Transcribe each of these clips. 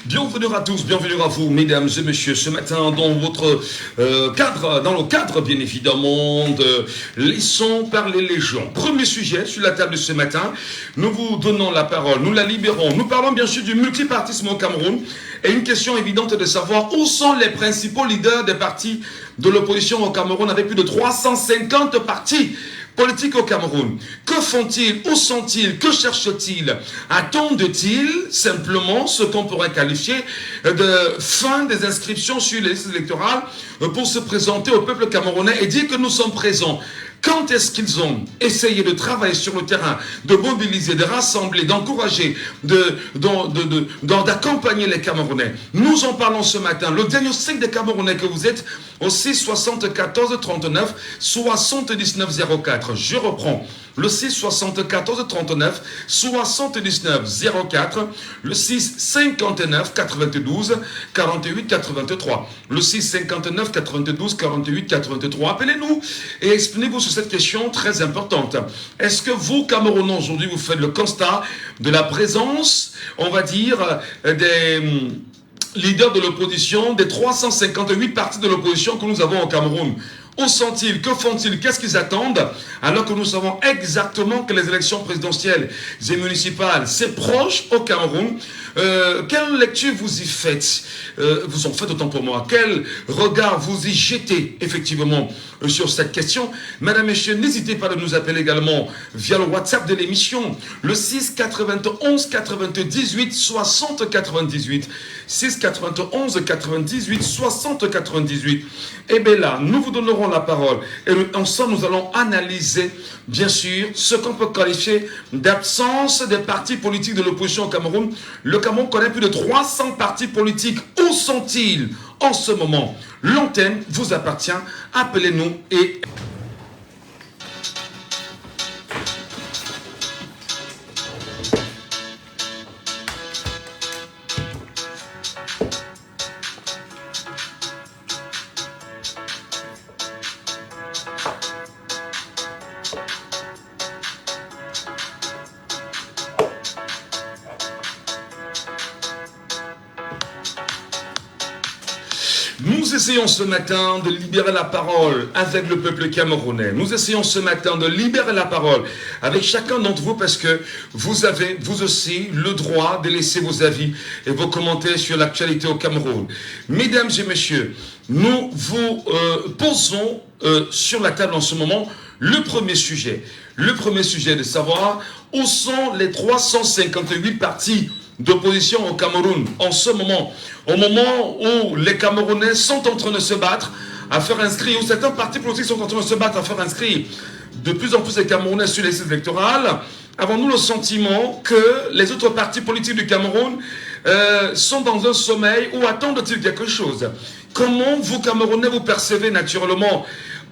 Bienvenue à tous, bienvenue à vous, mesdames et messieurs, ce matin dans votre cadre, dans le cadre bien évidemment de Laissons parler les gens. Premier sujet sur la table de ce matin, nous vous donnons la parole, nous la libérons. Nous parlons bien sûr du multipartisme au Cameroun et une question évidente de savoir où sont les principaux leaders des partis de l'opposition au Cameroun avec plus de 350 partis politique au Cameroun. Que font-ils? Où sont-ils? Que cherchent-ils? Attendent-ils simplement ce qu'on pourrait qualifier de fin des inscriptions sur les listes électorales pour se présenter au peuple camerounais et dire que nous sommes présents? Quand est-ce qu'ils ont essayé de travailler sur le terrain, de mobiliser, de rassembler, d'encourager, d'accompagner les Camerounais? Nous en parlons ce matin. Le diagnostic des Camerounais que vous êtes au 6 74 39 79 04. Je reprends. Le 6 74 39 79 04. Le 6 59 92 48 83. Le 6 59 92 48 83. Appelez-nous et expliquez-vous sur cette question très importante. Est-ce que vous, Camerounais, aujourd'hui, vous faites le constat de la présence, on va dire, des leaders de l'opposition, des 358 partis de l'opposition que nous avons au Cameroun? Où sont-ils? Que font-ils? Qu'est-ce qu'ils attendent? Alors que nous savons exactement que les élections présidentielles et municipales, c'est proche au Cameroun. Quelle lecture vous y faites? Vous en faites autant pour moi. Quel regard vous y jetez effectivement sur cette question? Madame, messieurs, n'hésitez pas de nous appeler également via le WhatsApp de l'émission, le 6 91 98 60 98. 6 91 98 60 98. Et bien là, nous vous donnerons la parole et ensemble nous allons analyser bien sûr ce qu'on peut qualifier d'absence des partis politiques de l'opposition au Cameroun. Le Cameroun connaît plus de 300 partis politiques. Où sont-ils en ce moment? L'antenne vous appartient. Appelez-nous et... Nous essayons ce matin de libérer la parole avec le peuple camerounais. Nous essayons ce matin de libérer la parole avec chacun d'entre vous parce que vous avez, vous aussi, le droit de laisser vos avis et vos commentaires sur l'actualité au Cameroun. Mesdames et messieurs, nous vous posons sur la table en ce moment le premier sujet. Le premier sujet de savoir où sont les 358 partis d'opposition au Cameroun en ce moment, au moment où les Camerounais sont en train de se battre à faire inscrire, ou certains partis politiques sont en train de se battre à faire inscrire de plus en plus les Camerounais sur les listes électorales. Avons-nous le sentiment que les autres partis politiques du Cameroun sont dans un sommeil ou attendent-ils quelque chose? Comment vous, Camerounais, vous percevez naturellement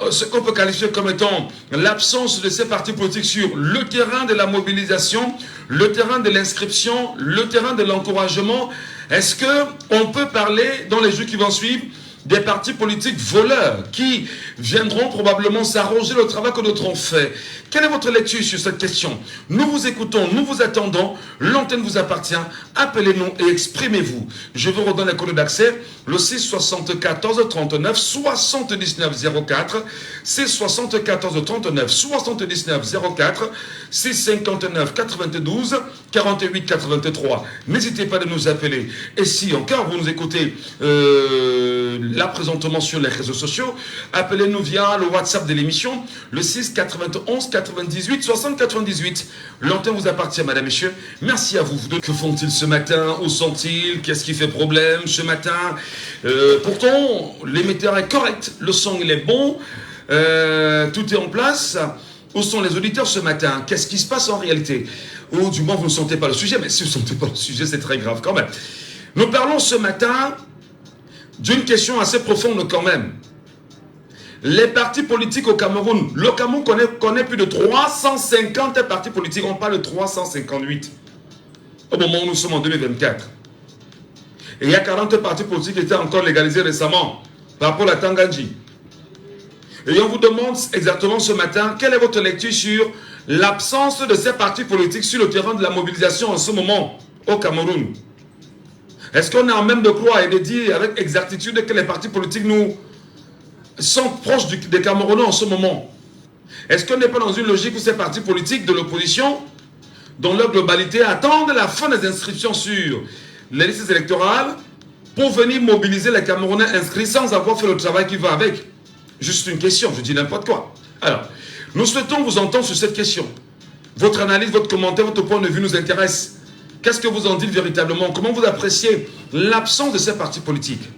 ce qu'on peut qualifier comme étant l'absence de ces partis politiques sur le terrain de la mobilisation, le terrain de l'inscription, le terrain de l'encouragement? Est-ce qu'on peut parler dans les jours qui vont suivre des partis politiques voleurs qui viendront probablement s'arranger le travail que d'autres ont fait? Quelle est votre lecture sur cette question? Nous vous écoutons, nous vous attendons, l'antenne vous appartient, appelez-nous et exprimez-vous. Je vous redonne les codes d'accès, le 6 74 39 79 04, 6 74 39 79 04, 6 59 92 48 83. N'hésitez pas de nous appeler. Et si encore vous nous écoutez là présentement sur les réseaux sociaux, appelez-nous via le WhatsApp de l'émission, le 6 91 98 60 98. L'antenne vous appartient, madame, messieurs. Merci à vous. Que font-ils ce matin? Où sont-ils? Qu'est-ce qui fait problème ce matin? Pourtant, l'émetteur est correct, le son il est bon, tout est en place. Où sont les auditeurs ce matin? Qu'est-ce qui se passe en réalité? Ou du moins vous ne sentez pas le sujet, mais si vous ne sentez pas le sujet, c'est très grave quand même. Nous parlons ce matin d'une question assez profonde quand même. Les partis politiques au Cameroun, le Cameroun connaît plus de 350 partis politiques, on parle de 358 au moment où nous sommes en 2024. Et il y a 40 partis politiques qui étaient encore légalisés récemment par rapport à Tanganji. Et on vous demande exactement ce matin, quelle est votre lecture sur l'absence de ces partis politiques sur le terrain de la mobilisation en ce moment au Cameroun? Est-ce qu'on est en même de croire et de dire avec exactitude que les partis politiques nous sont proches des Camerounais en ce moment? Est-ce qu'on n'est pas dans une logique où ces partis politiques de l'opposition, dans leur globalité, attendent la fin des inscriptions sur les listes électorales pour venir mobiliser les Camerounais inscrits sans avoir fait le travail qui va avec? Juste une question, je dis n'importe quoi. Alors, nous souhaitons vous entendre sur cette question. Votre analyse, votre commentaire, votre point de vue nous intéresse. Qu'est-ce que vous en dites véritablement? Comment vous appréciez l'absence de ces partis politiques?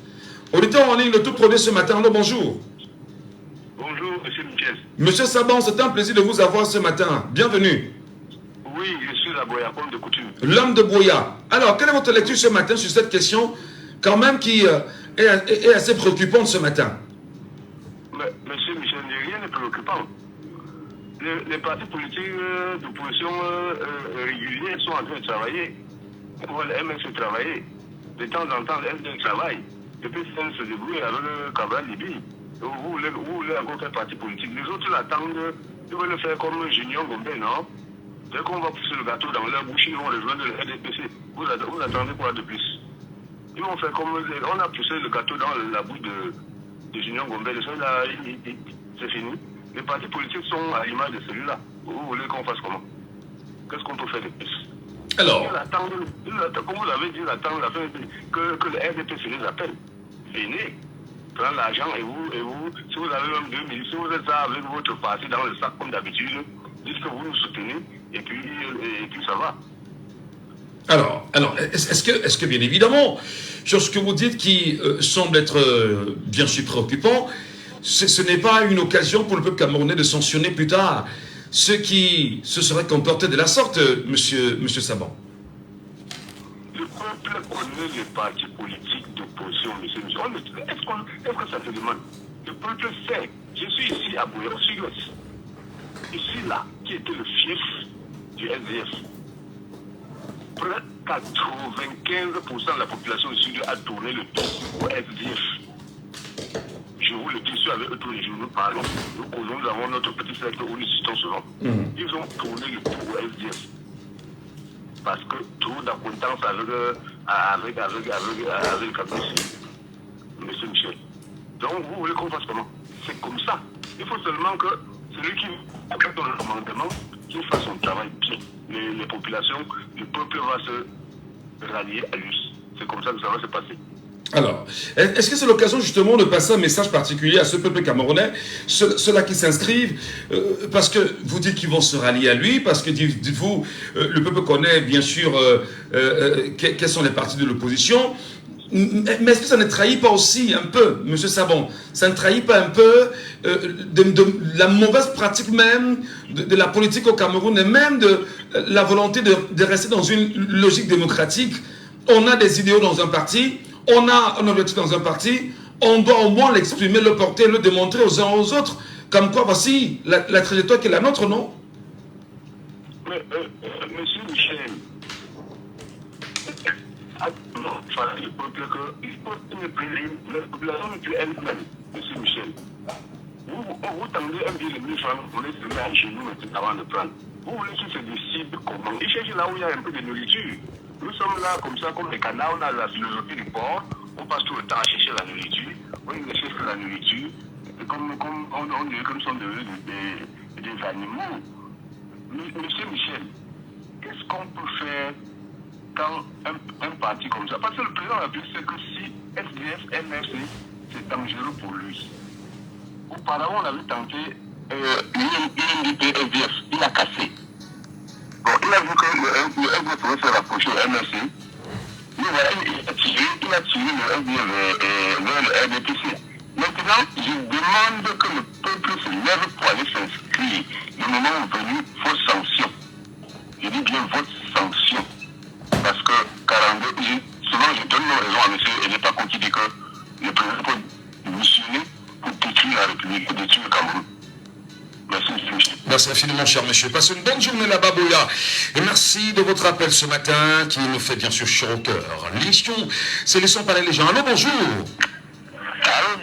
Auditeur en ligne, le tout premier ce matin. Allô, bonjour. Bonjour, monsieur Michel. Monsieur Saban, c'est un plaisir de vous avoir ce matin. Bienvenue. Oui, je suis la Boya, comme de coutume. L'homme de Boya. Alors, quelle est votre lecture ce matin sur cette question, quand même, qui est assez préoccupante ce matin? Mais, monsieur Michel, rien n'est préoccupant. Les partis politiques d'opposition réguliers sont en train de travailler. On voit le MSC travailler. De temps en temps, le FDN travaille. Le PCN se débrouille avec le Cabral Libi. Vous voulez encore faire parti politique. Les autres l'attendent. Ils veulent le faire comme Junior Gombe, non? Dès qu'on va pousser le gâteau dans leur bouche, ils vont rejoindre le RDPC. Vous attendez quoi de plus? Ils vont faire comme... On a poussé le gâteau dans la bouche de Junior Gombe. C'est fini. Les partis politiques sont à l'image de celui-là. Vous voulez qu'on fasse comment? Qu'est-ce qu'on peut faire de plus? Alors, comme vous l'avez dit, ils attendent la fin que le RDPC les appelle. Venez, prenez l'argent et vous, si vous avez même 2 000, si vous êtes ça avec votre parti dans le sac comme d'habitude, dites que vous nous soutenez et puis ça va. Alors, est-ce que bien évidemment, sur ce que vous dites qui semble être bien sûr préoccupant, ce n'est pas une occasion pour le peuple camerounais de sanctionner plus tard ceux qui se seraient comportés de la sorte, monsieur Saban? Le peuple connaît les partis politiques d'opposition, monsieur Michel. Est-ce que ça se demande? Le peuple sait. Je suis ici à Boya, Sud-Ouest. Ici, là, qui était le fief du SDF. Près de 95% de la population du Sud a tourné le dos au SDF. Je vous le dis, je suis avec eux tous les jours, nous parlons. Nous avons notre petit cercle où nous citons souvent. Ils ont tourné le dos au SDF. Parce que trop d'acquaintance avec le cabinet, monsieur Michel. Donc, vous voulez qu'on fasse comment? C'est comme ça. Il faut seulement que celui qui a fait le commandement, qu'il fasse son travail bien. Les populations, le peuple va se rallier à lui. C'est comme ça que ça va se passer. Alors, est-ce que c'est l'occasion justement de passer un message particulier à ce peuple camerounais, ceux-là qui s'inscrivent, parce que vous dites qu'ils vont se rallier à lui, parce que dites-vous, le peuple connaît bien sûr quels sont les partis de l'opposition, mais est-ce que ça ne trahit pas aussi un peu, monsieur Sabon, ça ne trahit pas un peu de la mauvaise pratique même de la politique au Cameroun et même de la volonté de rester dans une logique démocratique? On a des idéaux dans un parti, on a un objectif dans un parti, on doit au moins l'exprimer, le porter, le démontrer aux uns aux autres, comme quoi voici la trajectoire qui est la nôtre, non? Mais, monsieur Michel, le peuple, la population ne peut elle-même, monsieur Michel. Vous tendez un billet de 1000 francs, vous voulez se mettre chez nous avant de prendre. Vous voulez qu'ils se décident comment? Ils cherchent là où il y a un peu de nourriture. Nous sommes là comme ça, comme les canards, on a la philosophie du port, on passe tout le temps à chercher la nourriture, on ne cherche que la nourriture, et comme sont devenus des animaux. Monsieur Michel, qu'est-ce qu'on peut faire quand un parti comme ça? Parce que le président de la République sait que si SDF, MFC, c'est dangereux pour lui. Auparavant, on avait tenté l'UNDP SDF, il a cassé. Bon, il a vu que le SDF pouvait se rapprocher au MRC. Mais voilà, il a tiré le SDF vers le RDPC. Maintenant, je demande que le peuple se lève pour aller s'inscrire. Le moment venu, vos sanctions. Je dis bien votre sanction. Parce que 42, souvent je donne nos raisons à M. Elie qui dit que le président peut missionner pour détruire la République, pour détruire le Cameroun. Merci, M. Michel. Merci infiniment, cher monsieur. Passez une bonne journée là-bas, Boya. Et merci de votre appel ce matin qui nous fait bien sûr chaud au cœur. L'émission, c'est Laissons parler les gens. Allô, bonjour. Allô.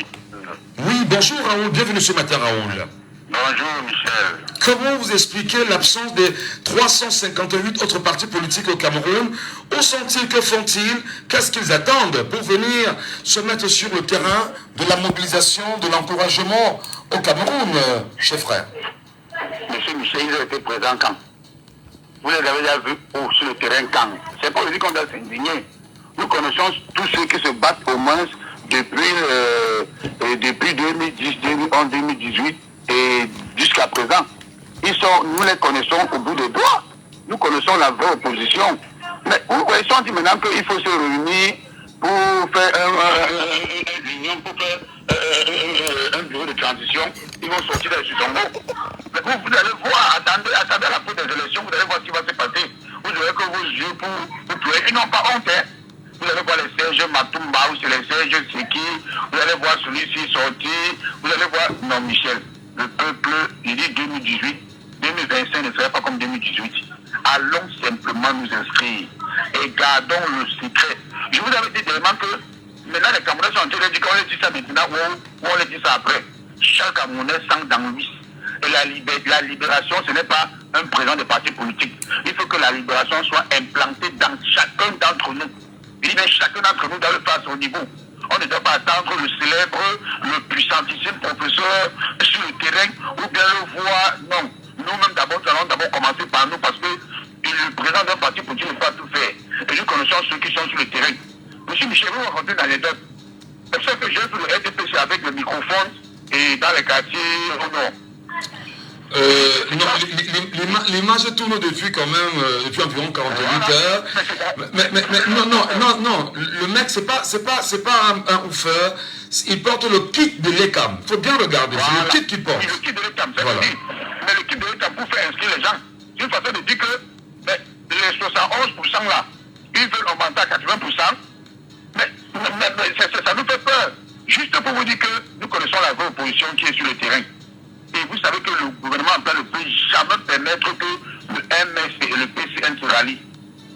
Oui, bonjour Raoul. Bienvenue ce matin, Raoul. Bonjour Michel. Comment vous expliquez l'absence des 358 autres partis politiques au Cameroun? Où sont-ils? Que font-ils? Qu'est-ce qu'ils attendent pour venir se mettre sur le terrain de la mobilisation, de l'encouragement au Cameroun, chers frères? Monsieur Michel, ils ont été présents quand? Vous les avez déjà vus sur le terrain quand? C'est pas lui qu'on doit s'indigner. Nous connaissons tous ceux qui se battent au moins depuis 2010, 2011, 2018 et jusqu'à présent. Nous les connaissons au bout des doigts. Nous connaissons la vraie opposition. Mais vous voyez, ils sont dit maintenant qu'il faut se réunir pour faire une réunion, pour faire un bureau de transition. Ils vont sortir de ce tombeau. Mais vous allez voir, attendez à la fin des élections, vous allez voir ce qui va se passer. Vous aurez que vos yeux pour pleurer. Ils n'ont pas honte, hein. Vous allez voir les Serge Matumba ou c'est les Serge Seki. Vous allez voir celui-ci sortir. Vous allez voir. Non, Michel, le peuple, il dit 2018, 2025 ne serait pas comme 2018. Allons simplement nous inscrire et gardons le secret. Je vous avais dit dernièrement que maintenant les Camerounais sont en train de dire qu'on les dit ça maintenant ou on les dit ça après. Chaque Camerounais sent dans lui. Et la libération, ce n'est pas un président de parti politique. Il faut que la libération soit implantée dans chacun d'entre nous. Il met chacun d'entre nous dans le face au niveau. On ne doit pas attendre le célèbre, le puissantissime professeur sur le terrain ou bien le voir. Non. Nous-mêmes d'abord, nous allons d'abord commencer par nous parce que le président d'un parti politique ne peut pas tout faire. Et nous connaissons ceux qui sont sur le terrain. Monsieur Michel, vous racontez une anecdote. C'est ça que j'ai vu le RDPC avec le microphone et dans les quartiers au nord. Non, l'image tourne depuis quand même, depuis environ 48 heures. Mais non, le mec, c'est pas un oufeur. Il porte le kit de l'ECAM. Il faut bien regarder, c'est le kit qu'il porte. Le kit de l'ECAM, c'est voilà. Mais le kit de l'ECAM pour faire inscrire les gens, c'est une façon de dire que les 71% là, ils veulent augmenter à 80%. Mais ça nous fait peur. Juste pour vous dire que nous connaissons la vraie opposition qui est sur le terrain. Et vous savez que le gouvernement en place ne peut jamais permettre que le MS et le PCN se rallient.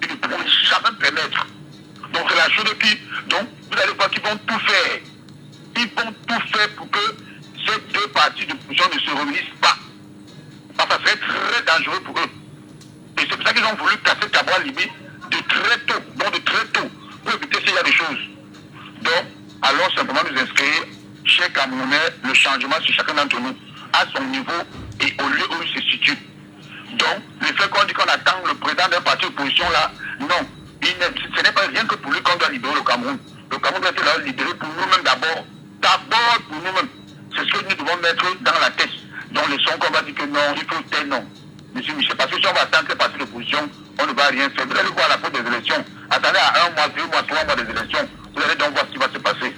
Ils ne pourront jamais permettre. Donc c'est la chose qui... Donc vous allez voir qu'ils vont tout faire. Ils vont tout faire pour que ces deux partis d'opposition ne se réunissent pas. Parce que ça serait très dangereux pour eux. Et c'est pour ça qu'ils ont voulu casser Taboua Libi de très tôt. Donc de très tôt. Pour éviter s'il y a des choses. Donc, allons simplement nous inscrire chez Camerounais, le changement sur chacun d'entre nous, à son niveau et au lieu où il se situe. Donc, le fait qu'on dit qu'on attend le président d'un parti d'opposition là, non. Ce n'est pas rien que pour lui qu'on doit libérer le Cameroun. Le Cameroun doit être libéré pour nous-mêmes d'abord. D'abord pour nous-mêmes. C'est ce que nous devons mettre dans la tête. Donc, les sons qu'on va dire que non, il faut tel non. Monsieur Michel, parce que si on va attendre les partis d'opposition, on ne va rien faire. Vous allez voir la fin des élections. Attendez à 1 mois, 2 mois, 3 mois des élections. Vous allez donc voir ce qui va se passer.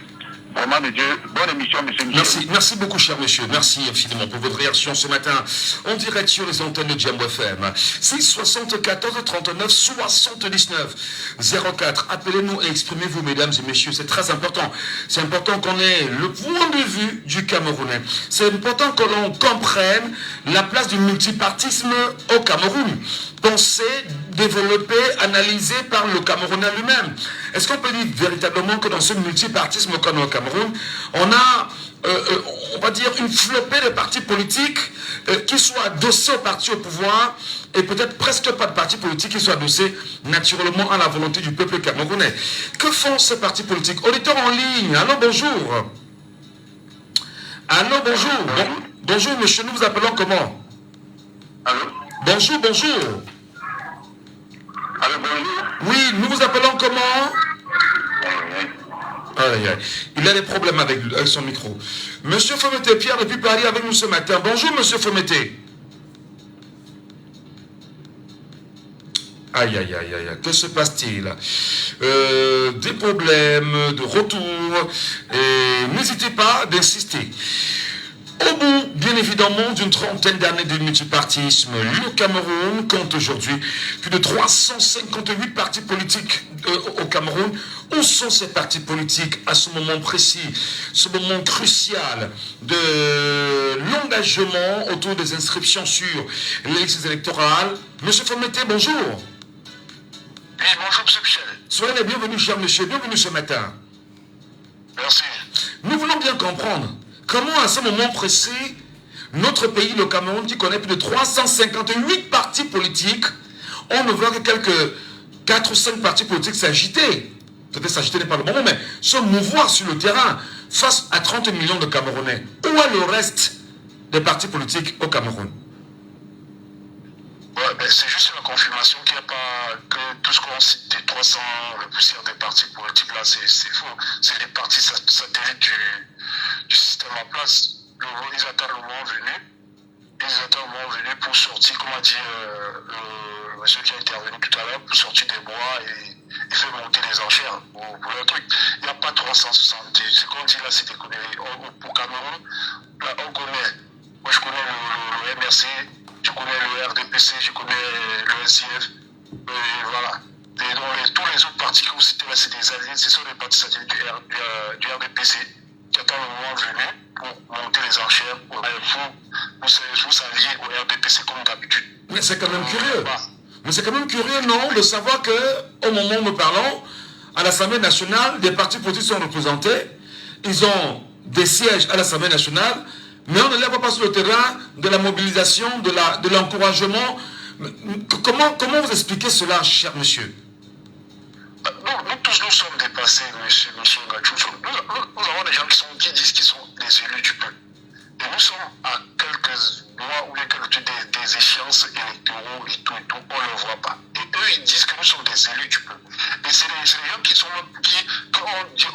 Vraiment de Dieu. Bonne émission, monsieur Michel. Merci beaucoup, cher monsieur. Merci infiniment pour votre réaction ce matin. En direct sur les antennes de Jambo FM. 6 74 39 79 04. Appelez-nous et exprimez-vous, mesdames et messieurs. C'est très important. C'est important qu'on ait le point de vue du Camerounais. C'est important que l'on comprenne la place du multipartisme au Cameroun. Pensé, développé, analysé par le Camerounais lui-même. Est-ce qu'on peut dire véritablement que dans ce multipartisme qu'on a au Cameroun, on a, on va dire, une flopée de partis politiques qui soient adossés au parti au pouvoir et peut-être presque pas de partis politiques qui soient adossés naturellement à la volonté du peuple camerounais. Que font ces partis politiques? Auditeurs en ligne, allô, bonjour. Allô, bonjour. Bonjour, monsieur, nous vous appelons comment? Allô? Bonjour. Allô, bonjour. Oui, nous vous appelons comment? Il a des problèmes avec son micro. Monsieur Fometé, Pierre depuis Paris avec nous ce matin. Bonjour, monsieur Fometé. Aïe, que se passe-t-il? Des problèmes de retour. Et n'hésitez pas d'insister. Au bout, bien évidemment, d'une trentaine d'années de multipartisme, le Cameroun compte aujourd'hui plus de 358 partis politiques au Cameroun. Où sont ces partis politiques à ce moment précis, ce moment crucial de l'engagement autour des inscriptions sur les listes électorales? Monsieur Fometé, bonjour. Oui, bonjour, monsieur Michel. Soyez les bienvenus, cher monsieur, bienvenue ce matin. Merci. Nous voulons bien comprendre comment à ce moment précis, notre pays, le Cameroun, qui connaît plus de 358 partis politiques, on ne voit que quelques 4 ou 5 partis politiques s'agiter. Peut-être s'agiter n'est pas le bon mot, mais se mouvoir sur le terrain face à 30 millions de Camerounais. Où est le reste des partis politiques au Cameroun? Ouais, ben c'est juste la confirmation qu'il n'y a pas que tout ce qu'on cite des 300, le poussière des partis politiques là, c'est faux. C'est les partis satellites du système en place. Ils attendent le moment venu. Ils attendent le moment venu pour sortir, comme a dit le monsieur qui a intervenu tout à l'heure, pour sortir des bois et faire monter les enchères pour leur truc. Il n'y a pas 360. Ce qu'on dit là, c'est des conneries. Pour Cameroun, là, on connaît. Moi, je connais le MRC. Je connais le RDPC, je connais le SIF, voilà. Tous les autres partis que vous citez là, c'est des alliés, ce sont des partis satellites du RDPC qui attendent le moment venu pour monter les enchères, pour s'allier au RDPC comme d'habitude. Mais c'est quand même curieux. Mais c'est quand même curieux, non, de savoir qu'au moment où nous parlons, à l'Assemblée nationale, des partis politiques sont représentés, ils ont des sièges à l'Assemblée nationale, mais on ne les voit pas sur le terrain de la mobilisation, de l'encouragement. Comment vous expliquez cela, cher monsieur? Nous tous nous sommes dépassés, monsieur Gatchoucho. Nous avons des gens qui disent qu'ils sont des élus du peuple. Et nous sommes à quelques mois ou des échéances électoraux et tout, on ne le voit pas. Et eux, ils disent que nous sommes des élus du peuple. Et c'est des gens quand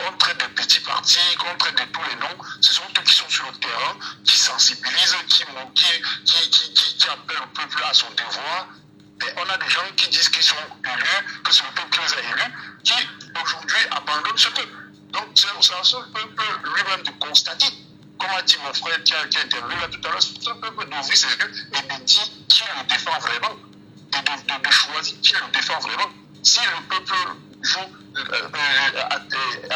on traite de petits partis, qu'on traite de tous les noms, ce sont eux qui sont sur le terrain, qui sensibilisent, qui appellent le peuple à son devoir. Et on a des gens qui disent qu'ils sont élus, que c'est le peuple qui les a élus, qui aujourd'hui abandonnent ce peuple. Donc c'est à ce peuple lui-même de constater, comme a dit mon frère qui a intervenu là tout à l'heure, c'est un peuple d'ouvrir ses yeux et de dire qui le défend vraiment, et de choisir qui le défend vraiment. Si le peuple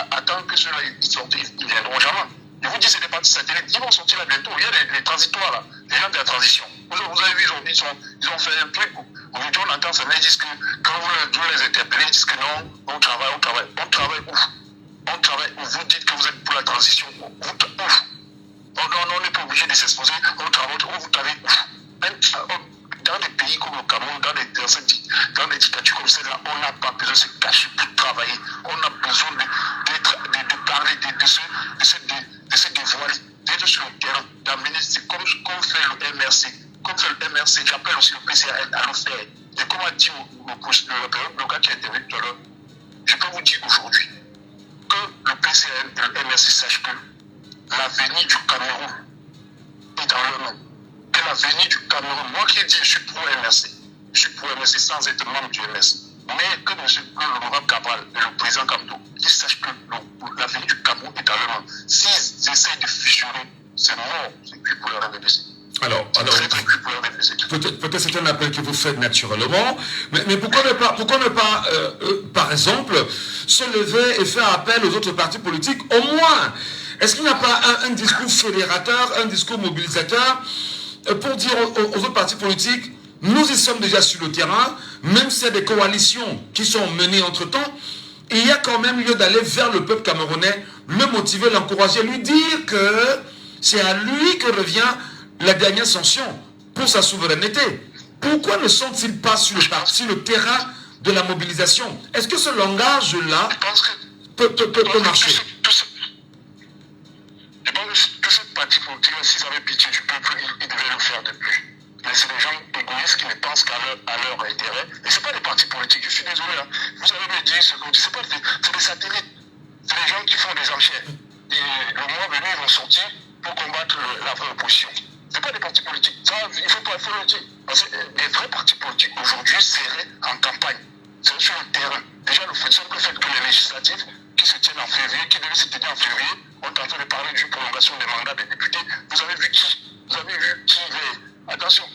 attend que ceux-là sortent, ils ne viendront jamais. Je vous dis, c'est des partis satellites, ils vont sortir là bientôt. Il y a les transitoires là, les gens de la transition. Vous avez vu, ils ont fait un truc. Aujourd'hui, on entend ça, mais ils disent que quand vous les interpellez, ils disent que non, on travaille où? On travaille où? Vous dites que vous êtes pour la transition, où? On n'est pas obligé de s'exposer, on travaille où? Vous travaillez où? Dans des pays comme le Cameroun, dans des dictatures comme celle-là, on n'a pas besoin de se cacher pour travailler. On a besoin de parler, de se dévoiler, d'être sur le terrain, d'amener, c'est comme fait le MRC. Comme fait le MRC, j'appelle aussi le PCAN à le faire. Et comme a dit le gars qui a intervenu tout à l'heure, je peux vous dire aujourd'hui que le PCAN et le MRC sachent que l'avenir du Cameroun est dans leur main. Que l'avenir du Cameroun, moi qui dis je suis pour MRC, je suis pour MRC sans être membre du MRC, mais que le Cabral et le président Kamto, ils sachent que l'avenir du Cameroun est dans leur main. S'ils essayent de fusionner, c'est mort, c'est plus pour leur MRC. Alors peut-être c'est un appel que vous faites naturellement, mais pourquoi ne pas par exemple, se lever et faire appel aux autres partis politiques, au moins? Est-ce qu'il n'y a pas un discours fédérateur, un discours mobilisateur, pour dire aux autres partis politiques, nous y sommes déjà sur le terrain, même s'il y a des coalitions qui sont menées entre-temps, il y a quand même lieu d'aller vers le peuple camerounais, le motiver, l'encourager, lui dire que c'est à lui que revient la dernière sanction pour sa souveraineté. Pourquoi ne sont-ils pas sur le terrain de la mobilisation? Est-ce que ce langage-là peut marcher? Je pense que cette partie politique, s'ils avaient pitié du peuple, ils devaient le faire depuis. Mais c'est des gens égoïstes qui ne pensent qu'à leur intérêt. Et ce n'est pas des partis politiques, je suis désolé. Hein. Vous avez me dit ce que vous dites, c'est des satellites. C'est des gens qui font des enchères. Et le mois venu, ils vont sortir pour combattre la vraie opposition. Ce n'est pas des partis politiques. Ça, il faut le dire. Parce que les vrais partis politiques aujourd'hui seraient en campagne. C'est sur le terrain. Déjà, le simple fait que les législatives qui se tiennent en février, qui devaient se tenir en février, on est en train de parler d'une prolongation des mandats des députés. Vous avez vu qui est. Attention,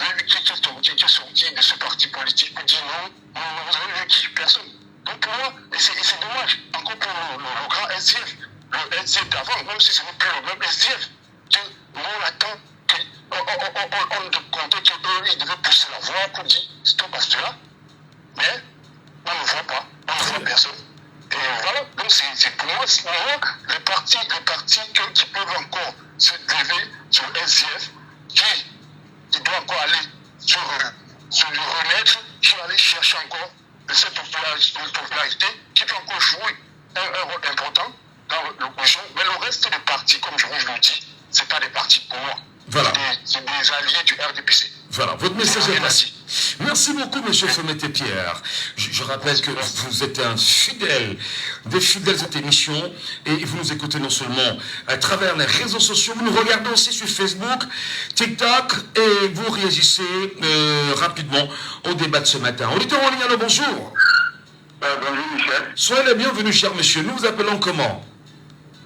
vous avez vu qui est sorti de ce parti politique pour dire non, vous avez vu qui? Personne. Donc pour moi, et c'est dommage, encore pour le grand SDF, le SDF d'avant, même si ce n'est plus le même SDF, on attend on ne comptait qu'eux, ils devaient pousser la voix pour dire stop à cela, mais on ne voit pas, on ne voit personne. Et voilà, donc c'est pour moi, les partis qui peuvent encore se lever sur le SDF il doit encore aller se remettre, il faut aller chercher encore cette popularité qui peut encore jouer un rôle important dans l'opposition. Mais le reste des partis, comme je vous le dis, ce n'est pas des partis pour moi. Voilà. C'est des alliés du RDPC. Voilà, votre message est passé. Merci beaucoup, M. Fometé-Pierre. Je rappelle que vous êtes un fidèle, des fidèles de cette émission, et vous nous écoutez non seulement à travers les réseaux sociaux, vous nous regardez aussi sur Facebook, TikTok, et vous réagissez rapidement au débat de ce matin. On est en ligne, alors bonjour. Bonjour Michel. Soyez les bienvenus, cher monsieur. Nous vous appelons comment?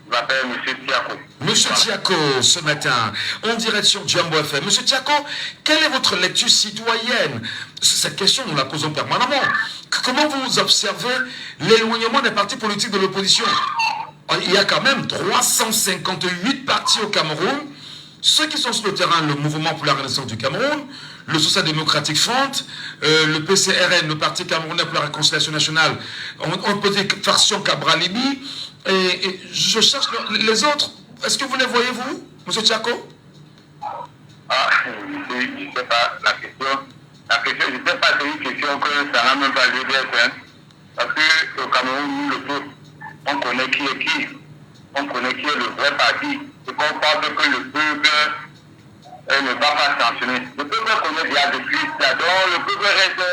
Je m'appelle M. Tiako. Monsieur Tiako, ce matin, en direct sur Jambo FM. Monsieur Tiako, quelle est votre lecture citoyenne? Cette question, nous la posons permanemment. Comment vous observez l'éloignement des partis politiques de l'opposition? Il y a quand même 358 partis au Cameroun. Ceux qui sont sur le terrain, le Mouvement pour la Renaissance du Cameroun, le Social Democratic Front, le PCRN, le Parti Camerounais pour la Réconciliation Nationale, on peut dire faction Cabral-Libi, et je cherche les autres. Est-ce que vous les voyez, vous, M. Tiako? Je ne sais pas la question. La question, je ne sais pas, c'est une question que ça n'a même pas lieu d'être. Parce que au Cameroun, nous, le peuple, on connaît qui est qui. On connaît qui est le vrai parti. Et qu'on parle que le peuple ne va pas sanctionner. Le peuple connaît bien depuis. Donc le peuple reste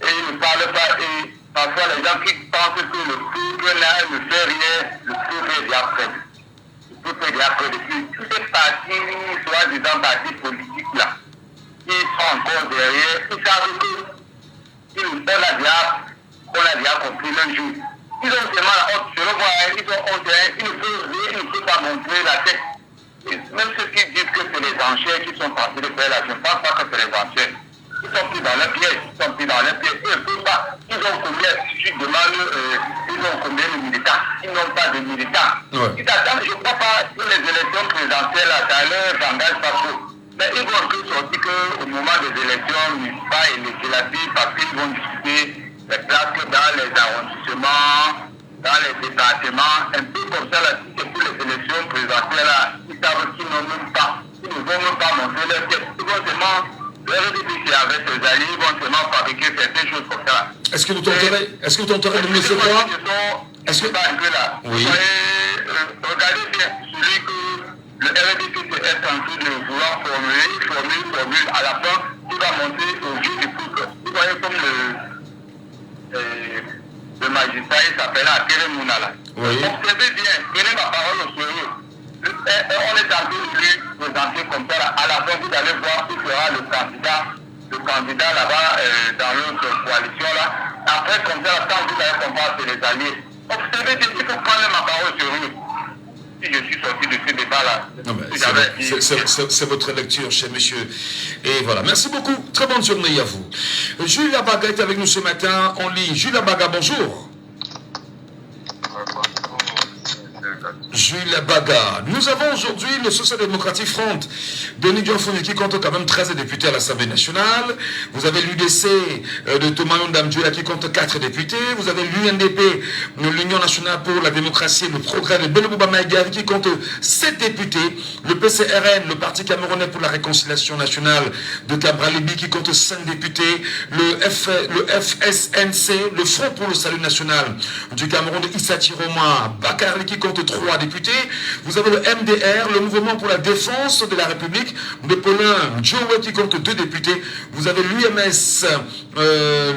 et il ne parle pas. Et parfois les gens qui pensent que le peuple là ne fait rien, le peuple est déjà prêt. Le peuple est déjà prêt depuis. Tous ces partis, soi-disant partis politiques là, qui sont encore derrière, ils savent qu'on a déjà compris l'un jour. Ils ont seulement la honte, selon moi, ils ont honte, ils ne peuvent pas montrer la tête. Et même ceux qui disent que c'est les enchères qui sont partis de faire là, je ne pense pas que c'est les enchères. Ils sont pris dans leur piège, ils sont pris dans leur piège. Ils ne peuvent pas. Ils ont combien, si tu demandes, ils ont combien de militants? Ils n'ont pas de militants. Ouais. Ils attendent, je ne crois pas que les élections présidentielles, ça leur engage pas trop. Mais ils vont plus sortir qu'au moment des élections municipales et législatives, parce qu'ils vont discuter les places dans les arrondissements, dans les départements, un peu comme ça, là, si c'est pour les élections présidentielles, là, ils savent qu'ils n'ont même pas, ils ne vont même pas montrer leur tête. Ils vont seulement, le RDPC avec ses alliés, ils vont seulement fabriquer certaines choses comme ça. Est-ce que vous tenterez de me dire quoi? Est-ce que... un peu là. Oui. Regardez bien, celui que le RDPC est en train de vouloir formuler, à la fin, il va monter au jeu du peuple. Vous voyez comme le magistrat, il s'appelle Akere Mounala. Oui. Observez bien, prenez ma parole au sérieux. On est en train de lui présenter comme ça. Là. À la fin, vous allez voir qui sera le candidat là-bas dans l'autre coalition là. Après, comme ça, quand vous allez comprendre, c'est les alliés. Observez bien, il faut prendre ma parole au sérieux. Si je suis sorti de ce débat-là, c'est votre lecture, cher monsieur. Et voilà, merci beaucoup. Très bonne journée à vous. Jules Labaga est avec nous ce matin en ligne. Jules Labaga, bonjour. Jules Labaga. Nous avons aujourd'hui le Social Democratic Front de Nidion Founi qui compte quand même 13 députés à l'Assemblée nationale. Vous avez l'UDC de Thomas Ndamdjoula qui compte 4 députés. Vous avez l'UNDP, l'Union nationale pour la démocratie et le progrès de Belobouba Maïgari qui compte 7 députés. Le PCRN, le Parti camerounais pour la réconciliation nationale de Cabral-Libi qui compte 5 députés. Le FSNC, le Front pour le salut national du Cameroun de Issa Chiroma Bakari qui compte 3 députés. Vous avez le MDR, le Mouvement pour la défense de la République de Paulin Djoué qui compte 2 députés. Vous avez l'UMS,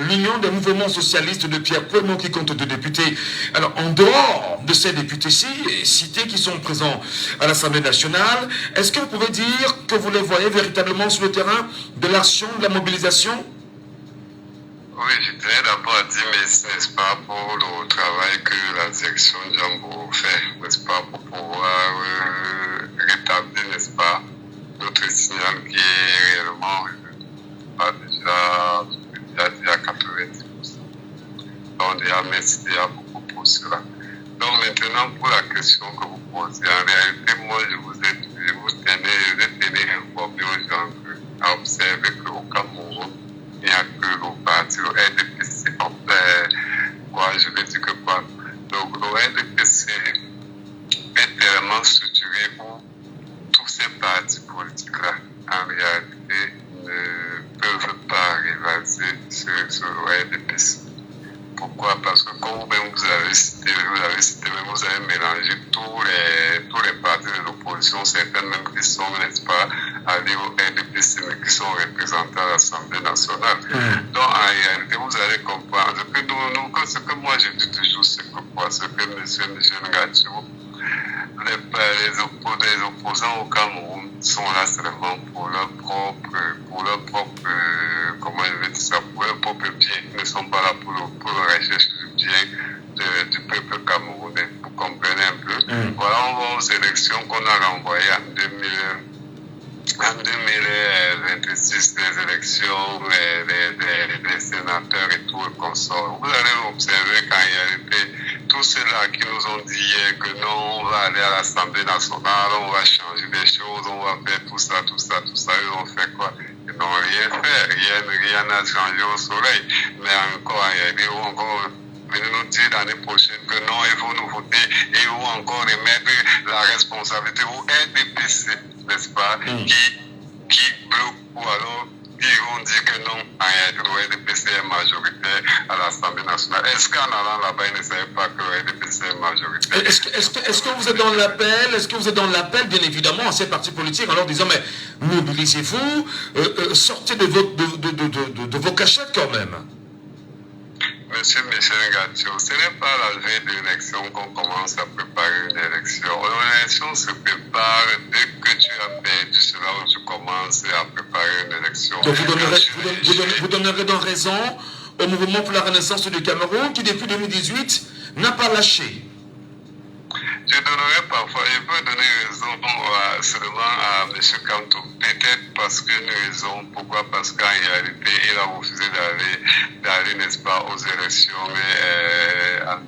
l'Union des mouvements socialistes de Pierre Kouemo qui compte 2 députés. Alors, en dehors de ces députés-ci, cités qui sont présents à l'Assemblée nationale, est-ce que vous pouvez dire que vous les voyez véritablement sur le terrain de l'action, de la mobilisation? Oui, je voudrais d'abord dire merci, n'est-ce pas, pour le travail que la direction Jambo fait, n'est-ce pas, pour pouvoir rétablir, n'est-ce pas, notre signal qui est réellement pas déjà dit à 90%. Donc, déjà, merci déjà beaucoup pour cela. Donc, maintenant, pour la question que vous posez, en réalité, moi, je vous tenais informé aux gens à observer qu'au Cameroun, il n'y a que le parti, le RDPC, je vais dire que quoi. Donc, le RDPC est tellement structuré où tous ces partis politiques-là en réalité, ne peuvent pas rivaliser sur RDPC. Pourquoi? Parce que comme vous-même vous avez cité, vous avez mélangé tous les partis de l'opposition, certains même qui sont, n'est-ce pas, allés au RDPC, mais qui sont représentés à l'Assemblée nationale. Donc en réalité, vous allez comprendre que ce que moi je dis toujours, c'est que quoi? Ce que M. Ngacho, les opposants au Cameroun sont là seulement pour leur propre, comment je vais dire ça, pour leur propre bien. Ils ne sont pas là pour la recherche du bien du peuple camerounais. Vous comprenez un peu? Voilà, on va aux élections qu'on a renvoyées en 2026, les élections, les sénateurs et tout le consort. Vous allez observer qu'en réalité, tous ceux-là qui nous ont dit hier que non, on va aller à l'Assemblée nationale, on va changer des choses, on va faire tout ça, ils ont fait quoi? Ils n'ont rien fait, rien n'a changé au soleil. Mais encore, en réalité, ils vont encore venir nous dire l'année prochaine que non, il faut nous voter et ils vont encore remettre la responsabilité au RDPC, n'est-ce pas, qui bloque ou alors ils vont dire que non, en réalité, le RDPC est majoritaire à l'Assemblée nationale. Est-ce qu'en allant là-bas, ils ne savaient pas que le RDPC est majoritaire? Est-ce que vous êtes dans l'appel? Est-ce que vous êtes dans l'appel, bien évidemment, à ces partis politiques en leur disant, mais mobilisez-vous, sortez de vos cachettes quand même? Monsieur Michel Ngacho, ce n'est pas la veille de l'élection qu'on commence à préparer une élection. L'élection se prépare dès que tu as perdu, c'est là où tu commences à préparer une élection. Donc vous donnerez donc raison au mouvement pour la renaissance du Cameroun qui depuis 2018 n'a pas lâché. Je donnerai parfois, je peux donner raison seulement à M. Kanto, peut-être parce qu'une raison, pourquoi? Parce qu'en réalité, il a refusé d'aller, n'est-ce pas, aux élections en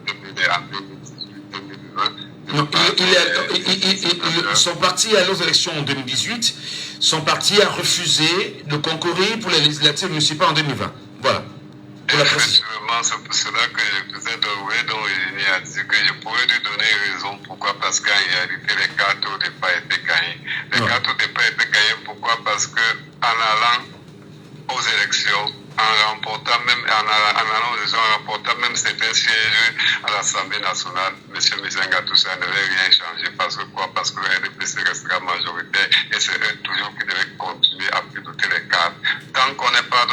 2018-2020. Son parti est allé aux élections en 2018, son parti a refusé de concourir pour les législatives municipales en 2020. Voilà. Effectivement, c'est pour cela que je faisais donner, donc Eugénie a dit que je pourrais lui donner raison. Pourquoi? Parce qu'en réalité, les cartes au départ étaient gagnées. Les cartes au départ étaient gagnées, pourquoi? Parce que en allant aux élections, en remportant même certains sièges à l'Assemblée nationale, M. Misenga, tout ça ne devait rien changer. Parce que quoi? Parce que le RDPC restera majoritaire et c'est eux toujours qui devaient continuer à piloter les cartes. Tant qu'on n'est pas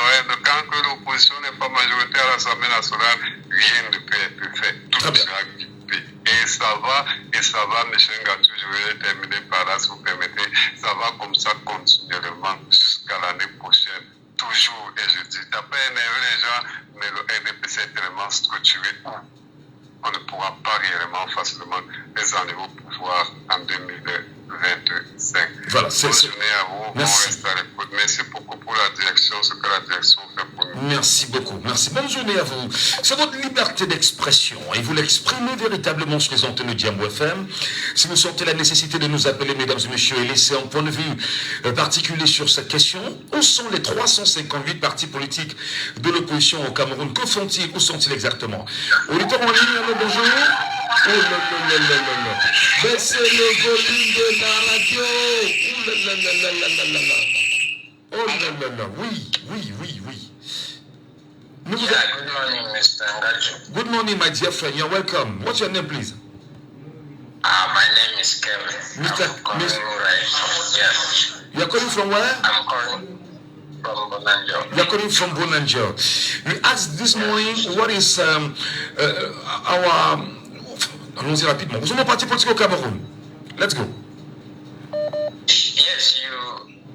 quand que l'opposition n'est pas majoritaire à l'Assemblée nationale, rien ne peut être fait. Tout sera équipé. Et ça va, M. Ngatou, je vais terminer par là, si vous permettez, ça va comme ça continuellement jusqu'à l'année prochaine. Toujours, et je dis, t'as pas énervé les gens, mais le RDPC est tellement structuré, on ne pourra pas réellement facilement les enlever au pouvoir en 2025. Voilà, bonne journée à vous, on reste à l'écoute. Merci beaucoup pour la direction, ce que la direction fait pour nous. Merci beaucoup, merci. Bonne journée à vous. C'est votre liberté d'expression et vous l'exprimez véritablement sur les antennes de Diambo FM. Si vous sentez la nécessité de nous appeler, mesdames et messieurs, et laisser un point de vue particulier sur cette question, où sont les 358 partis politiques de l'opposition au Cameroun? Que font-ils? Où sont-ils exactement? Auditeur en ligne, allô, bonjour. Oh là là là là là là. Baissez le volume de la radio. Oh là là là là là là là. Oh là là là. Oui. Good morning, Mr. Ngacho. Good morning, my dear friend. You're welcome. What's your name, please? My name is Kevin. I'm calling right from here. You're calling from where? I'm calling from Bonanjo. You're calling from Bonanjo. We asked this morning what is our... Allons-y rapidement. Nous sommes un parti politique au Cameroun. Let's go. Yes,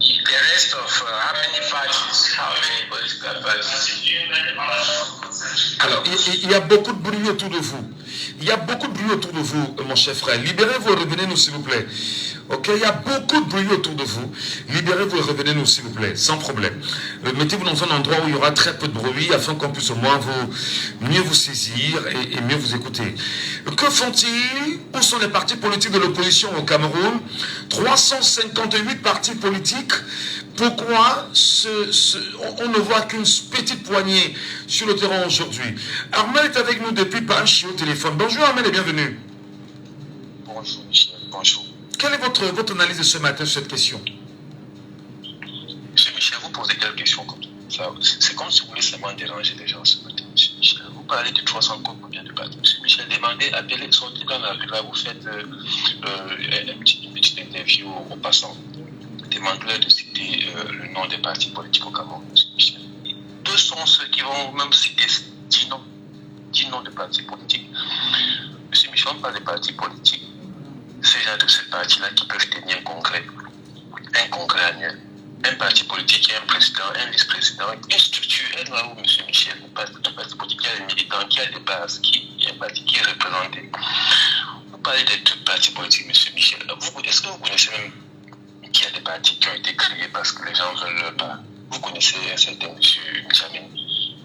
the rest of how many parties, how many political parties? Alors, il y a beaucoup de bruit autour de vous. Il y a beaucoup de bruit autour de vous, mon cher frère. Libérez-vous et revenez-nous, s'il vous plaît. Ok, il y a beaucoup de bruit autour de vous. Libérez-vous et revenez-nous, s'il vous plaît, sans problème. Mettez-vous dans un endroit où il y aura très peu de bruit, afin qu'on puisse au moins mieux vous saisir et mieux vous écouter. Que font-ils? Où sont les partis politiques de l'opposition au Cameroun? 358 partis politiques. Pourquoi on ne voit qu'une petite poignée sur le terrain aujourd'hui? Armel est avec nous depuis Panchi au téléphone. Bonjour Armel et bienvenue. Bonjour Michel, bonjour. Quelle est votre analyse de ce matin sur cette question? Michel, vous posez quelques questions comme ça. C'est comme si vous voulez seulement déranger les gens ce matin, monsieur Michel. Vous parlez de 300 codes, combien de partis? Monsieur Michel, demandez, appelez, sortez dans la rue, là, vous faites une petite interview aux passants. Demandez-leur de citer le nom des partis politiques au Cameroun, monsieur Michel. Peu sont ceux qui vont même citer 10 noms de partis politiques. Monsieur Michel, on parle des partis politiques. C'est genre de ces partis-là qui peuvent tenir un congrès annuel. Un parti politique qui a un président, un vice-président, une structure, elle là où M. Michel, un parti politique qui a des militants, qui a des bases, qui est un parti qui est représenté. Vous parlez des partis politiques, M. Michel. Est-ce que vous connaissez même qu'il y a des partis qui ont été créés parce que les gens veulent leur part? Vous connaissez un certain M. Benjamin. M.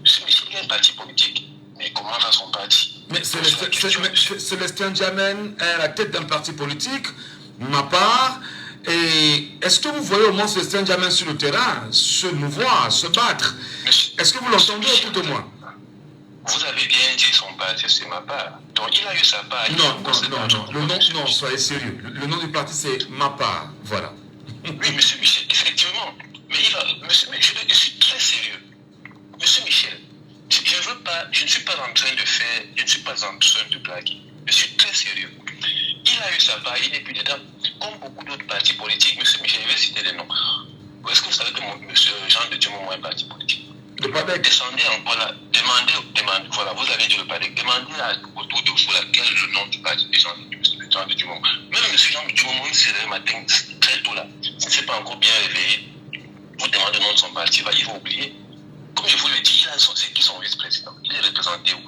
Michel, il y a un parti politique, mais comment va son parti? Mais Célestin Djamène est à la tête d'un parti politique, ma part. Et est-ce que vous voyez au moins Célestin Djamène sur le terrain se mouvoir, se battre? Est-ce que vous l'entendez tout au moins? Vous avez bien dit son parti, c'est ma part. Donc il a eu sa part. Non, soyez sérieux. Le nom du parti, c'est ma part. Voilà. Oui, M. Michel, effectivement. Mais je suis très sérieux. M. Michel, je ne suis pas en train de blaguer. Je suis très sérieux. Il a eu sa part, il n'est plus dedans. Comme beaucoup d'autres partis politiques, M. Michel, je vais citer des noms. Est-ce que vous savez que M. Jean de Dumont est un parti politique? Le PADEC. Descendez encore là, demandez, voilà, vous avez dit le PADEC, demandez autour de vous quel est le nom du parti de Jean de Dumont. Même M. Jean de Dumont, même si c'est le matin, très tôt là, si ce n'est pas encore bien réveillé, vous demandez le nom de son parti, il va oublier. Comme je vous le dis, c'est qui son vice-président? Il est représenté où?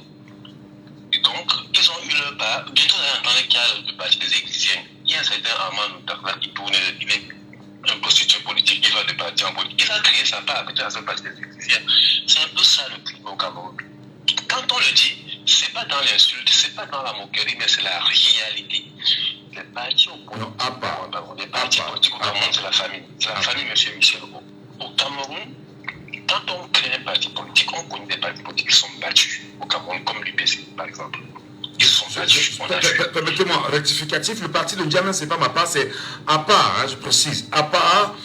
Et donc, ils ont eu leur part. Bientôt, vous allez entendre qu'il y a le parti des Églisiens. Il y a un certain Armand Outakla qui tourne, il est un prostitué politique, il va de parti en politique. Il a créé sa part avec la partie des Églisiens. C'est un peu ça le climat au Cameroun. Quand on le dit, c'est pas dans l'insulte, c'est pas dans la moquerie, mais c'est la réalité. Les partis au Cameroun, les partis politiques au Cameroun, c'est la famille. C'est la famille, M. Michel. Au Cameroun, quand on crée un parti politique, on connaît des partis politiques qui sont battus au Cameroun, comme l'UPC, par exemple. Ils sont battus. Permettez-moi, rectificatif, le parti de Djamène, c'est pas ma part, c'est APA, je précise. APA,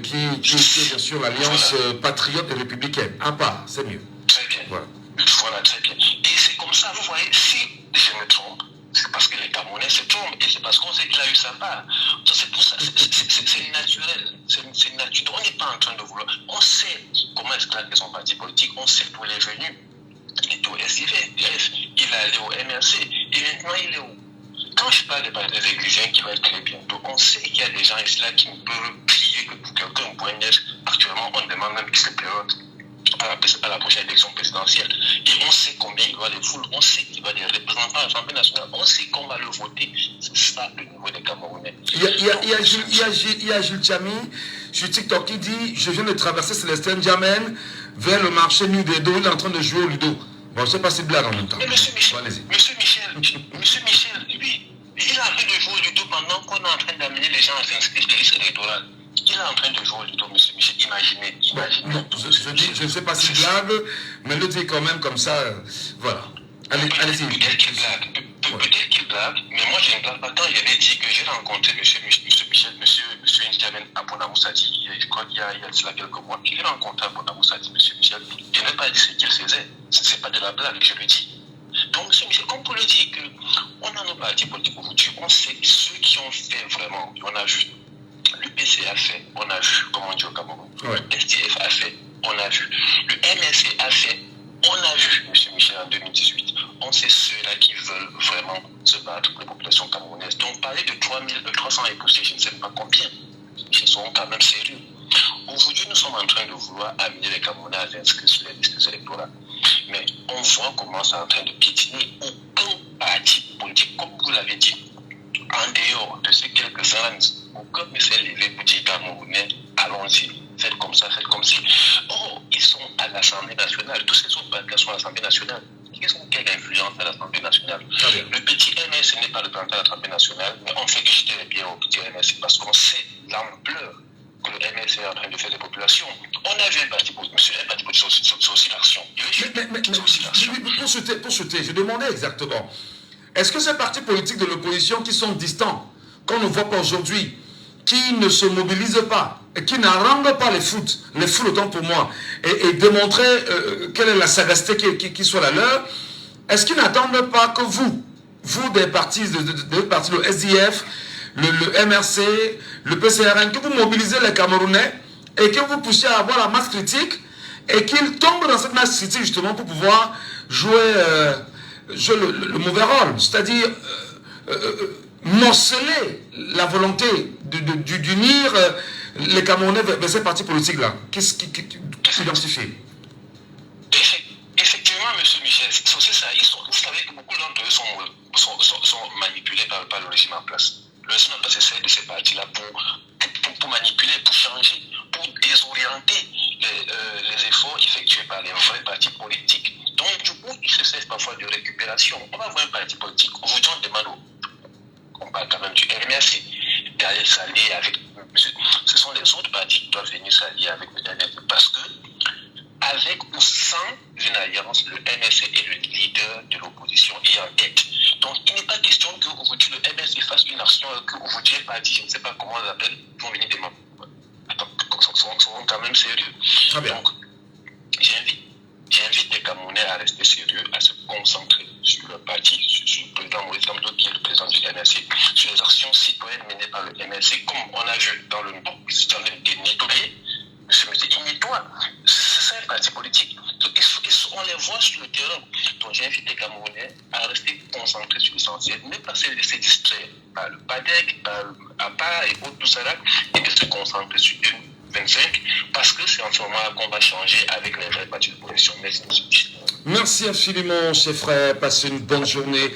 qui est bien sûr l'Alliance patriote et républicaine. APA, c'est mieux. Très bien. Voilà, très bien. Et c'est comme ça, vous voyez, si je me trompe, c'est parce que les Camerounais se trompent et c'est parce qu'on sait qu'il a eu sa part. C'est pour ça, c'est naturel. C'est naturel. On n'est pas en train de vouloir. On sait comment esclater son parti politique, on sait d'où il est venu. Il est au SIVF, il est allé au MRC et maintenant il est où? Quand je parle des Églisiens qui vont être créés bientôt, on sait qu'il y a des gens ici là qui ne peuvent prier que pour quelqu'un au point neige. Actuellement, on demande même qu'il se présente à la prochaine élection présidentielle. Et on sait combien il doit les foules, on sait qu'il va des représentants à l'Assemblée nationale, on sait qu'on va le voter. C'est ça le niveau des Camerounais. Il y a Gilles Chami sur TikTok qui dit: je viens de traverser Célestin Djamène vers le marché nu des dos, il est en train de jouer au Ludo. Bon, je ne sais pas si c'est blague en même temps. Mais monsieur Michel, lui, il est en train de jouer au Ludo pendant qu'on est en train d'amener les gens à s'inscrire sur les listes électorales. Il est en train de jouer au Ludo, monsieur Michel. Imaginez. Non, je ne sais pas si c'est blague, mais le dit quand même comme ça. Voilà. Allez-y. Peut-être qu'il blague, mais moi je ne blague pas. Quand il avait dit que j'ai rencontré monsieur Djamène à Bonamoussadi, je crois qu'il y a cela quelques mois, qu'il est rencontré à Bonamoussadi, monsieur Michel, il n'a pas dit ce qu'il faisait. Ce n'est pas de la blague, je le dis. Donc, monsieur Michel, comme pour le dire qu'on a nos partis politiques aujourd'hui, on sait ceux qui ont fait vraiment, on a vu. L'UPC a fait, on a vu, comme on dit au Cameroun. Ouais. Le STF a fait, on a vu. Le MSC a fait, on a vu, monsieur Michel, en 2018. On sait ceux-là qui veulent vraiment se battre pour les populations camerounaises. Donc, parler de 300 et poussés, je ne sais pas combien, ils sont quand même sérieux. Aujourd'hui, nous sommes en train de vouloir amener les Camerounais à s'inscrire sur les listes électorales. Mais on voit comment c'est en train de piétiner. Aucun parti politique, comme vous l'avez dit, en dehors de ces quelques années, aucun ne s'est levé pour dire Camerounais, allons-y, faites comme ça, faites comme ci. Oh, ils sont à l'Assemblée nationale. Tous ces autres partis sont à l'Assemblée nationale. Ils ont quelle influence à l'Assemblée nationale? Le petit MS n'est pas le président de l'Assemblée nationale, mais on fait que jeter les pieds au petit MS parce qu'on sait l'ampleur que le MS est en train de faire des populations. On a vu un parti politique, monsieur, un parti politique, c'est aussi l'action. Pour sauter, je demandais exactement, est-ce que ces partis politiques de l'opposition qui sont distants, qu'on ne voit pas aujourd'hui, qui ne se mobilisent pas, qui n'arrange pas les foules autant pour moi, et démontrer quelle est la sagacité qui soit la leur, est-ce qu'ils n'attendent pas que vous des partis, le SDF, le MRC, le PCRN, que vous mobilisez les Camerounais et que vous poussiez à avoir la masse critique et qu'ils tombent dans cette masse critique justement pour pouvoir jouer le mauvais rôle, c'est-à-dire morceler la volonté d'unir les Camerounais vers ces partis politiques-là. Qu'est-ce qui s'identifie? Effectivement, M. Michel, c'est aussi ça. Vous savez que beaucoup d'entre eux sont manipulés par le régime en place. Le régime en place essaie de ces partis-là pour manipuler, pour changer, pour désorienter les efforts effectués par les vrais partis politiques. Donc, du coup, ils se servent parfois de récupération. On va voir un parti politique. Aujourd'hui, on demande, on parle quand même du RMRC, d'aller s'allier avec. Ce sont les autres partis qui doivent venir s'allier avec le RMRC parce que, avec ou sans une alliance, le MSC est le leader de l'opposition et en tête. Donc, il n'est pas question qu'aujourd'hui le MSC fasse une action, qu'aujourd'hui un parti, je ne sais pas comment on l'appelle, vont venir des membres. Attends, sont quand même sérieux. Très bien. Donc, j'invite les Camerounais à rester sérieux, à se concentrer sur le parti, sur le président Maurice Kamto, qui est le président du MSC, sur les actions citoyennes menées par le MSC, comme on a vu dans le Nord, c'est en train de nettoyer. Il nettoie. C'est un parti politique. On les voit sur le terrain. Donc j'invite les Camerounais à rester concentrés sur l'essentiel, ne pas se laisser distraire par le PADEC, par le APA et autres, tout ça là, et de se concentrer sur 2025, parce que c'est en ce moment qu'on va changer avec les vrais partis de position. Merci infiniment, chers frères. Passez une bonne journée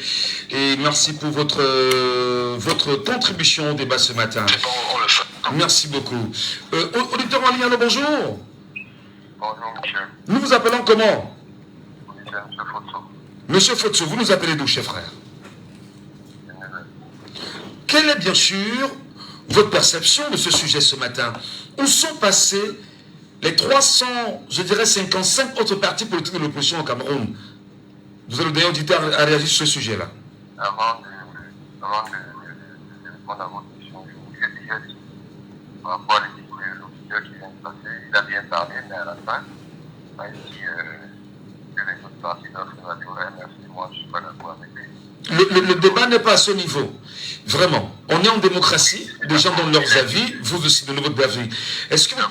et merci pour votre contribution au débat ce matin. On le fait. Merci beaucoup. Auditeur en ligne, allô, bonjour. Bonjour, monsieur. Nous vous appelons comment? C'est monsieur Fotso. Monsieur Fotso, vous nous appelez d'où, chers frères? Quelle est bien sûr votre perception de ce sujet ce matin? Où sont passés les 355 autres partis politiques de l'opposition au Cameroun? Vous avez le dernier auditeur à réagir sur ce sujet-là. Avant de répondre à votre question, je vous ai déjà dit, par rapport à l'auditeur qui vient de passer, il a bien parlé, mais à la fin, il a dit que les autres partis doivent se rassurer, merci, moi je ne suis pas d'accord avec lui. Le débat n'est pas à ce niveau. Vraiment. On est en démocratie, les gens donnent leurs avis, vous aussi donnez votre avis. Est-ce que vous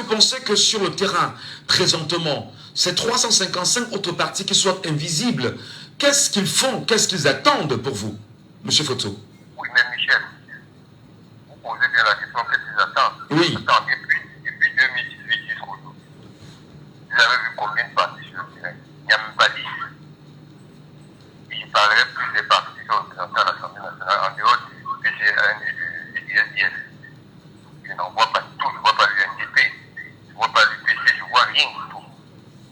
pensez que sur le terrain, présentement, ces 355 autres partis qui sont invisibles, qu'est-ce qu'ils font, qu'est-ce qu'ils attendent pour vous, M. Fotso? Oui, mais Michel, vous posez bien la question, qu'est-ce qu'ils attendent? Oui. Attends, depuis 2018 jusqu'aujourd'hui, vous avez vu combien de partis sur le terrain? Il n'y a même pas 10. Il parlerait plus des partis qui sont représentés à l'Assemblée nationale en dehors du PCRN et du SDF. Je n'en vois pas du tout, je ne vois pas l'UNDP, je ne vois pas l'UPC, je ne vois rien du tout.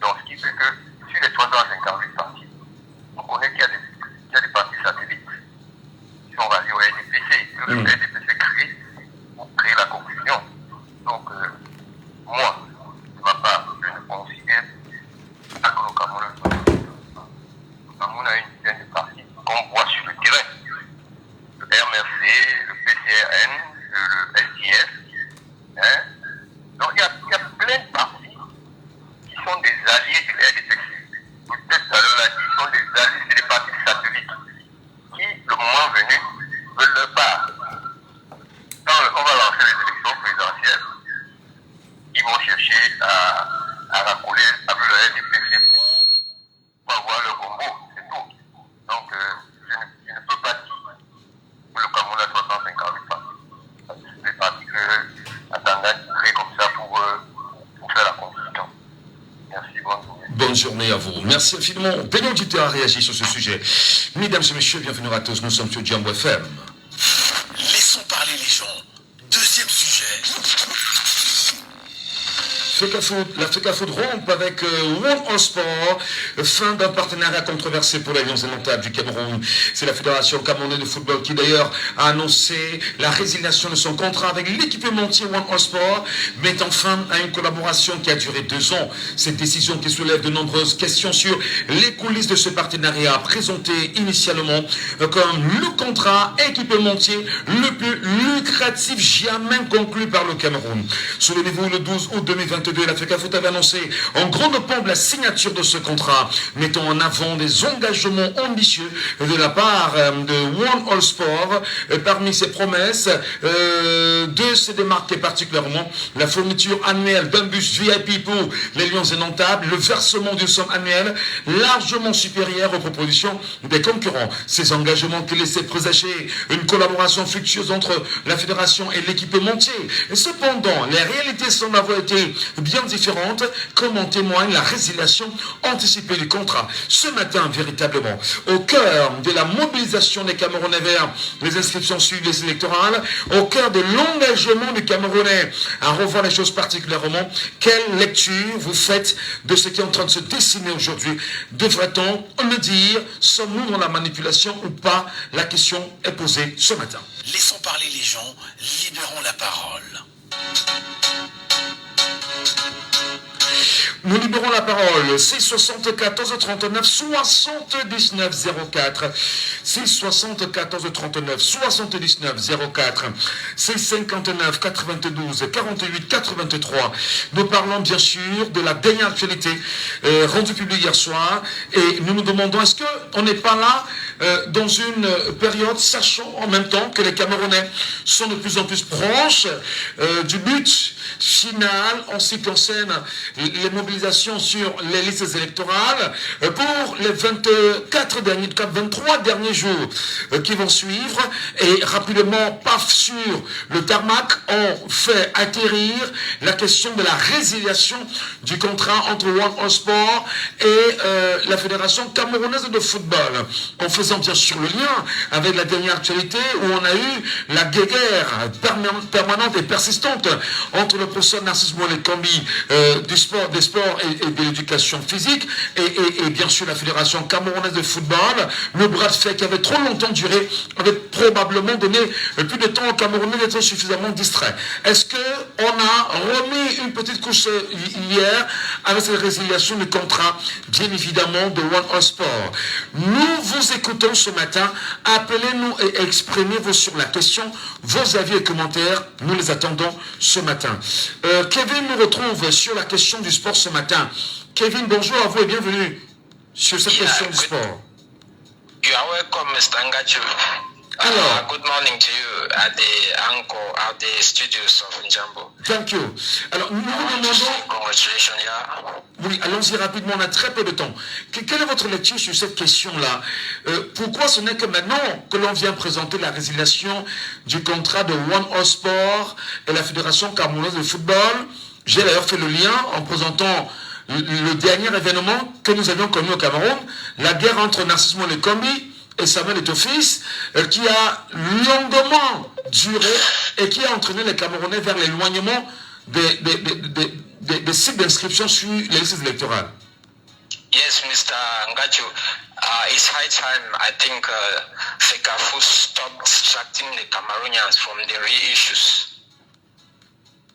Donc ce qui fait que sur les 358 partis, on connaît qu'il y a des partis satellites qui sont ralliés au RDPC, que le RDPC crée pour créer la confusion. Donc moi, de ma part, je ne considère pas que le Cameroun a une dizaine de partis qu'on voit sur le terrain. Le RMRC, le PCRN, le SDF. Hein? Donc il y a plein de partis qui sont des alliés du RDPC. Peut-être tout à l'heure l'a dit, ils sont des alliés, c'est des partis satellites qui, le moment venu, veulent leur part. Quand on va lancer les élections présidentielles, ils vont chercher à raccoler avec le RDPC pour avoir le combo, c'est tout. Donc, je ne peux pas dire que le Cameroun a 358 partis. C'est des partis que Atanga crée comme ça pour faire la confusion. Merci, bonne journée. Bonne journée à vous. Merci infiniment. Dernier auditeur à réagir sur ce sujet. Mesdames et messieurs, bienvenue à tous. Nous sommes sur Djambo FM. Laissons parler les gens. Deuxième sujet. L'Africa Food rompt avec One All Sport, fin d'un partenariat controversé pour les Lions indomptables du Cameroun. C'est la Fédération camerounaise de football qui d'ailleurs a annoncé la résiliation de son contrat avec l'équipementier One All Sport, mettant fin à une collaboration qui a duré 2 ans. Cette décision qui soulève de nombreuses questions sur les coulisses de ce partenariat, présenté initialement comme le contrat équipementier le plus lucratif lucratif jamais conclu par le Cameroun. Souvenez-vous, le 12 août 2022, l'Africa Foot avait annoncé en grande pompe la signature de ce contrat, mettant en avant des engagements ambitieux de la part de One All Sport. Parmi ses promesses, deux se démarquaient particulièrement: la fourniture annuelle d'un bus VIP pour les Lions indomptables, le versement d'une somme annuelle largement supérieure aux propositions des concurrents. Ces engagements qui laissaient présager une collaboration fructueuse entre la fédération et l'équipementier. Et cependant, les réalités semblent avoir été bien différentes, comme en témoigne la résiliation anticipée du contrat. Ce matin, véritablement, au cœur de la mobilisation des Camerounais vers les inscriptions suivies les électorales, au cœur de l'engagement du Camerounais à revoir les choses particulièrement, quelle lecture vous faites de ce qui est en train de se dessiner aujourd'hui? Devrait-on le dire? Sommes-nous dans la manipulation ou pas? La question est posée ce matin. Laissons parler les gens, libérons la parole. Nous libérons la parole. 674 39 79 04. 674 39 79 04. 659 92 48 83. Nous parlons bien sûr de la dernière actualité rendue publique hier soir. Et nous nous demandons, est-ce qu'on n'est pas là dans une période, sachant en même temps que les Camerounais sont de plus en plus proches du but final en ce qui concerne les mobilisations sur les listes électorales pour les 23 derniers jours qui vont suivre. Et rapidement, paf, sur le tarmac, on fait atterrir la question de la résiliation du contrat entre One All Sport et la Fédération camerounaise de football, en faisant bien sûr le lien avec la dernière actualité où on a eu la guéguerre permanente et persistante entre le professeur Narcisse Mouelé-Kambi des sports et de l'éducation physique et bien sûr la Fédération camerounaise de football. Le bras de fer qui avait trop longtemps duré avait probablement donné plus de temps aux Camerounais d'être suffisamment distraits. Est-ce qu'on a remis une petite couche hier avec cette résiliation du contrat, bien évidemment, de One All Sport? Nous vous écoutons ce matin. Appelez-nous et exprimez-vous sur la question. Vos avis et commentaires, nous les attendons ce matin. Kevin nous retrouve sur la question du sport ce matin. Kevin, bonjour à vous et bienvenue sur cette question du sport. You are welcome, Mr. Ngachu. Alors, good morning to you at the studios of Njambo. Thank you. Alors, nous vous demandons... Congratulations, yeah. Oui, allons-y rapidement, on a très peu de temps. Quelle est votre lecture sur cette question-là? Pourquoi ce n'est que maintenant que l'on vient présenter la résiliation du contrat de One All Sport et la Fédération camerounaise de football? J'ai d'ailleurs fait le lien en présentant le dernier événement que nous avions connu au Cameroun, la guerre entre Narcisse Mouelé-Kambi et Samuel Eto'o-Fils, qui a longuement duré et qui a entraîné les Camerounais vers l'éloignement des sites d'inscription sur les listes électorales. Yes, Mr. Ngachu. It's high time, I think, FECAFOOT stopped distracting the Cameroonians from the real issues.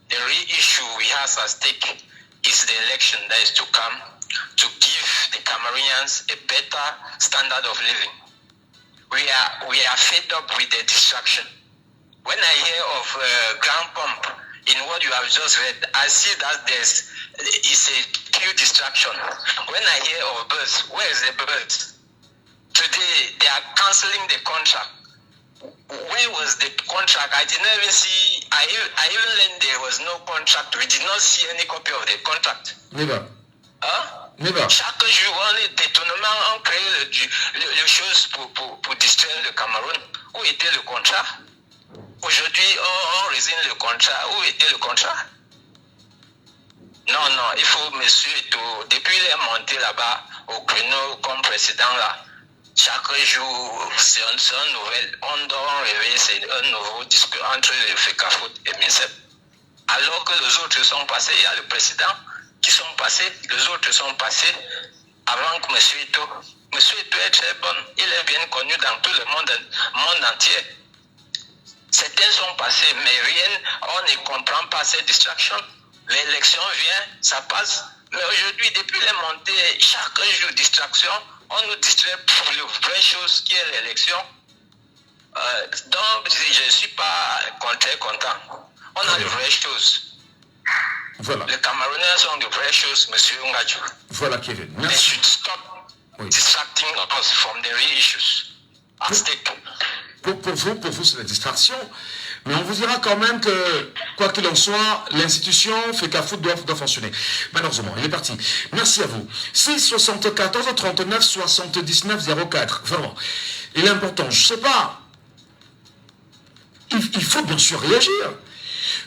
The real issue we have at stake is the election that is to come to give the Cameroonians a better standard of living. We are fed up with the distraction. When I hear of ground pump in what you have just read, I see that it's a huge distraction. When I hear of birth, where is the birth? Today they are cancelling the contract. Where was the contract? I did not even see. I even learned there was no contract. We did not see any copy of the contract. Never. Hein? Never. Chaque jour, les détournements ont créé les choses pour distraire le Cameroun. Où était le contrat? Aujourd'hui, on résigne le contrat. Où était le contrat? Non, il faut, monsieur, depuis qu'il est monté là-bas au créneau comme président là, chaque jour, c'est une nouvelle. On doit réveiller, c'est un nouveau discours entre le FECAFOOT et MINSEP. Alors que les autres sont passés, il y a le président qui sont passés, les autres sont passés avant que M. Eto'o. M. Eto'o est très bon, il est bien connu dans tout le monde entier. Certains sont passés, mais rien, on ne comprend pas ces distractions. L'élection vient, ça passe. Mais aujourd'hui, depuis les montées, chaque jour distraction, on nous distrait pour la vraie chose qui est l'élection. Donc, je ne suis pas très content. On a de vraies choses. Voilà. Les Camerounais sont de vraies choses, monsieur Ngadjo. Voilà, Kevin. They Merci. should stop distracting us from the real issues at stake. Pour vous, c'est la distraction. Mais on vous dira quand même que, quoi qu'il en soit, l'institution FECAFOOT doit fonctionner. Malheureusement, il est parti. Merci à vous. 6 74 39 79 04. Vraiment. Il est important. Je ne sais pas. Il faut bien sûr réagir.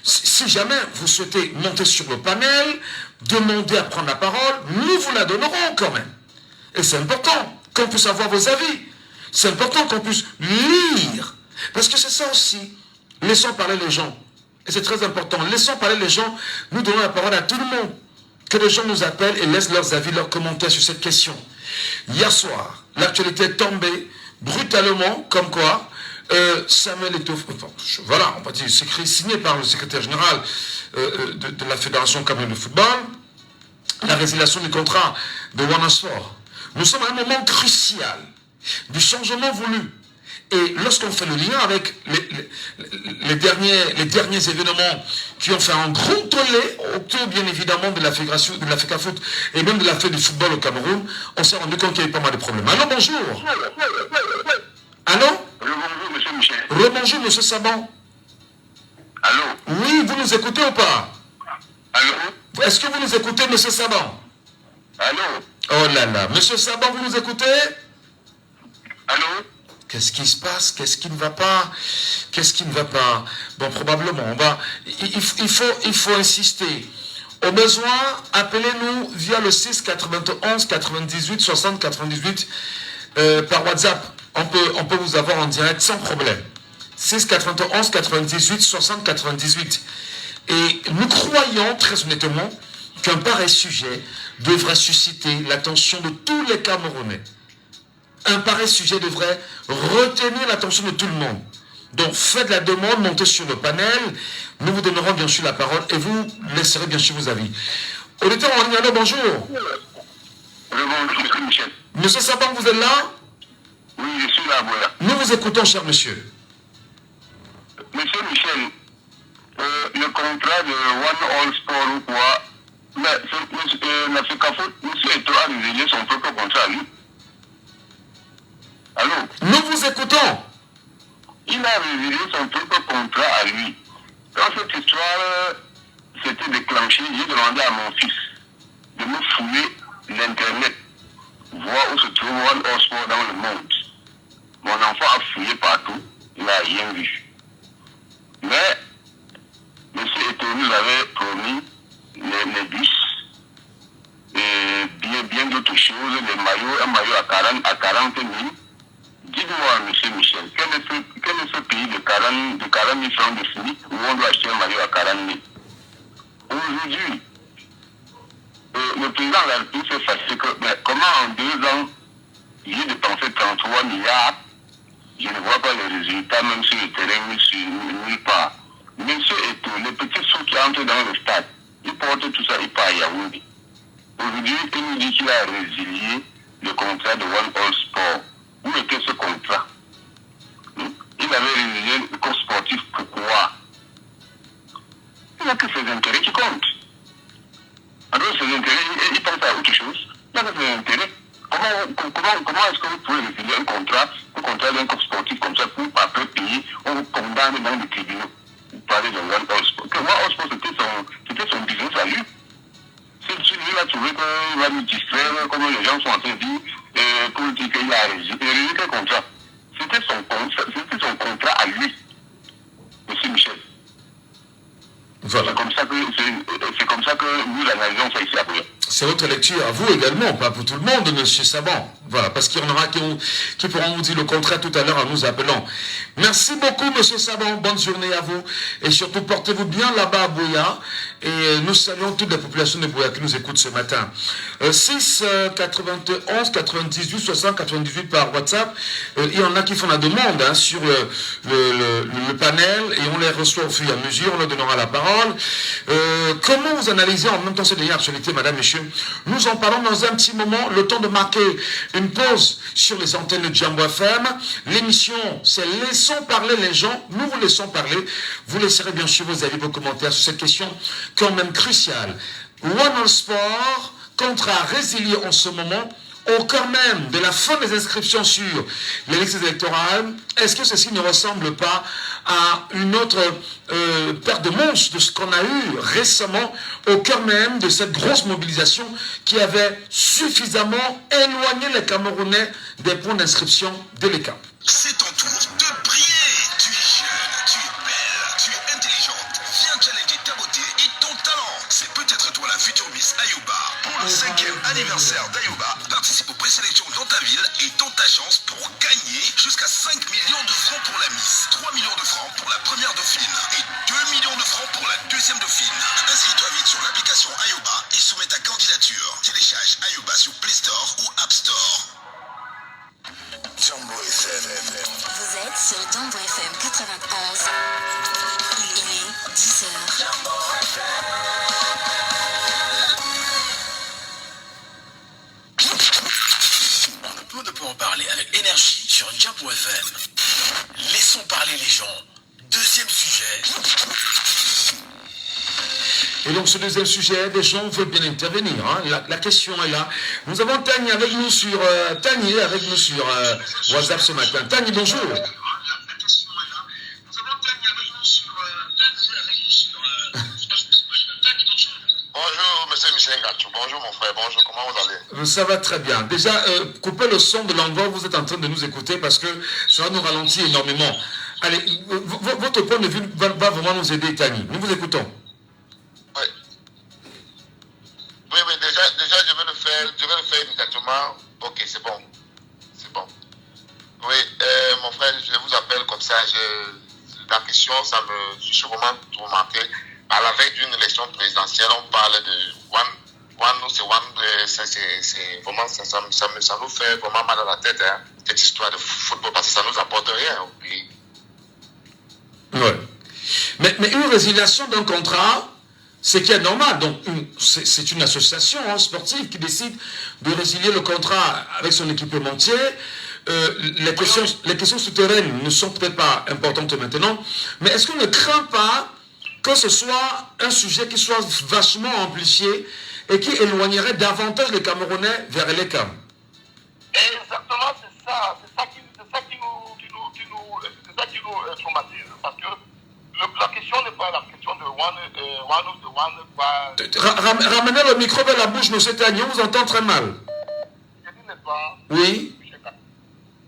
Si jamais vous souhaitez monter sur le panel, demander à prendre la parole, nous vous la donnerons quand même. Et c'est important qu'on puisse avoir vos avis. C'est important qu'on puisse lire. Parce que c'est ça aussi. Laissons parler les gens. Et c'est très important. Laissons parler les gens. Nous donnons la parole à tout le monde. Que les gens nous appellent et laissent leurs avis, leurs commentaires sur cette question. Hier soir, l'actualité est tombée brutalement, comme quoi Samuel Eto'o, voilà, on va dire, c'est signé par le secrétaire général de la Fédération camerounaise de football, la résiliation du contrat de Wana Sport. Nous sommes à un moment crucial du changement voulu. Et lorsqu'on fait le lien avec les derniers événements qui ont fait un gros tollé autour, bien évidemment, de la fédération, de la FECAFOOT et même de la fête du football au Cameroun, on s'est rendu compte qu'il y avait pas mal de problèmes. Allô, bonjour. Allô? Bonjour, monsieur Michel. Rebonjour, monsieur Saban. Allô? Oui, vous nous écoutez ou pas? Allô? Est-ce que vous nous écoutez, monsieur Saban? Allô? Oh là là, monsieur Saban, vous nous écoutez? Allô? Qu'est-ce qui se passe? Qu'est-ce qui ne va pas? Qu'est-ce qui ne va pas? Bon, probablement, il faut insister. Au besoin, appelez-nous via le 6 91 98 60 98 par WhatsApp. On peut vous avoir en direct sans problème. 6 91 98 60 98. Et nous croyons très honnêtement qu'un pareil sujet devrait susciter l'attention de tous les Camerounais. Un pareil sujet devrait retenir l'attention de tout le monde. Donc faites la demande, montez sur le panel, nous vous donnerons bien sûr la parole et vous laisserez bien sûr vos avis. Auditeur en ligne, allô, bonjour. Bonjour, monsieur Michel. Monsieur Saban, vous êtes là? Oui, je suis là, voilà. Nous vous écoutons, cher monsieur. Monsieur Michel, le contrat de One All Sport ou quoi, la FECAFOOT, monsieur Eto'o a résilié son propre contrat à lui. Allô? Nous vous écoutons. Il a résilié son propre contrat à lui. Quand cette histoire s'était déclenchée, j'ai demandé à mon fils de me fouiller l'internet, voir où se trouve One All Sport dans le monde. Mon enfant a fouillé partout, il n'a rien vu. Mais M. Eto'o nous avait promis les bus et bien d'autres choses, les maillots, un maillot à 40 000. Dites-moi, M. Michel, quel est ce pays de 40 000 francs de SMIC où on doit acheter un maillot à 40 000? Aujourd'hui, le président de la République s'est fâché que, comment en 2 ans, il a dépensé 33 milliards, je ne vois pas les résultats, même sur le terrain, nulle part. Monsieur Eto'o, les petits sous qui entrent dans le stade, il porte tout ça, il part à Yaoundé. Aujourd'hui, il nous dit qu'il a résilié le contrat de One All Sport. Où était ce contrat? Il avait résilié le corps sportif. Pourquoi? Il n'y a que ses intérêts qui comptent. Alors ses intérêts, il pense à autre chose. Il n'y a que ses intérêts. Comment est-ce que vous pouvez résilier un contrat d'un corps sportif comme ça pour après payer, on vous condamne dans les tribunaux? Vous parlez de One All Sport. Que One All Sport, c'était son business à lui. Si lui a trouvé qu'il va nous distraire, comme les gens sont en train de dire, pour dire qu'il a résilié quel contrat? C'était son contrat à lui, M. Michel. Voilà. C'est comme ça que nous analysons ça ici à Boya. C'est votre lecture à vous également, pas pour tout le monde, monsieur Saban. Voilà, parce qu'il y en aura qui pourront vous dire le contraire tout à l'heure en nous appelant. Merci beaucoup, monsieur Saban. Bonne journée à vous. Et surtout, portez-vous bien là-bas à Boya. Et nous saluons toute la population de Boya qui nous écoute ce matin. 6 91 98 60 98 par WhatsApp. Il y en a qui font la demande sur le panel et on les reçoit au fur et à mesure. On leur donnera la parole. Comment vous analysez en même temps cette dernière actualité, madame, monsieur? Nous en parlons dans un petit moment, le temps de marquer une une pause sur les antennes de Jambo FM. L'émission, c'est Laissons parler les gens. Nous vous laissons parler. Vous laisserez bien sûr vos avis, vos commentaires sur cette question quand même cruciale. One All Sport, contrat résilié en ce moment, au cœur même de la fin des inscriptions sur les listes électorales. Est-ce que ceci ne ressemble pas à une autre paire de monstres de ce qu'on a eu récemment au cœur même de cette grosse mobilisation qui avait suffisamment éloigné les Camerounais des points d'inscription de l'ECAP? C'est ton tour de briller. Tu es jeune, tu es belle, tu es intelligente. Viens challenger ta beauté et ton talent. C'est peut-être toi la future Miss Ayouba. Pour le 5e anniversaire d'Ayouba, participe aux présélections dans ta ville et tente ta chance pour gagner jusqu'à 5 millions de francs pour la Miss, 3 millions de francs pour la première dauphine et 2 millions de francs pour la deuxième dauphine. Inscris-toi vite sur l'application Ayouba et soumets ta candidature. Télécharge Ayouba sur Play Store ou App Store. Jambo FM. Vous êtes sur Jambo FM 91. Il est 10h. On ne peut en parler avec énergie sur Jambo FM. Laissons parler les gens. Deuxième sujet. Et donc ce deuxième sujet, des gens veulent bien intervenir. Hein. La question est là. Nous avons Tani avec nous sur WhatsApp ce matin. Tani, bonjour. Bonjour, monsieur Michel Ngachou. Bonjour, mon frère. Bonjour, comment vous allez? Ça va très bien. Déjà, coupez le son de l'endroit où vous êtes en train de nous écouter parce que ça va nous ralentir énormément. Allez, votre point de vue va vraiment nous aider, Tani. Nous vous écoutons. Oui, déjà, je vais le faire immédiatement. Ok, c'est bon. Oui, mon frère, je vous appelle comme ça. La question, je suis vraiment tourmenté. À la veille d'une élection présidentielle, on parle de c'est vraiment, ça nous fait vraiment mal à la tête, hein, cette histoire de football, parce que ça ne nous apporte rien au pays. Ouais. Mais une résiliation d'un contrat, c'est qui est normal. Donc, c'est une association sportive qui décide de résilier le contrat avec son équipementier. Les questions souterraines ne sont peut-être pas importantes maintenant, mais est-ce qu'on ne craint pas que ce soit un sujet qui soit vachement amplifié et qui éloignerait davantage les Camerounais vers les Cam? Exactement, c'est ça qui nous traumatise, parce que la question n'est pas la question de one. Ramenez le micro vers la bouche, monsieur Tani, on vous entend très mal. Je dis n'est pas. Oui.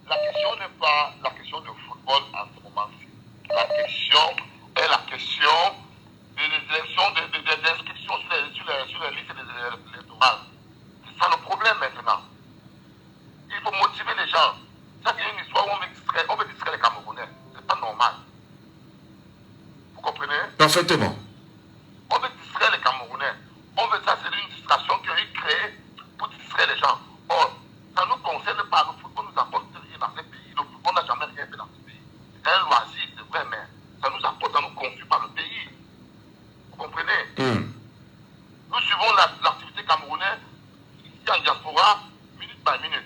La question n'est pas la question de football en ce moment-ci. La question est la question des élections, des inscriptions sur les listes électorales. C'est ça le problème maintenant. Il faut motiver les gens. Ça, c'est une histoire où on veut distraire les Camerounais. C'est pas normal. Vous comprenez? Parfaitement. On veut distraire les Camerounais. Ça, c'est une distraction qu'ils ont créée pour distraire les gens. Or, ça ne nous concerne pas. Le football nous apporte rien dans ce pays. Le football n'a jamais rien fait dans ce pays. C'est un loisir, c'est vrai, mais ça nous apporte, ça nous conduit par le pays. Vous comprenez? Nous suivons l'activité camerounaise ici en diaspora, minute par minute.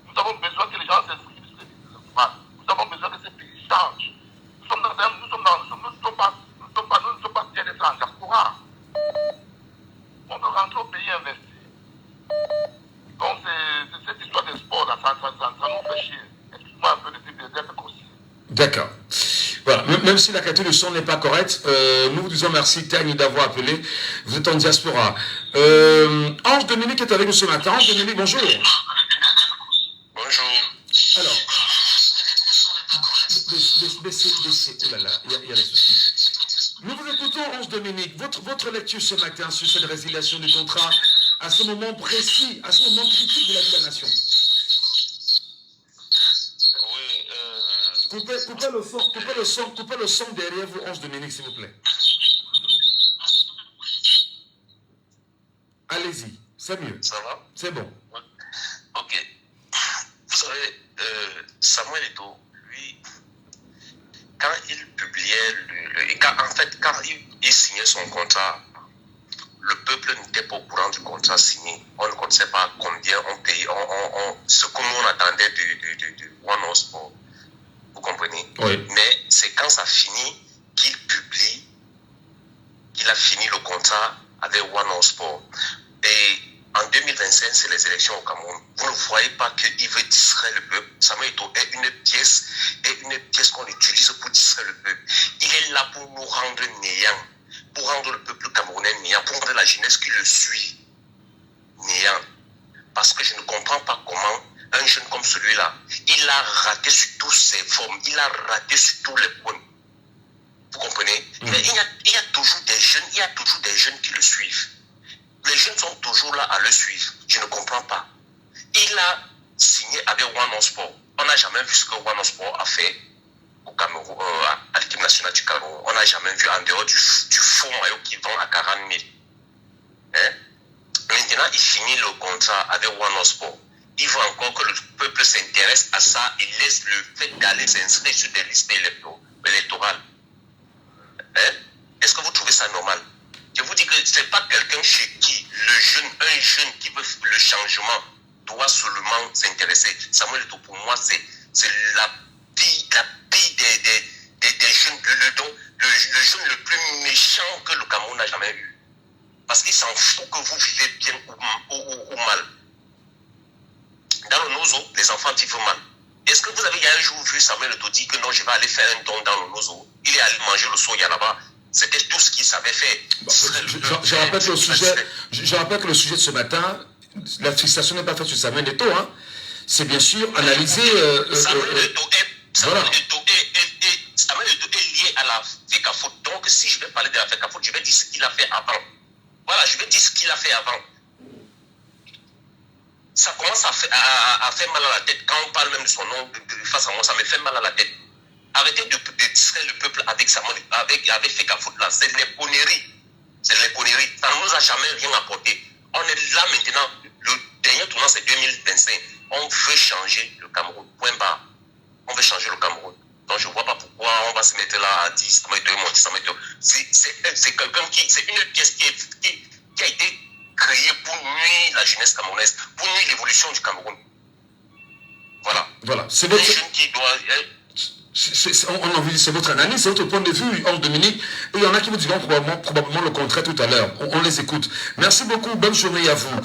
Nous avons besoin que les gens s'inscrivent sur les listes électorales. Nous avons besoin que ces pays changent. Nous ne sommes pas bien d'être en diaspora. On veut rentrer au pays investi. Donc, c'est cette histoire de sport, là, ça nous fait chier. Excuse-moi un peu d'être concis. D'accord. Voilà. Même si la qualité du son n'est pas correcte, nous vous disons merci, Tani, d'avoir appelé. Vous êtes en diaspora. Ange Dominique est avec nous ce matin. Ange Dominique, bonjour. Bonjour. Alors, baissez. Oh là là, il y a des soucis. Nous vous écoutons, Ange Dominique. Votre lecture ce matin sur cette résiliation du contrat, à ce moment précis, à ce moment critique de la vie de la nation. Oui, Coupez le son derrière vous, Ange Dominique, s'il vous plaît. Allez-y, c'est mieux. Ça va? C'est bon. Ok. Vous savez, Samuel Eto'o, lui, quand il publiait quand il signait son contrat le peuple n'était pas au courant du contrat signé. On ne connaissait pas combien on payait, ce que nous on attendait du One All Sport. Vous comprenez? Oui. Mais c'est quand ça finit qu'il publie qu'il a fini le contrat avec One All Sport. Et en 2025, c'est les élections au Cameroun. Vous ne voyez pas qu'il veut distraire le peuple. Samuel Eto'o est une pièce qu'on utilise pour distraire le peuple. Il est là pour nous rendre néants, pour rendre le peuple camerounais néant, pour rendre la jeunesse qui le suit néant. Parce que je ne comprends pas comment un jeune comme celui-là, il a raté sur toutes ses formes, il a raté sur tous les points. Vous comprenez? Mais il y a toujours des jeunes qui le suivent. Les jeunes sont toujours là à le suivre. Je ne comprends pas. Il a signé avec One All Sport. On n'a jamais vu ce que One All Sport a fait au Cameroun, à l'équipe nationale du Cameroun. On n'a jamais vu en dehors du faux maillot qui vend à 40 000. Hein? Maintenant, il finit le contrat avec One All Sport. Il veut encore que le peuple s'intéresse à ça. Il laisse le fait d'aller s'inscrire sur des listes électorales. Hein? Est-ce que vous trouvez ça normal? Je vous dis que ce n'est pas quelqu'un chez qui un jeune qui veut le changement doit seulement s'intéresser. Samuel Eto'o, pour moi, c'est la pire des jeunes, le jeune le plus méchant que le Cameroun n'a jamais eu. Parce qu'il s'en fout que vous vivez bien ou mal. Dans le Nozo, les enfants vivent mal. Est-ce que vous avez un jour vu Samuel Eto'o dire que non, je vais aller faire un don dans le Nozo? Il est allé manger le soya là-bas. C'était tout ce qu'il savait faire. Je rappelle que le sujet de ce matin, la fixation n'est pas faite sur Samuel Eto'o. Hein. C'est bien sûr analysé. Samuel Eto'o est lié à la FECAFOOT. Donc, si je vais parler de la FECAFOOT, je vais dire ce qu'il a fait avant. Voilà, je vais dire ce qu'il a fait avant. Ça commence à faire mal à la tête. Quand on parle même de son nom face à moi, ça me fait mal à la tête. Arrêtez de distraire le peuple avec FECAFOOT là. C'est les conneries. Ça ne nous a jamais rien apporté. On est là maintenant. Le dernier tournant, c'est 2025. On veut changer le Cameroun. Point barre. On veut changer le Cameroun. Donc je ne vois pas pourquoi on va se mettre là à dire c'est quelqu'un c'est une pièce qui a été créée pour nuire la jeunesse camerounaise, pour nuire l'évolution du Cameroun. Voilà. C'est votre... jeune qui doit... c'est votre analyse, c'est votre point de vue, Ange Dominique. Et il y en a qui vous diront probablement le contraire tout à l'heure. On les écoute. Merci beaucoup, bonne journée à vous.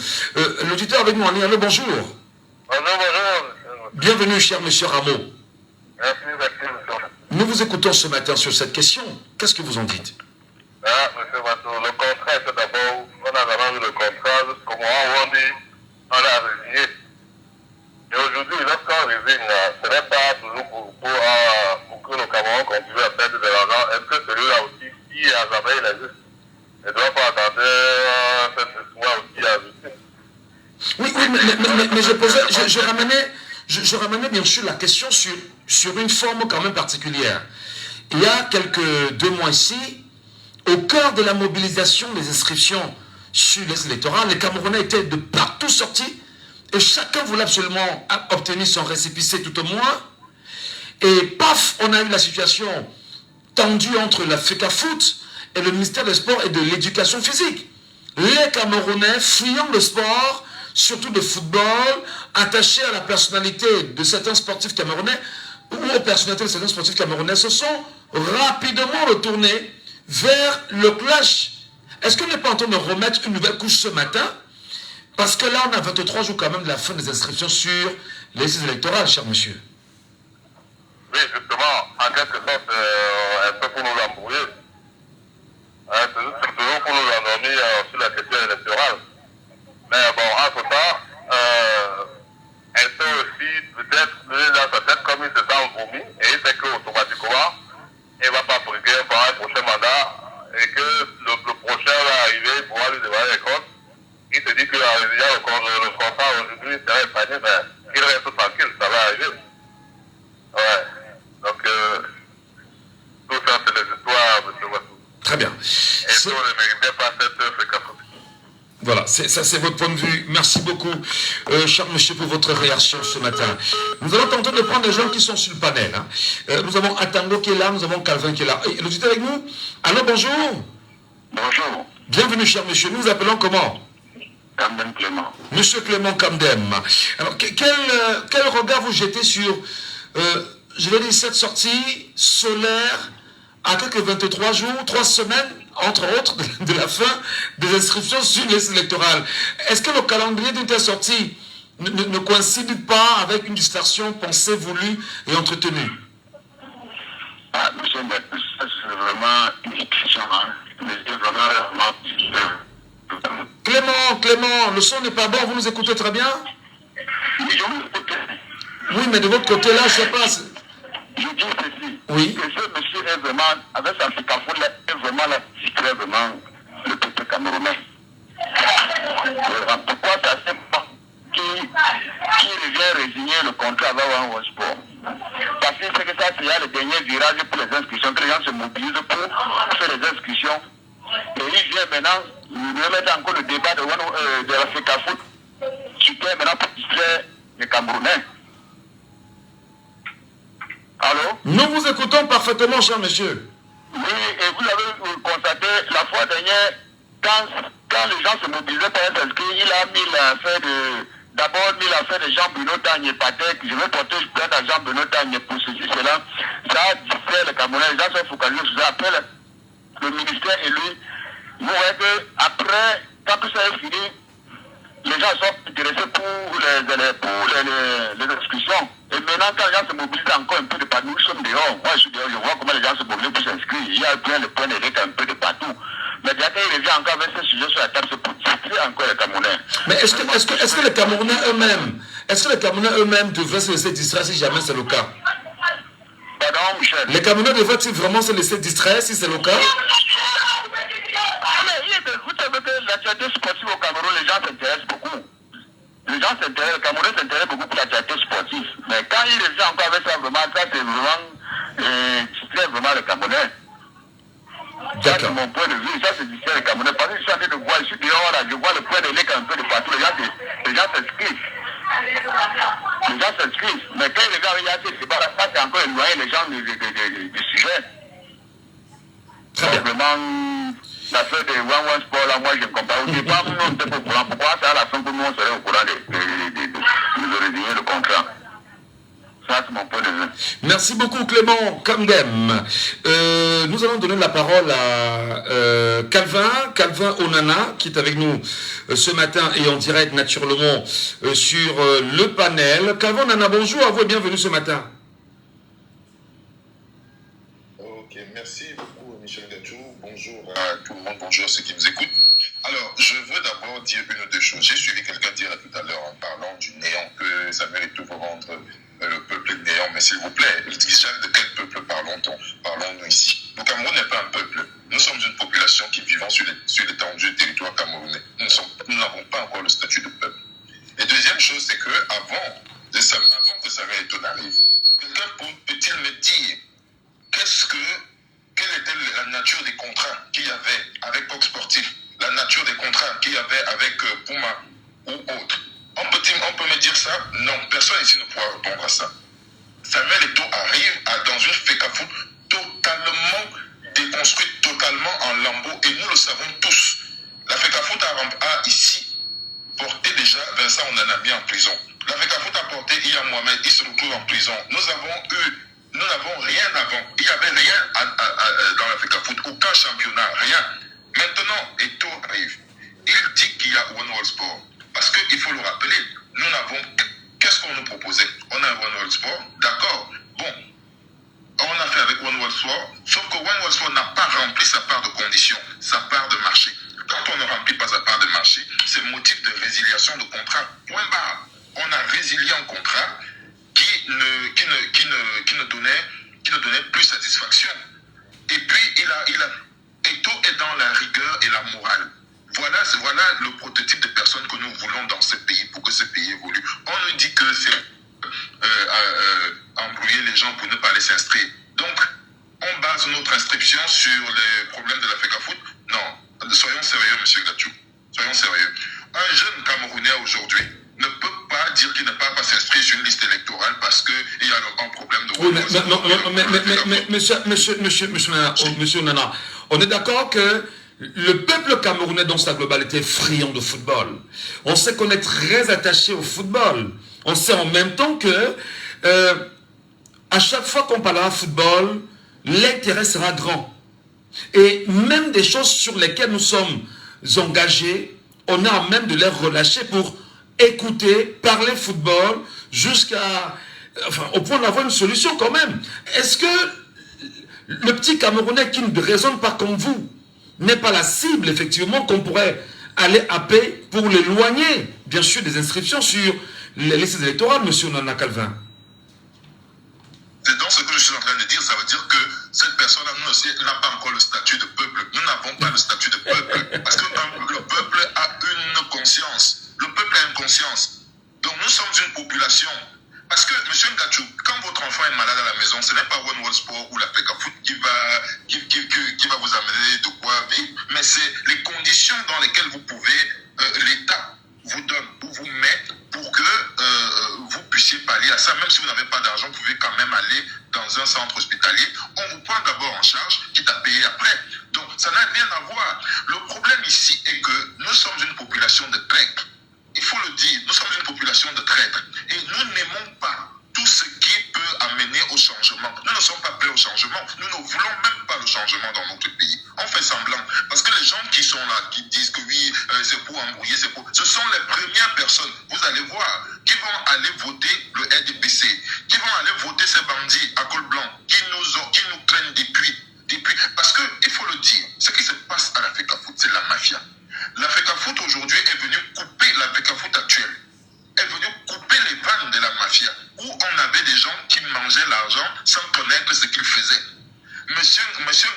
L'auditeur avec nous en ligne, allô, bonjour. Bonjour. Bienvenue, cher monsieur Rameau. Merci. Nous vous écoutons ce matin sur cette question. Qu'est-ce que vous en dites? Monsieur Matou, le contrat, c'est d'abord, on a vraiment eu le contrat jusqu'au moment où on l'a résigné. Et aujourd'hui, lorsqu'on résigne, ce n'est pas toujours pour que le Cameroun continue à perdre de l'argent. Est-ce que celui-là aussi, si à jamais il existe, ne doit pas attendre cet espoir aussi à justice? Oui, mais je ramenais bien sûr la question sur une forme quand même particulière. Il y a quelques 2 mois ici, au cœur de la mobilisation des inscriptions sur les électorales, les Camerounais étaient de partout sortis et chacun voulait absolument obtenir son récépissé tout au moins. Et paf, on a eu la situation tendue entre la FECAFOOT et le ministère des Sports et de l'Éducation physique. Les Camerounais fuyant le sport, surtout de football, attachés à la personnalité de certains sportifs camerounais, ou aux personnalités de certains sportifs camerounais, se sont rapidement retournés vers le clash. Est-ce qu'on n'est pas en train de remettre une nouvelle couche ce matin? Parce que là, on a 23 jours quand même de la fin des inscriptions sur les listes électorales, cher monsieur. Oui, justement, en quelque sorte, un peu pour nous embrouiller. C'est toujours pour nous endormir sur la question électorale. Mais bon, entre-temps, elle peut aussi peut-être donner dans sa tête comme il se sent vomi et il sait qu'automatiquement, il ne va pas briguer pour un prochain mandat et que le prochain va arriver pour aller démarrer les comptes. Il se dit qu'en résignant le contrat aujourd'hui, c'est épargné, mais qu'il reste tranquille, ça va arriver. Ouais. Donc, tout ça, c'est les histoires, M. Matou. Très bien. Et tout ne méritait pas cette fréquence. Voilà, ça c'est votre point de vue. Merci beaucoup, cher monsieur, pour votre réaction ce matin. Nous allons tenter de prendre les gens qui sont sur le panel. Hein. Nous avons Atango qui est là, nous avons Calvin qui est là. L'auditeur avec nous. Allô, bonjour. Bonjour. Bienvenue, cher monsieur. Nous vous appelons comment? Kamdem Clément. Monsieur Clément Kamdem. Alors, quel regard vous jetez sur, je vais dire, cette sortie solaire à quelques 23 jours, 3 semaines, entre autres, de la fin des inscriptions sur les listes électorales? Est-ce que le calendrier d'une telle sortie ne coïncide pas avec une distraction pensée, voulue et entretenue? Ah, monsieur, c'est vraiment une question, hein. Mais c'est vraiment... Clément, le son n'est pas bon, vous nous écoutez très bien? Oui, je vous écoute. Oui, mais de votre côté là, je ne sais pas. Je dis ceci. Oui. Que ce monsieur est vraiment, avec sa FECAFOOT, est vraiment là, distrait vraiment le peuple camerounais. Pourquoi ça ne sait pas qui revient résigner le contrat avec One Sport? Parce que c'est que ça, c'est le dernier virage pour les inscriptions, que les gens se mobilisent pour faire les inscriptions. Et il vient maintenant, il remet encore le débat de la FECAFOOT, qui vient maintenant pour distraire les Camerounais. Allô? Nous vous écoutons parfaitement, cher monsieur. Oui, et vous avez constaté, la fois dernière, quand les gens se mobilisaient pour être inscrits, il a mis l'affaire de... D'abord, mis l'affaire de Jean-Bruno Tagne Patek. Je vais porter plainte à Jean-Bruno Tagne pour ceci, cela. Ça a distrait les Camerounais. Les gens sont focalisés sur ça. Après, le ministère et lui, vous voyez qu'après, quand tout ça est fini, les gens sont intéressés pour les inscriptions. Et maintenant, quand les gens se mobilisent encore un peu de partout, nous sommes dehors. Moi, je suis dehors, je vois comment les gens se mobilisent pour s'inscrire. Il y a plein de points d'électeurs un peu de partout. Mais dès qu'il revient encore avec ce sujet sur la table, c'est pour distraire encore les Camerounais. Mais est-ce que les Camerounais eux-mêmes devraient se laisser distraire si jamais c'est le cas? Pardon, Michel. Les Camerounais devraient-ils vraiment se laisser distraire si c'est le cas? Vous savez que l'actualité sportive au Cameroun, les gens s'intéressent beaucoup. Les gens s'intéressent, les Camerounais s'intéressent beaucoup pour l'actualité sportive. Mais quand ils revient encore avec ça, vraiment, ça c'est vraiment distrait vraiment les Camerounais. Ça c'est mon point de vue, ça c'est distrait les Camerounais. Parce que je suis en train de voir, je suis dehors là, je vois le point de l'éc un peu de partout, les gens s'inscrivent. Les gens s'inscrivent. Mais quand ils regardent, il y a ces débats là, ça c'est encore éloigné les gens du sujet. Très bien. Vraiment, l'affaire de One Sport, là, moi, je ne comprends pas. Au départ, nous, on était au courant. Pourquoi c'est à la fin que nous, on serait au courant de résigner le contrat? Ça, c'est mon point de vue. Merci beaucoup, Clément Kamdem. Nous allons donner la parole à Calvin Onana, qui est avec nous ce matin et en direct, naturellement, sur le panel. Calvin Onana, bonjour à vous et bienvenue ce matin. Ok, merci beaucoup, Michel Gachou. Bonjour à tout le monde, bonjour à ceux qui nous écoutent. Alors, je veux d'abord dire une ou deux choses. J'ai suivi quelqu'un dire tout à l'heure en parlant du néant que Samuel Eto'o veut rendre le peuple néant. Mais s'il vous plaît, de quel peuple parlons-nous ici? Le Cameroun n'est pas un peuple. Nous sommes une population qui vivons sur l'étendue du territoire camerounais. Nous n'avons pas encore le statut de peuple. Et deuxième chose, c'est que avant que Samuel Eto'o n'arrive, quelqu'un peut-il me dire quelle était la nature des contrats qu'il y avait avec Coq Sportif, la nature des contrats qu'il y avait avec Puma ou autre? On peut me dire ça? Non, personne ici ne pourra répondre à ça. Samuel Eto'o arrive dans une FECAFOOT totalement déconstruite, totalement en lambeaux, et nous le savons tous. La FECAFOOT a ici porté déjà Vincent Onanabi en prison. La FECAFOOT a porté Iya Mohamed, il se retrouve en prison. Nous n'avons rien avant. Il n'y avait rien dans la FECAFOOT, aucun championnat, rien. Maintenant, Eto'o arrive. Il dit qu'il y a One World Sport. Parce qu'il faut le rappeler, nous n'avons... Qu'est-ce qu'on nous proposait? On a un One World Sport, d'accord. Bon, on a fait avec One World Sport, sauf que One World Sport n'a pas rempli sa part de conditions, sa part de marché. Quand on ne remplit pas sa part de marché, c'est motif de résiliation de contrat. Point barre. On a résilié un contrat qui ne donnait plus satisfaction. Et puis, Eto'o est dans la rigueur et la morale. Voilà le prototype de personnes que nous voulons dans ce pays pour que ce pays évolue. On nous dit que c'est embrouiller les gens pour ne pas les inscrire. Donc, on base notre inscription sur les problèmes de la FECAFOOT. Non, soyons sérieux, monsieur Gachou. Soyons sérieux. Un jeune Camerounais aujourd'hui ne peut pas dire qu'il ne peut pas s'inscrire sur une liste électorale parce qu'il y a un problème de... Oui, mais monsieur Nana, on est d'accord que le peuple camerounais dans sa globalité est friand de football. On sait qu'on est très attaché au football. On sait en même temps que à chaque fois qu'on parlera football, l'intérêt sera grand. Et même des choses sur lesquelles nous sommes engagés, on a même de les relâcher pour écouter, parler football, jusqu'à... Enfin, au point d'avoir une solution quand même. Est-ce que le petit Camerounais qui ne raisonne pas comme vous n'est pas la cible, effectivement, qu'on pourrait aller happer pour l'éloigner, bien sûr, des inscriptions sur les listes électorales, M. Nana Calvin? C'est donc ce que je suis en train de dire. Ça veut dire que cette personne-là, nous aussi, n'a pas encore le statut de peuple. Nous n'avons pas le statut de peuple. Parce que le peuple a une conscience. Le peuple a une conscience. Donc nous sommes une population. Parce que, M. Ngachou, quand votre enfant est malade à la maison, ce n'est pas One World Sport ou la Fecafoot qui va vous amener de quoi vivre, mais c'est les conditions dans lesquelles vous pouvez, l'État vous donne ou vous met pour que vous puissiez pallier à ça. Même si vous n'avez pas d'argent, vous pouvez quand même aller dans un centre hospitalier. On vous prend d'abord en charge, quitte à payer après. Donc, ça n'a rien à voir. Le problème ici est que nous sommes une population de traîtres. Il faut le dire, nous sommes une population de traîtres. Et nous n'aimons pas tout ce qui peut amener au changement. Nous ne sommes pas prêts au changement. Nous ne voulons même pas le changement dans notre pays. On fait semblant. Parce que les gens qui sont là, qui disent que oui, c'est pour embrouiller, c'est pour... Ce sont les premières personnes, vous allez voir, qui vont aller voter le RDPC, qui vont aller voter ces bandits à col blanc, qui nous craignent depuis. Parce qu'il faut le dire, ce qui se passe à la Fecafoot, c'est la mafia. La Fecafoot aujourd'hui est venue couper, la Fecafoot actuelle est venue couper les vannes de la mafia, où on avait des gens qui mangeaient l'argent sans connaître ce qu'ils faisaient. Monsieur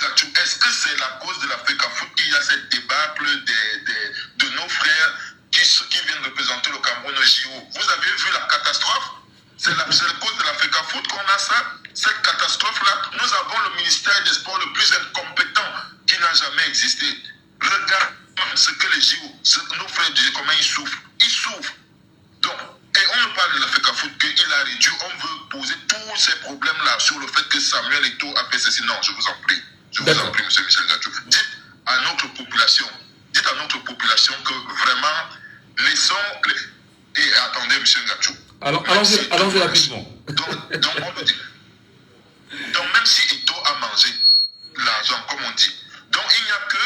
Gachou, est-ce que c'est la cause de la Fecafoot qu'il y a cette débâcle de nos frères qui viennent représenter le Cameroun au JO? Vous avez vu la catastrophe? C'est la cause de la Fecafoot qu'on a ça? Cette catastrophe-là, nous avons le ministère des Sports le plus incompétent qui n'a jamais existé. Regarde ce que les JO, nos frères du comment ils souffrent. Ils souffrent. Donc, et on ne parle de la Fecafoot qu'il a réduit, on veut poser tous ces problèmes-là sur le fait que Samuel Eto'o a fait ceci. Non, je vous en prie. Je vous en prie, M. Michel Gachou. Dites à notre population que vraiment, laissons... Et attendez, M. Gachou. Alors, allons-y rapidement. Donc, on peut dire. Donc, même si Eto'o a mangé l'argent, comme on dit, donc il n'y a que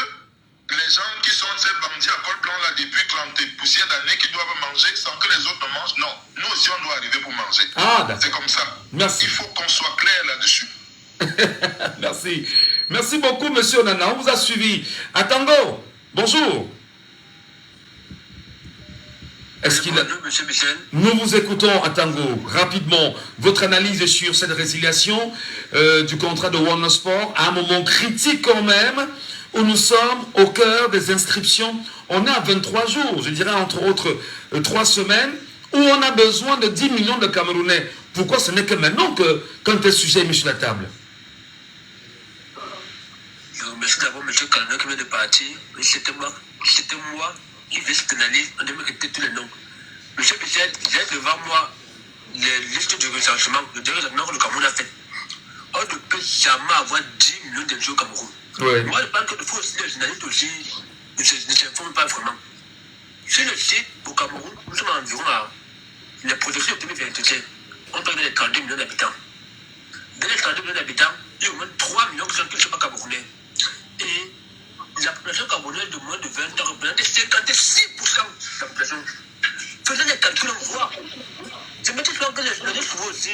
les gens qui sont ces bandits à col blanc là depuis 30 poussières d'années qui doivent manger sans que les autres ne mangent. Non, nous aussi on doit arriver pour manger. Ah, c'est comme ça. Merci. Il faut qu'on soit clair là-dessus. Merci. Merci beaucoup, monsieur Nana. On vous a suivi. Atango, bonjour. Est-ce qu'il a... Monsieur Michel. Nous vous écoutons, Atango, rapidement. Votre analyse sur cette résiliation du contrat de One Sport à un moment critique quand même, où nous sommes au cœur des inscriptions. On est à 23 jours, je dirais entre autres 3 semaines, où on a besoin de 10 millions de Camerounais. Pourquoi ce n'est que maintenant quand un sujet est mis sur la table? Je remercie d'abord M. Calvin qui vient de partir. C'était moi qui faisais cette analyse. On devait répéter tous les noms. M. Michel, j'ai devant moi les listes de recensement, le développement que le Cameroun a fait. On ne peut jamais avoir 10 millions de gens au Cameroun. Ouais. Moi, je pense qu'il faut aussi les journalistes aussi ne s'informent pas vraiment. Sur le site au Cameroun, nous sommes environ à la production de 2021. On parle de 32 millions d'habitants. Dans les 32 millions d'habitants, il y a au moins 3 millions qui ne sont pas camerounais. Et la population camerounaise de moins de 20 ans représente 56% de la population. Faisons des calculs, on voit. C'est maintenant que les journalistes souvent aussi.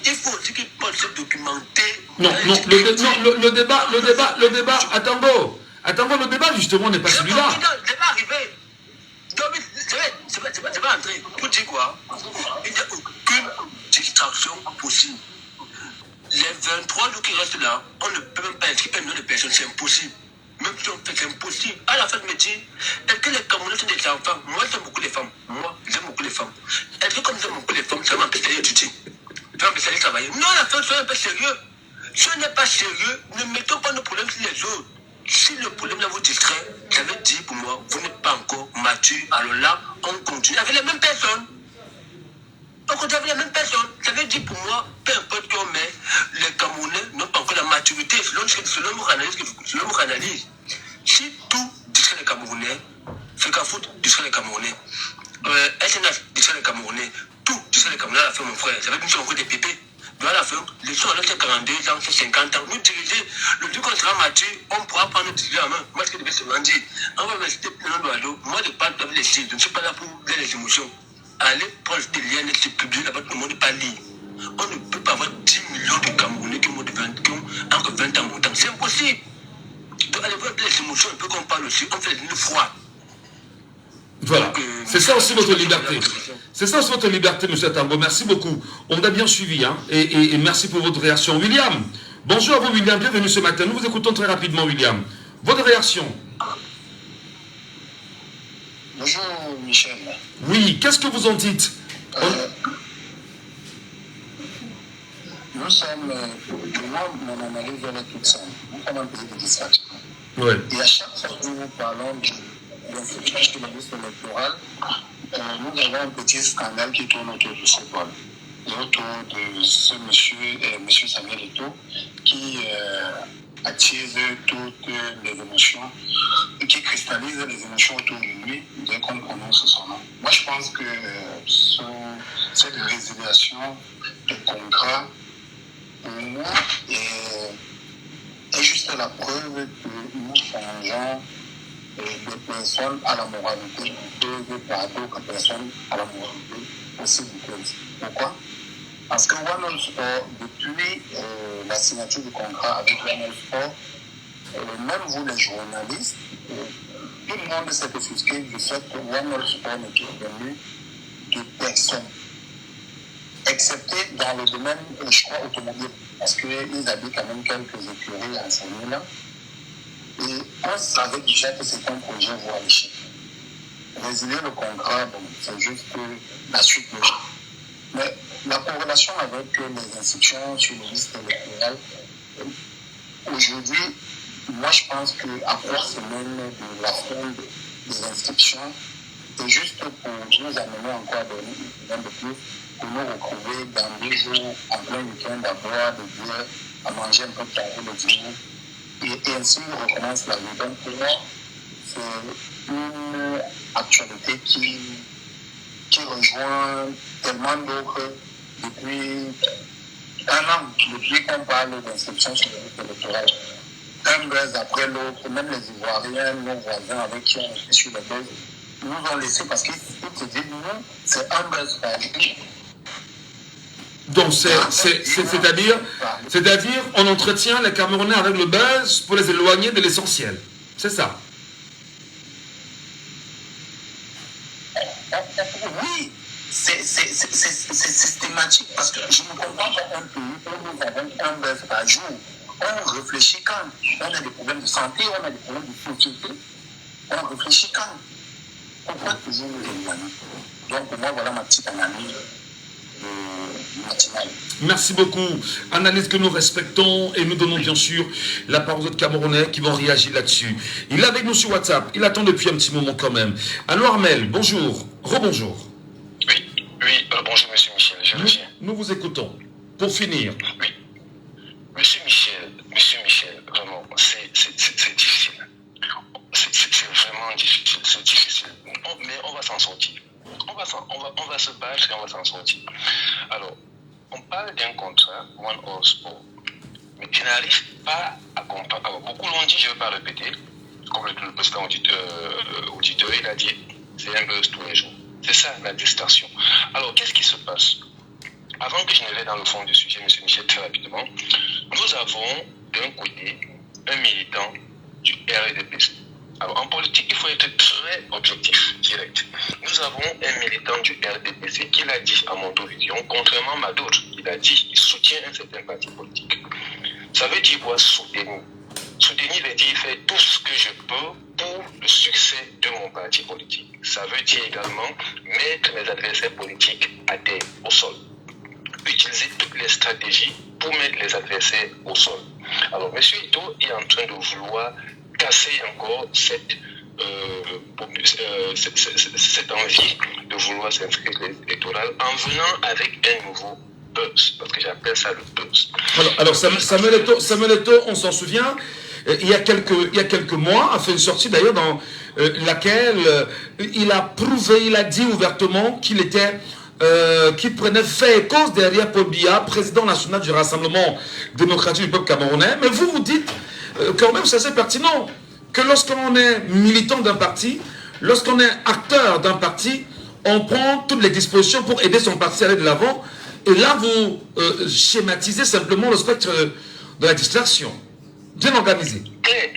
Il faut aussi qu'ils puissent se documenter. Non, le débat, Atango, le débat justement n'est pas celui-là. Le débat arrivé. Donc, c'est pas entrer. Pour dire quoi? Il n'y a aucune distraction possible. Les 23 jours qui restent là, on ne peut même pas inscrire 1 million de personnes, c'est impossible. Même si on fait, c'est impossible. À la fin de me dire, est-ce que les Camerounais sont des enfants? Moi, j'aime beaucoup les femmes. Est-ce que comme j'aime beaucoup les femmes, ça va m'empêcher d'étudier? Ça va m'empêcher de travailler? Non, la fin, soyez un peu sérieux. Si on n'est pas sérieux, ne mettons pas nos problèmes sur les autres. Si le problème là vous distrait, ça veut dire pour moi, vous n'êtes pas encore mature. Alors là, on continue avec les mêmes personnes. On continue avec les mêmes personnes. Ça veut dire pour moi, peu importe qui on met, les Camerounais n'ont pas encore la maturité selon votre analyse. Si du sang des Camerounais. SNF, du sang des Camerounais. Tout du sang des Camerounais à la fin, mon frère. Ça veut dire que nous sommes des pépés. Mais à la fin, les gens, là, c'est 42 ans, c'est 50 ans. Nous diriger, le jour qu'on sera mature, on pourra prendre notre diriger en main. Moi, ce que je vais se dire, on va rester plein d'oiseaux. Moi, je parle avec les signes. Je ne suis pas là pour les émotions. Allez prendre des liens, les publier là-bas, tout le monde n'est pas libre. On ne peut pas avoir 10 millions de Camerounais qui ont entre 20 ans et 30 ans. C'est impossible. Donc, allez voir les émotions, un peu qu'on parle aussi. On fait une froid. Voilà, c'est ça aussi votre liberté. C'est ça aussi votre liberté, M. Tango. Merci beaucoup. On a bien suivi, hein, et merci pour votre réaction. William, bonjour à vous, William. Bienvenue ce matin. Nous vous écoutons très rapidement, William. Votre réaction? Bonjour, Michel. Oui, qu'est-ce que vous en dites? Nous sommes, moi, mon analyse elle est toute simple. Nous sommes un pays de distraction. Ouais. Et à chaque fois que nous parlons de l'inscription de la liste électorale, nous avons un petit scandale qui tourne autour de ce bol. Autour de ce monsieur Samuel Eto'o, qui attise toutes les émotions, qui cristallise les émotions autour de lui dès qu'on prononce son nom. Moi, je pense que cette résiliation de contrat, pour moi, est juste la preuve que nous changeons des personnes à la moralité, par d'autres personnes à la moralité aussi douteuse. Pourquoi? Parce que One All Sport, depuis la signature du contrat avec One All Sport, même vous les journalistes, tout le monde s'est offusqué du fait que One All Sport n'était venu de personne, excepté dans le domaine, je crois, automobile, parce qu'ils avaient quand même quelques écuries à Saint-Denis. Et on savait déjà que c'était un projet voie l'échec. Résilier le contrat, bon, c'est juste la suite logique. Mais la corrélation avec les institutions sur les listes électorales, aujourd'hui, moi je pense qu'à 3 semaines de la fin des inscriptions, c'est juste pour nous amener encore un de plus, pour nous retrouver dans 2 jours, en plein week-end, à boire des bières, à manger un peu de carré le dimanche. Et ainsi, on recommence la vie. Donc, pour moi, c'est une actualité qui rejoint tellement d'autres depuis un an, depuis qu'on parle d'inscription sur les listes électorales. Un buzz après l'autre, même les Ivoiriens, nos voisins avec qui on était sur le buzz, nous ont laissé parce qu'ils se disent, nous, c'est un buzz par jour. Donc, c'est-à-dire, on entretient les Camerounais avec le buzz pour les éloigner de l'essentiel. C'est ça. Oui, c'est systématique parce que je ne comprends pas un pays où nous avons un buzz par jour. On réfléchit quand on a des problèmes de santé, on a des problèmes de société. On réfléchit quand. Pourquoi toujours nous éloigner? Donc, pour moi, voilà ma petite analyse. Merci beaucoup. Analyse que nous respectons et nous donnons bien sûr la parole aux autres Camerounais qui vont réagir là-dessus. Il est avec nous sur WhatsApp. Il attend depuis un petit moment quand même. Allô Armel, bonjour. Rebonjour. Oui, bonjour Monsieur Michel. Nous vous écoutons. Pour finir. Oui. Monsieur Michel, vraiment, c'est difficile. C'est vraiment difficile. C'est difficile. Mais on va s'en sortir. On va se battre et on va s'en sortir. Alors, on parle d'un contrat, One All Sport, mais qui n'arrive pas à comprendre. Alors, beaucoup l'ont dit, je ne vais pas répéter, comme le précédent auditeur, il a dit, c'est un buzz tous les jours. C'est ça la distraction. Alors, qu'est-ce qui se passe? Avant que je ne vais dans le fond du sujet, M. Michel, très rapidement, nous avons d'un côté un militant du RDPC. Alors, en politique, il faut être très objectif, direct. Nous avons un militant du RDPC qui l'a dit à Mondovision, contrairement à d'autres, il a dit qu'il soutient un certain parti politique. Ça veut dire quoi, soutenir? Soutenir veut dire faire tout ce que je peux pour le succès de mon parti politique. Ça veut dire également mettre mes adversaires politiques à terre, au sol. Utiliser toutes les stratégies pour mettre les adversaires au sol. Alors, M. Eto'o est en train de vouloir casser encore cette envie de vouloir s'inscrire électorale en venant avec un nouveau buzz, parce que j'appelle ça le buzz. Alors Samuel Eto'o, on s'en souvient, il y a quelques mois, a fait une sortie d'ailleurs dans laquelle il a prouvé, il a dit ouvertement qu'il était... qui prenait fait et cause derrière Paul Biya, président national du Rassemblement démocratique du peuple camerounais. Mais vous dites, quand même, c'est assez pertinent, que lorsqu'on est militant d'un parti, lorsqu'on est acteur d'un parti, on prend toutes les dispositions pour aider son parti à aller de l'avant. Et là, vous schématisez simplement le spectre de la distraction. Bien organisé. Clair.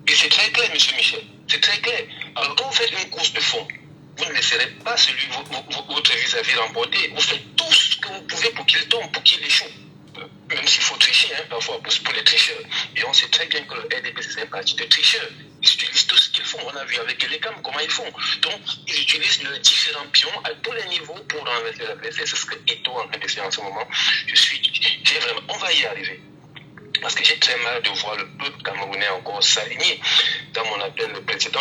Et c'est très clair, M. Michel. C'est très clair. Alors, quand vous faites une course de fond, vous ne laisserez pas votre vis-à-vis remporter. Vous faites tout ce que vous pouvez pour qu'il tombe, pour qu'il échoue. Même s'il faut tricher, hein, parfois, pour les tricheurs. Et on sait très bien que le RDP, c'est un parti de tricheurs. Ils utilisent tout ce qu'ils font. On a vu avec les CAM comment ils font. Donc, ils utilisent leurs différents pions à tous les niveaux pour renverser l'adversaire. C'est ce que Eto est en train de faire en ce moment. On va y arriver. Parce que j'ai très mal de voir le peuple camerounais encore s'aligner. Dans mon appel, le précédent,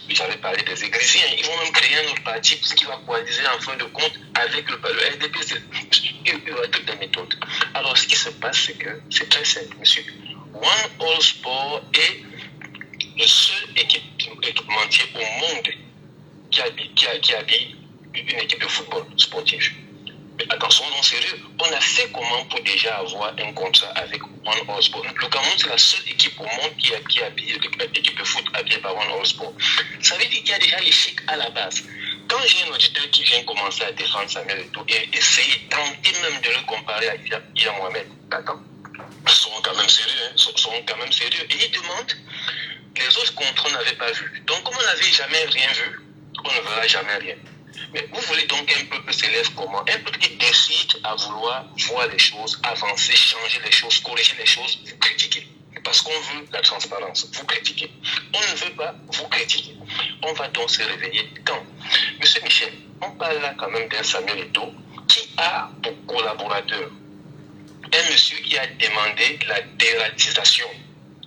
j'avais parlé des églisiens. Ils vont même créer un autre parti qui va coaliser en fin de compte avec le RDP. Il y aura toutes les méthodes. Alors, ce qui se passe, c'est que c'est très simple, monsieur. One All Sport est le seul équipementier au monde qui habille une équipe de football sportif. Mais attention, non sérieux, on a fait comment pour déjà avoir un contrat avec One All Sport? Le Cameroun, c'est la seule équipe au monde qui habille l'équipe de foot habillée par One All Sport. Ça veut dire qu'il y a déjà l'échec à la base. Quand j'ai un auditeur qui vient commencer à défendre Samuel Eto'o et essayer, tenter même de le comparer à Iyad Mohamed, attends, ils seront quand même sérieux, hein, seront quand même sérieux. Et ils demandent, les autres contrats n'avaient pas vu. Donc, comme on n'avait jamais rien vu, on ne verra jamais rien. Mais vous voulez donc un peuple s'élève comment? Un peuple qui décide à vouloir voir les choses, avancer, changer les choses, corriger les choses, vous critiquez. Parce qu'on veut la transparence, vous critiquez. On ne veut pas, vous critiquez. On va donc se réveiller quand? Monsieur Michel, on parle là quand même d'un Samuel Eto'o qui a pour collaborateur un monsieur qui a demandé la dératisation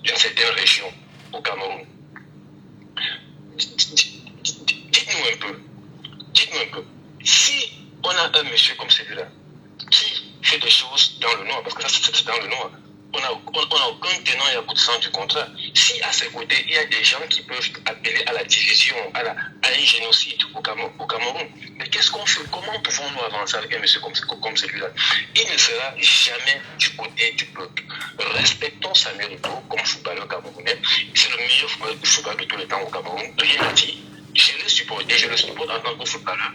d'une certaine région au Cameroun. Dites-nous un peu, si on a un monsieur comme celui-là qui fait des choses dans le noir, parce que ça c'est dans le noir, on n'a aucun tenant et aboutissant du contrat. Si à ses côtés il y a des gens qui peuvent appeler à la division, à un génocide au Cameroun, mais qu'est-ce qu'on fait? Comment pouvons-nous avancer avec un monsieur comme celui-là? Il ne sera jamais du côté du peuple. Respectons Samuel Eto'o comme footballeur camerounais. C'est le meilleur footballeur de tous les temps au Cameroun. Rien à dire. Je le supporte et je le supporte en tant que footballeur.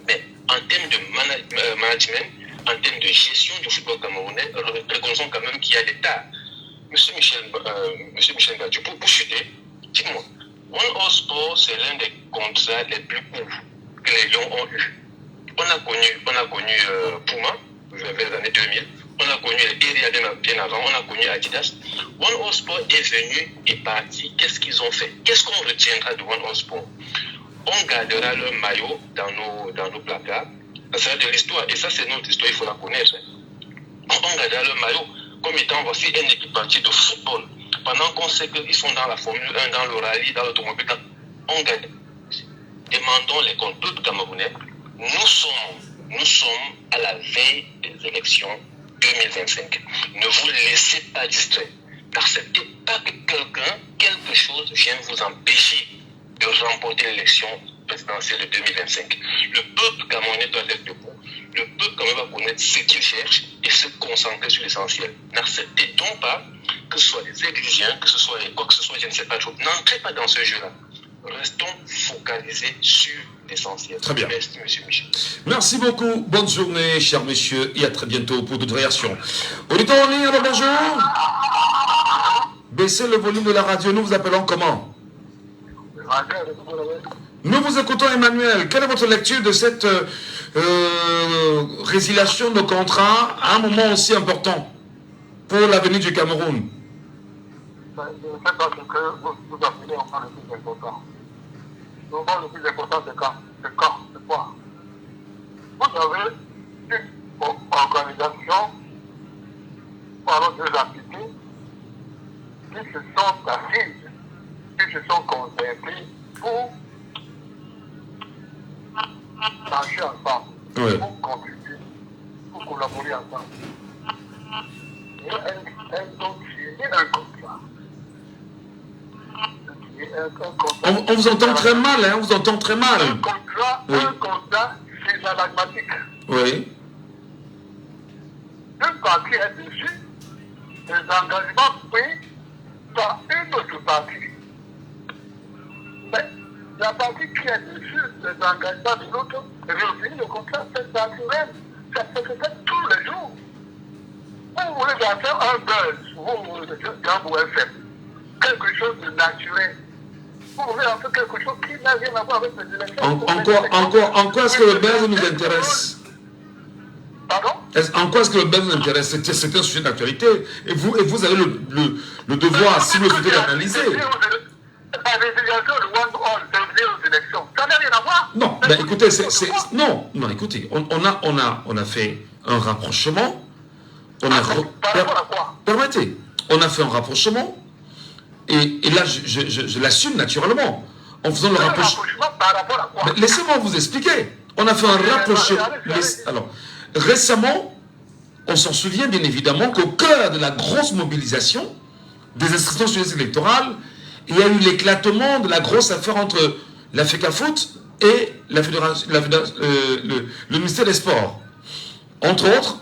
Mais en termes de management, en termes de gestion du football camerounais, reconnaissons quand même qu'il y a des tas. Monsieur Michel Gadjou, pour chuter, dites-moi, One All Sport, c'est l'un des contrats les plus courts que les Lions ont eu. On a connu Puma, vers les années 2000. On a connu les Iria bien avant, on a connu Adidas. One All Sport est venu et parti. Qu'est-ce qu'ils ont fait? Qu'est-ce qu'on retiendra de One All Sport? On gardera leur maillot dans nos placards. Ça sera de l'histoire, et ça c'est notre histoire, il faut la connaître. On gardera leur maillot comme étant voici une équipe partie de football. Pendant qu'on sait qu'ils sont dans la Formule 1, dans le rallye, dans l'automobile, on gagne. Demandons les comptes peuples camerounais. Nous sommes à la veille des élections 2025. Ne vous laissez pas distraire. N'acceptez pas que quelque chose vienne vous empêcher de remporter l'élection présidentielle de 2025. Le peuple camerounais doit être debout. Le peuple camerounais va connaître ce qu'il cherche et se concentrer sur l'essentiel. N'acceptez donc pas que ce soit les églisiens, que ce soit les quoi que ce soit, je ne sais pas trop. N'entrez pas dans ce jeu-là. Restons focalisés sur l'essentiel. Très bien. Merci, monsieur Michel. Merci beaucoup. Bonne journée, cher monsieur, et à très bientôt pour d'autres réactions. Auditeur en ligne, alors bonjour. Baissez le volume de la radio. Nous vous appelons comment? Nous vous écoutons, Emmanuel. Quelle est votre lecture de cette résiliation de contrat à un moment aussi important pour l'avenir du Cameroun? Je ne sais pas ce que vous appelez encore le plus important. Souvent, le plus important, c'est quand? C'est quoi? Vous avez une organisation, pardon, deux entités qui se sont assises, qui se sont concertées pour marcher ensemble, Oui. pour contribuer, pour collaborer ensemble. Et elles ont signé un contrat. On vous entend très mal, hein, on vous entend très mal. Oui. Un contrat physiologique. Oui. Une partie est dessus des engagements pris par une autre partie. Mais la partie qui est dessus des engagements de l'autre réunit le contrat, c'est naturel. Ça se fait tous les jours. Vous voulez faire un buzz, vous voulez faire quelque chose de naturel. Vous voulez en faire quelque chose qui n'a rien à voir avec les élections. En quoi est-ce que le buzz nous intéresse? Pardon? En quoi est-ce que le buzz nous intéresse? C'est un sujet d'actualité. Et vous avez le devoir, si vous le souhaitez, d'analyser. La résiliation de One All, c'est lié aux élections. Ça n'a rien à voir. Non, ben écoutez, non, écoutez, on a fait un rapprochement. On a par rapport à quoi? Permettez, on a fait un rapprochement. Et là, je l'assume naturellement. En faisant le rapprochement. Par rapport à quoi? Laissez-moi vous expliquer. On a fait un rapprochement. Alors, récemment, on s'en souvient bien évidemment qu'au cœur de la grosse mobilisation des inscriptions sur les électorales, il y a eu l'éclatement de la grosse affaire entre la FECAFOOT et le ministère des Sports. Entre autres,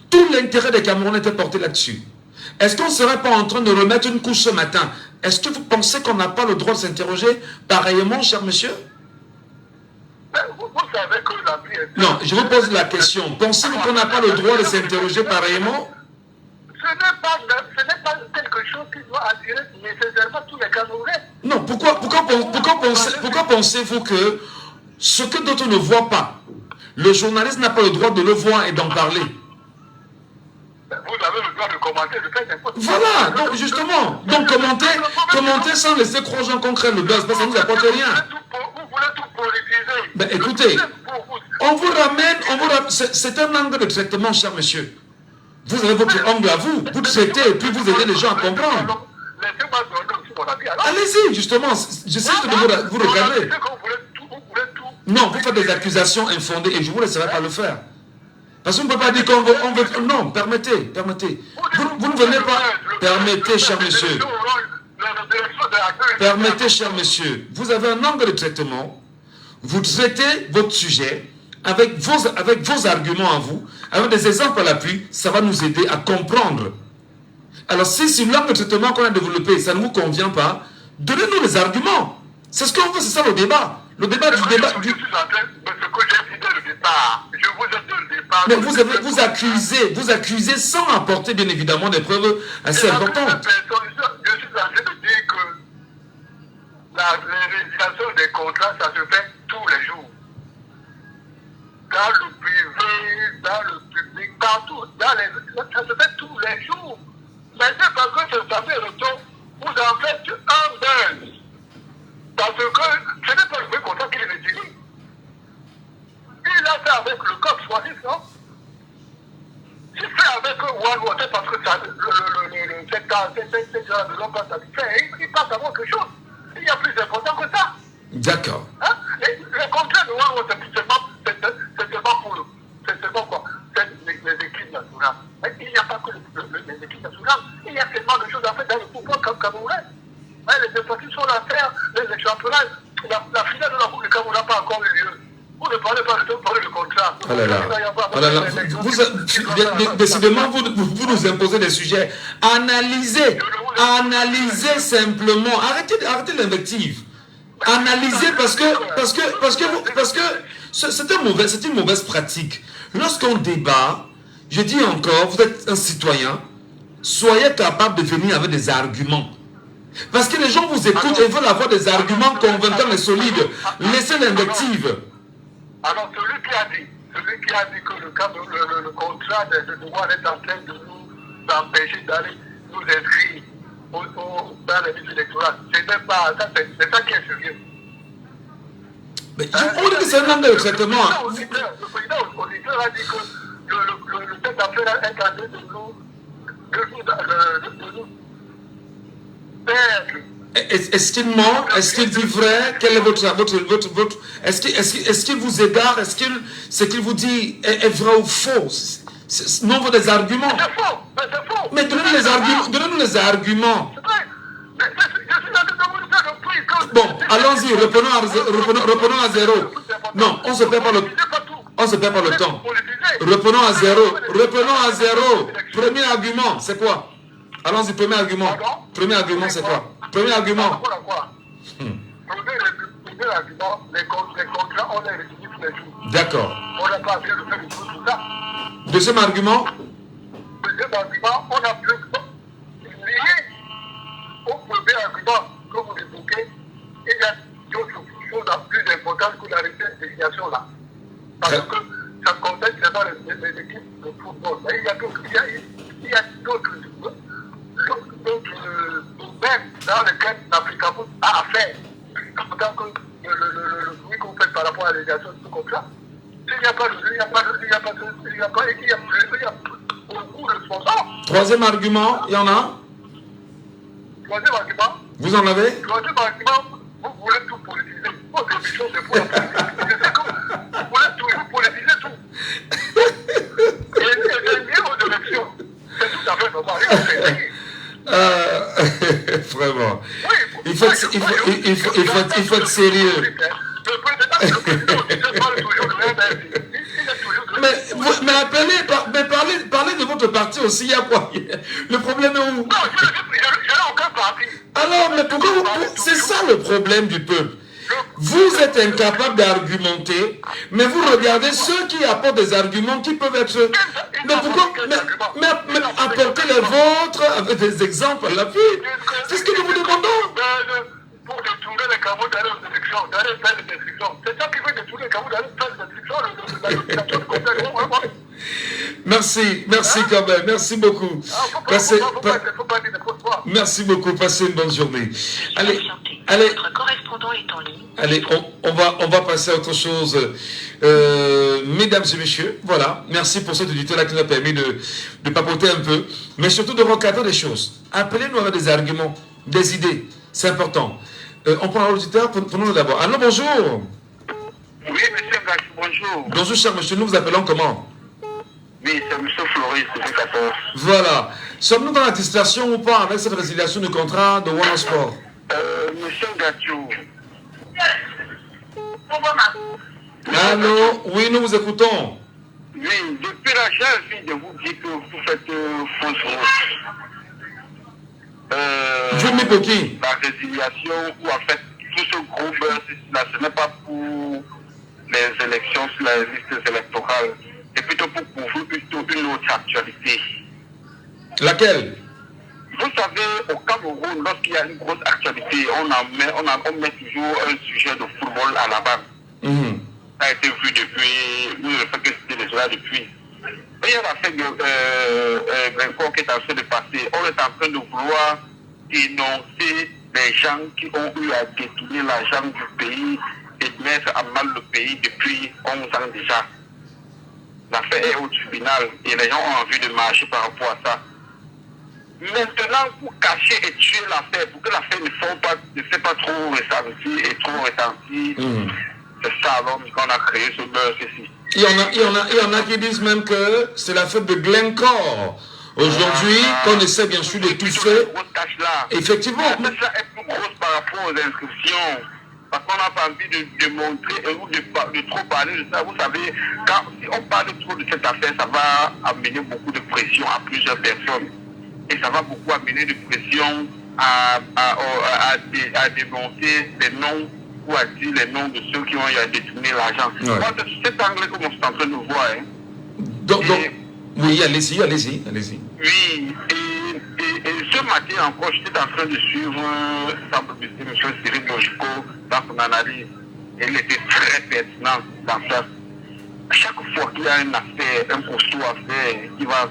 tout l'intérêt des Camerounais était porté là-dessus. Est-ce qu'on ne serait pas en train de remettre une couche ce matin? Est-ce que vous pensez qu'on n'a pas le droit de s'interroger pareillement, cher monsieur? Vous savez que la vie est... Non, je vous pose la question. Pensez-vous qu'on n'a pas le droit de s'interroger pareillement? Ce n'est pas quelque chose qui doit attirer nécessairement tous les Camerounais. Non, pourquoi pensez-vous que ce que d'autres ne voient pas, le journaliste n'a pas le droit de le voir et d'en parler? Vous avez le droit de commenter, de faire n'importe quoi. Voilà, donc justement, donc commenter sans laisser croire aux gens qu'on crée le buzz, parce que ça ne nous apporte rien. Vous voulez tout politiser. Ben écoutez, on vous ramène, c'est un angle de traitement, cher monsieur. Vous avez votre angle à vous traitez et puis vous aidez les gens à comprendre. Laissez-moi donner aussi mon avis. Allez-y, justement, j'essaie de vous regarder. Non, vous faites des accusations infondées et je ne vous laisserai pas le faire. Parce qu'on ne peut pas dire qu'on veut... Non, permettez. Vous ne venez pas... Permettez, cher monsieur. Permettez, cher monsieur. Vous avez un angle de traitement. Vous traitez votre sujet avec vos arguments à vous, avec des exemples à l'appui. Ça va nous aider à comprendre. Alors, si l'angle de traitement qu'on a développé, ça ne vous convient pas, donnez-nous les arguments. C'est ce qu'on veut, c'est ça le débat. Le débat du débat... Mais vous accusez sans apporter bien évidemment des preuves assez importantes. Je suis en train de dire que la résiliation des contrats, ça se fait tous les jours. Dans le privé, dans le public, partout. Ça se fait tous les jours. Mais c'est parce que ça fait le temps, vous en faites un buzz. Parce que ce n'est pas le vrai contrat qu'il utilise. Il a fait avec le code choisi, non? Il fait avec One Water parce que le secteur de l'homme passe à faire, il passe à autre chose. Il y a plus important que ça. D'accord. Hein? Le contrat de One Water, c'est seulement quoi? C'est les équipes nationales. Mais il n'y a pas que les équipes nationales. Il y a tellement de choses à faire dans le pouvoir camerounais. Les départements sont à faire, les championnats, la finale de la Coupe du Cameroun n'a pas encore eu lieu. Vous ne parlez pas de contrat. Décidément, vous nous imposez des sujets. Analysez simplement. Arrêtez l'invective. Analysez parce que c'est une mauvaise pratique. Lorsqu'on débat, je dis encore, vous êtes un citoyen, soyez capable de venir avec des arguments. Parce que les gens vous écoutent et veulent avoir des arguments convaincants et solides. Laissez l'invective. Alors, celui qui a dit que le contrat de devoir est en train de nous empêcher d'aller nous inscrire dans les listes électorales, c'est ça qui est sérieux. Mais on dit que c'est un angle de traitement. Le président auditeur a dit que le tête d'affaires est en train de nous perdre. Est-ce qu'il ment? Est-ce qu'il dit vrai? Quel est votre est-ce qu'il vous égare? Est-ce que ce qu'il vous dit est vrai ou faux? Nombre des arguments. C'est faux. Mais donnez-nous les arguments. C'est vrai. Mais je suis en train de vous dire depuis. Bon, allons-y, reprenons à zéro. Non, on se perd pas le temps. Reprenons à zéro. Premier argument, c'est quoi? Allons-y, premier argument. Premier argument, c'est quoi? Premier argument. Premier argument, les contrats, on les réunit tous les jours. D'accord. On n'a pas besoin de faire tout ça. Deuxième argument. Deuxième argument, on a plus lié au premier argument que vous évoquez. Il y a d'autres choses plus importantes que la réunification là. Parce que ça concerne seulement les équipes de football. Mais il y a d'autres domaines dans lesquels l'Afrique a affaire. Tant que le bruit qu'on fait par rapport à la réalisation de tout comme ça, s'il n'y a pas beaucoup de sponsors. Troisième argument, il y en a? Troisième argument. Vous en avez? Troisième argument, vous voulez tout politiser. Votre émission, c'est pour la politique. Vous voulez toujours politiser tout. Et lié aux élections. C'est tout à fait normal. Vraiment. Oui, il faut être sérieux. Mais parlez de votre parti aussi, il y a quoi? Le problème est où? Non, je n'ai aucun parti. Alors, mais pourquoi c'est ça le problème du peuple? Vous êtes incapable d'argumenter, mais vous regardez ceux qui apportent des arguments qui peuvent être... Mais pourquoi? Mais apportez les vôtres avec des exemples à l'appui. C'est ce que nous vous demandons. Pour détourner les caveaux d'aller aux élections, d'aller faire des restrictions. C'est ça qui veut détourner les caveaux d'aller faire des restrictions. Merci quand même, merci beaucoup. Merci beaucoup, passez une bonne journée. Allez. Notre correspondant est en ligne. Allez, on va passer à autre chose. Mesdames et messieurs, voilà, merci pour cet auditeur-là qui nous a permis de papoter un peu, mais surtout de recadrer des choses. Appelez-nous avec des arguments, des idées, c'est important. On prend l'auditeur, prenons-le d'abord. Allô, bonjour. Oui, monsieur Gachi, bonjour. Bonjour, cher monsieur, nous vous appelons comment? Oui, c'est monsieur Floris, c'est 14. Voilà. Sommes-nous dans la distraction ou pas avec cette résiliation du contrat de One Sport? Monsieur Gachou. Allô, oui, nous vous écoutons. Oui, depuis la j'ai envie de vous dire que vous faites fausse route. Vous m'y pour qui? La résiliation, ou en fait, tout ce groupe, ce n'est pas pour les élections sur la liste électorale. C'est plutôt pour couvrir une autre actualité. Laquelle? Vous savez, au Cameroun, lorsqu'il y a une grosse actualité, on met toujours un sujet de football à la base. Ça a été vu depuis, nous ne faisons que c'était déjà depuis. Et il y a l'affaire de Grencourt qui est en train de passer. On est en train de vouloir dénoncer les gens qui ont eu à détourner l'argent du pays et de mettre à mal le pays depuis 11 ans déjà. L'affaire est au tribunal et les gens ont envie de marcher par rapport à ça. Maintenant, pour cacher et tuer l'affaire, pour que l'affaire ne fait pas trop ressentir et trop retentir, c'est ça alors qu'on a créé ce beurre ici. Il y en a qui disent même que c'est la fête de Glencore. Aujourd'hui, qu'on essaie bien sûr de toucher. Effectivement. Ça est plus grosse par rapport aux inscriptions. Parce qu'on n'a pas envie de montrer ou de trop parler de ça. Vous savez, si on parle trop de cette affaire, ça va amener beaucoup de pression à plusieurs personnes. Et ça va beaucoup amener de pression à dénoncer les noms ou à dire les noms de ceux qui ont eu à détourner l'argent. Ouais. Moi, c'est cet angle que je suis en train de voir. Hein. Donc, oui, allez-y. Oui, et ce matin encore, j'étais en train de suivre M. Cyril Logico dans son analyse. Et il était très pertinent dans ça. Chaque fois qu'il y a une affaire, un costaud à faire, qui va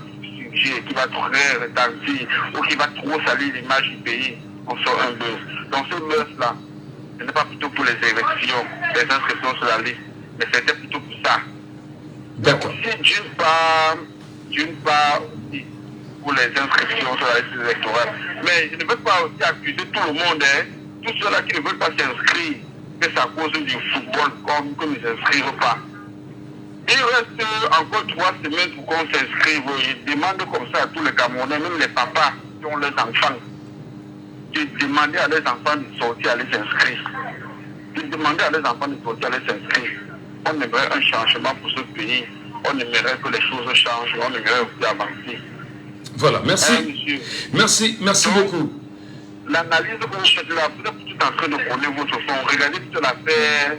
très retentir ou qui va trop salir l'image du pays, on sort un buzz. Donc ce buzz-là, ce n'est pas plutôt pour les élections, les inscriptions sur la liste, mais c'était plutôt pour ça. D'accord. Aussi, d'une part, pour les inscriptions sur la liste électorale. Mais je ne veux pas aussi accuser tout le monde, hein. Tous ceux-là qui ne veulent pas s'inscrire, que c'est à cause du football qu'on ne s'inscrive pas. Il reste encore 3 semaines pour qu'on s'inscrive. Ils demandent comme ça à tous les Camerounais, même les papas qui ont leurs enfants. de demander à leurs enfants de sortir, aller s'inscrire. De demander à leurs enfants de sortir, aller s'inscrire. On aimerait un changement pour ce pays. On aimerait que les choses changent. On aimerait aussi avancer. Voilà, merci. Merci beaucoup. L'analyse que vous faites là, vous êtes tout en train de connaître votre son. Regardez toute l'affaire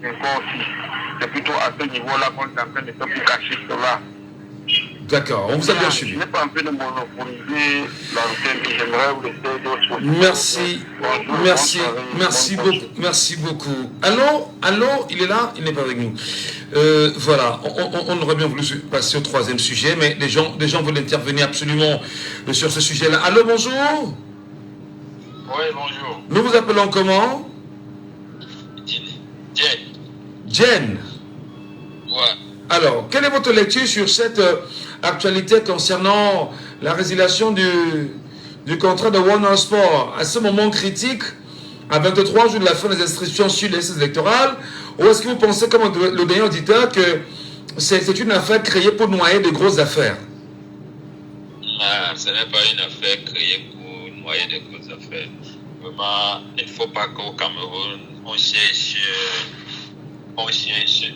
encore aussi. C'est plutôt à ce niveau-là qu'on est en train de faire pour cacher cela. D'accord, on vous a bien suivi. Je n'ai pas envie de monopoliser l'antenne et j'aimerais vous laisser d'autres choses. Merci beaucoup. Allô, il est là, il n'est pas avec nous. Voilà, on aurait bien voulu passer au troisième sujet, mais des gens veulent intervenir absolument sur ce sujet-là. Allô, bonjour. Oui, bonjour. Nous vous appelons comment? Jen. Ouais. Alors, quelle est votre lecture sur cette actualité concernant la résiliation du contrat de Warner Sport à ce moment critique, à 23 jours de la fin des inscriptions sur les listes électorales, ou est-ce que vous pensez, comme le dernier auditeur, que c'est une affaire créée pour noyer de grosses affaires? Non, ce n'est pas une affaire créée pour noyer de grosses affaires. Vraiment, il ne faut pas qu'au Cameroun, on cherche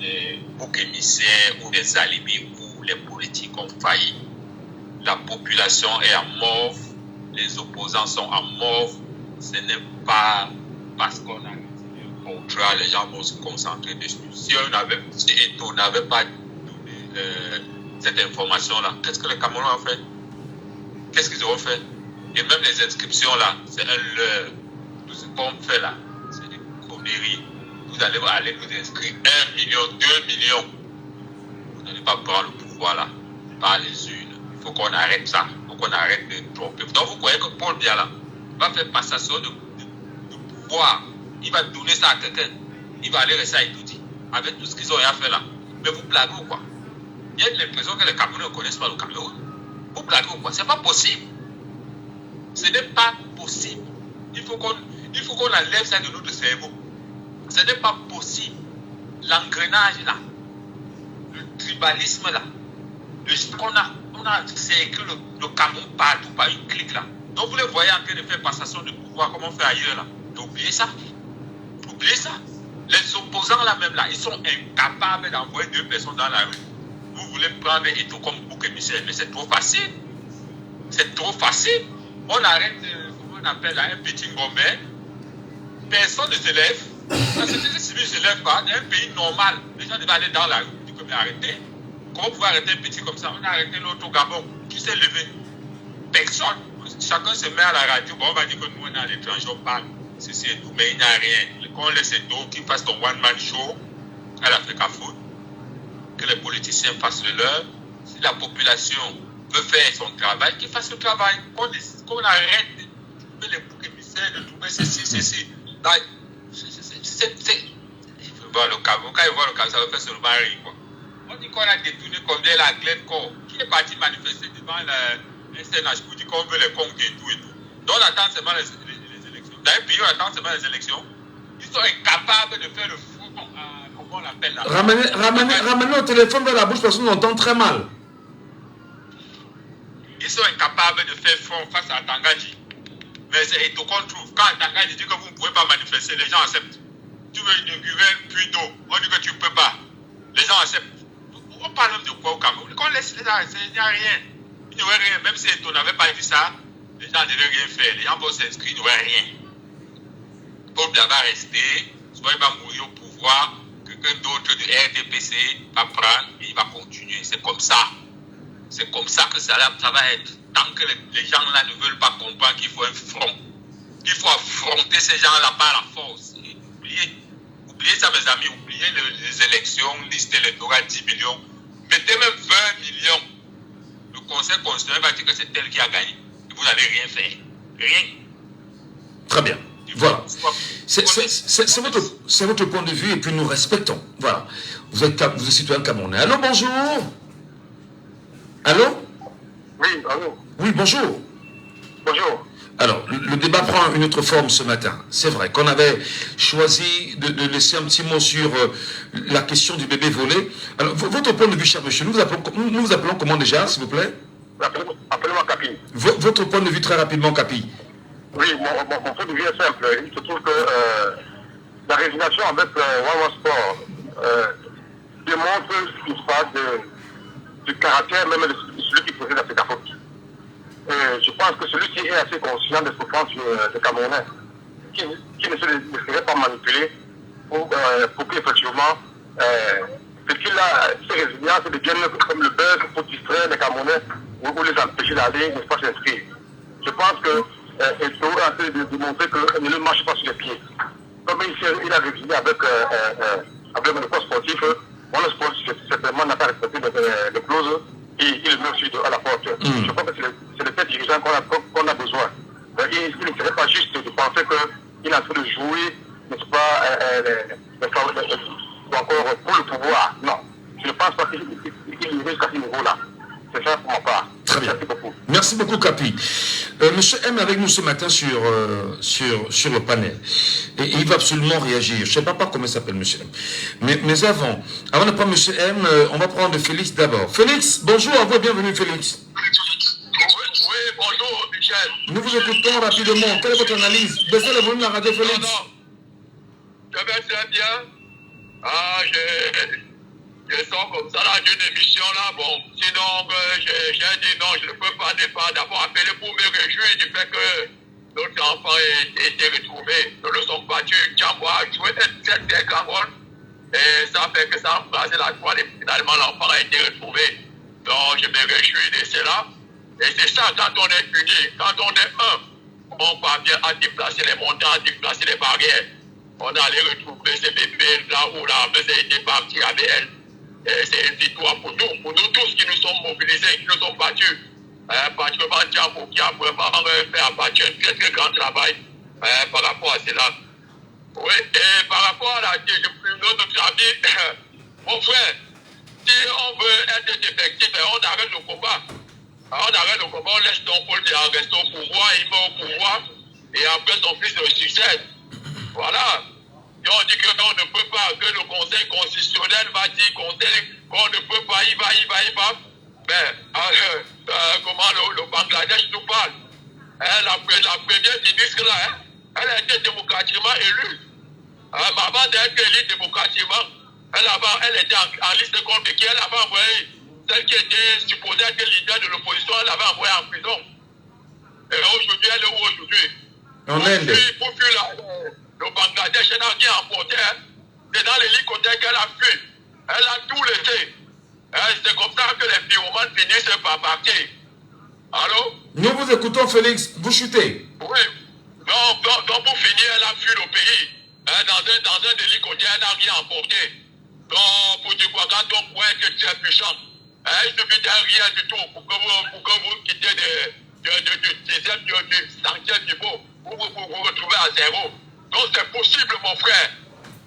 des boucs émissaires ou des alibis où les politiques ont failli. La population est à mort, les opposants sont à mort. Ce n'est pas parce qu'on a retiré un contrat, les gens vont se concentrer dessus. Si on n'avait pas donné cette information-là, qu'est-ce que les Camerounais ont fait? Qu'est-ce qu'ils auront fait? Et même les inscriptions-là, c'est un leurre. Tout ce qu'on fait là, c'est des conneries. Vous allez aller vous inscrire 1 million, 2 millions. Vous n'allez pas prendre le pouvoir là, par les urnes. Il faut qu'on arrête ça. Il faut qu'on arrête de tromper. Donc vous croyez que Paul Biya là va faire passation de pouvoir. Il va donner ça à quelqu'un. Il va aller rester à Idoudi. Avec tout ce qu'ils ont rien fait là. Mais vous blaguez ou quoi? Il y a l'impression que les Camerounais ne connaissent pas le Cameroun. Vous blaguez ou quoi? C'est pas possible. Ce n'est pas possible. Il faut qu'on enlève ça de notre cerveau. Ce n'est pas possible. L'engrenage là, le tribalisme là, on a cerclé le Cameroun partout par une clique là. Donc vous les voyez en train de faire passation de pouvoir comme on fait ailleurs là. Oubliez ça. Oubliez ça. Les opposants là même là, ils sont incapables d'envoyer 2 personnes dans la rue. Vous voulez prendre et tout comme bouc émissaire, mais c'est trop facile. C'est trop facile. On arrête, comment on appelle là, un petit gourmet. Personne ne se lève. La société civile ne se lève pas. Dans un pays normal, les gens devaient aller dans la rue. Vous dites que arrêter. Comment vous pouvez arrêter un petit comme ça? On a arrêté l'autre au Gabon. Qui s'est levé? Personne. Chacun se met à la radio. Bon, on va dire que nous, on est à l'étranger, on parle. Ceci et tout, mais il n'y a rien. Qu'on laisse d'autres qui fassent ton one-man show à l'Africa Foot. Que les politiciens fassent le leur. Si la population veut faire son travail, qu'il fasse le travail. Qu'on arrête de trouver les boucs émissaires, de trouver ceci. Il faut voir le Cameroun. Quand il voit le Cameroun, ça va faire seulement rire, quoi. On dit qu'on a détourné combien la Glencore, qui est parti manifester devant le SNH pour dire qu'on veut les conquêtes et tout. Donc on attend seulement les élections. Dans un pays, on attend seulement les élections. Ils sont incapables de faire le fou, comment on l'appelle là. Ramenez au téléphone vers la bouche parce qu'on entend très mal. Ils sont incapables de faire front face à Tangaji. Mais c'est tout qu'on trouve. Quand Tangaji dit que vous ne pouvez pas manifester, les gens acceptent. Tu veux inaugurer un puits d'eau, on dit que tu ne peux pas. Les gens acceptent. On parle même de quoi au Cameroun? Qu'on laisse les gens, il n'y a rien. Il n'y aurait rien. Même si on n'avait pas dit ça, les gens ne devaient rien faire. Les gens vont s'inscrire, il n'y aurait rien. Paul Biya va rester, soit il va mourir au pouvoir, quelqu'un d'autre du RDPC va prendre et il va continuer. C'est comme ça. C'est comme ça que ça va être. Tant que les gens là ne veulent pas comprendre qu'il faut un front. Il faut affronter ces gens-là par la force. Oubliez ça, mes amis. Oubliez les élections, liste électorale 10 millions. Mettez même 20 millions. Le Conseil constitutionnel va dire que c'est tel qui a gagné. Et vous n'allez rien faire. Rien. Très bien. Voilà. C'est votre point de vue et puis nous respectons. Voilà. Vous êtes citoyen camerounais. Allô, bonjour. Allô? Oui, allô. Oui, bonjour. Bonjour. Alors, le débat prend une autre forme ce matin. C'est vrai qu'on avait choisi de laisser un petit mot sur la question du bébé volé. Alors, votre point de vue, cher monsieur, nous vous appelons comment déjà, s'il vous plaît? Appelez-moi Capi. Votre point de vue très rapidement, Capi. Oui, mon point de vue est simple. Il se trouve que la résignation avec Wawa Sport démontre ce qui se passe du caractère même de celui qui possède la FECAFOOT. Je pense que celui-ci est assez conscient des souffrances des Camerounais, qui ne se laisserait pas manipuler pour qu'effectivement, ce qu'il a, ces résiliences deviennent comme le buzz pour distraire les Camerounais ou les empêcher d'aller ne pas s'inscrire. Je pense que Eto'o a essayé de démontrer qu'il ne marche pas sur les pieds. Comme il a résilié avec le corps sportif, le sport certainement n'a pas respecté les clauses et il le met aussi à la porte. Je pense que c'est le fait dirigeant qu'on a besoin. Il ne serait pas juste de penser qu'il est en train de jouer, n'est-ce pas, encore pour le pouvoir. Non. Je ne pense pas qu'il risque à ce niveau-là. C'est ça pour ma part. Très bien. Merci beaucoup. Merci beaucoup, Capi. Monsieur M est avec nous ce matin sur le panel. Et il va absolument réagir. Je ne sais pas comment il s'appelle, Monsieur M. Mais avant de prendre Monsieur M, on va prendre Félix d'abord. Félix, bonjour à vous, bienvenue Félix. Oui, bonjour Michel. Nous vous écoutons rapidement. Quelle est votre analyse? Baissez le volume de la radio, Félix. Non. Je vais très bien. Je sors comme ça là d'une émission là, bon, sinon j'ai dit non, je ne peux pas d'abord appeler pour me réjouir du fait que notre enfant a été retrouvé. Nous le sommes battus, Djambo a joué un très grand rôle et ça fait que ça a embrasé la toile et finalement l'enfant a été retrouvé. Donc je me réjouis de cela. Et c'est ça, quand on est unis, quand on est un, on parvient à déplacer les montagnes, à déplacer les barrières. On allait retrouver ces bébés là où la mère a été partie avec elle. C'est une victoire pour nous tous qui nous sommes mobilisés, qui nous sommes battus. Particulièrement Djambo qui a vraiment fait abattre un très grand travail par rapport à cela. Oui, et par rapport à notre avis, mon frère, si on veut être effectif, on arrête le combat. On laisse ton Paul rester au pouvoir, il va au pouvoir, et après son fils le succède. Voilà. Et on dit qu'on ne peut pas, que le Conseil constitutionnel va dire qu'on ne peut pas, il va. Mais comment le Bangladesh nous parle? La première ministre là, elle a été démocratiquement élue. Avant d'être élue démocratiquement, elle était en liste contre qui elle avait envoyé. Celle qui était supposée être leader de l'opposition, elle l'avait envoyée en prison. Et aujourd'hui, elle est où aujourd'hui? En Inde. Pour fuir le Bangladesh, elle n'a rien emporté. C'est dans l'hélicoptère qu'elle a fui. Elle a tout laissé. C'est comme ça que les pyromanes finissent par partir. Allô? Nous vous écoutons, Félix. Vous chutez. Oui. Donc pour finir, elle a fui le pays. Dans un hélicoptère, elle n'a rien emporté. Donc, pour dire quoi, quand on croit que tu es puissant, il suffit de rien du tout pour que vous quittez du 5e niveau pour vous retrouver à zéro. Donc c'est possible, mon frère.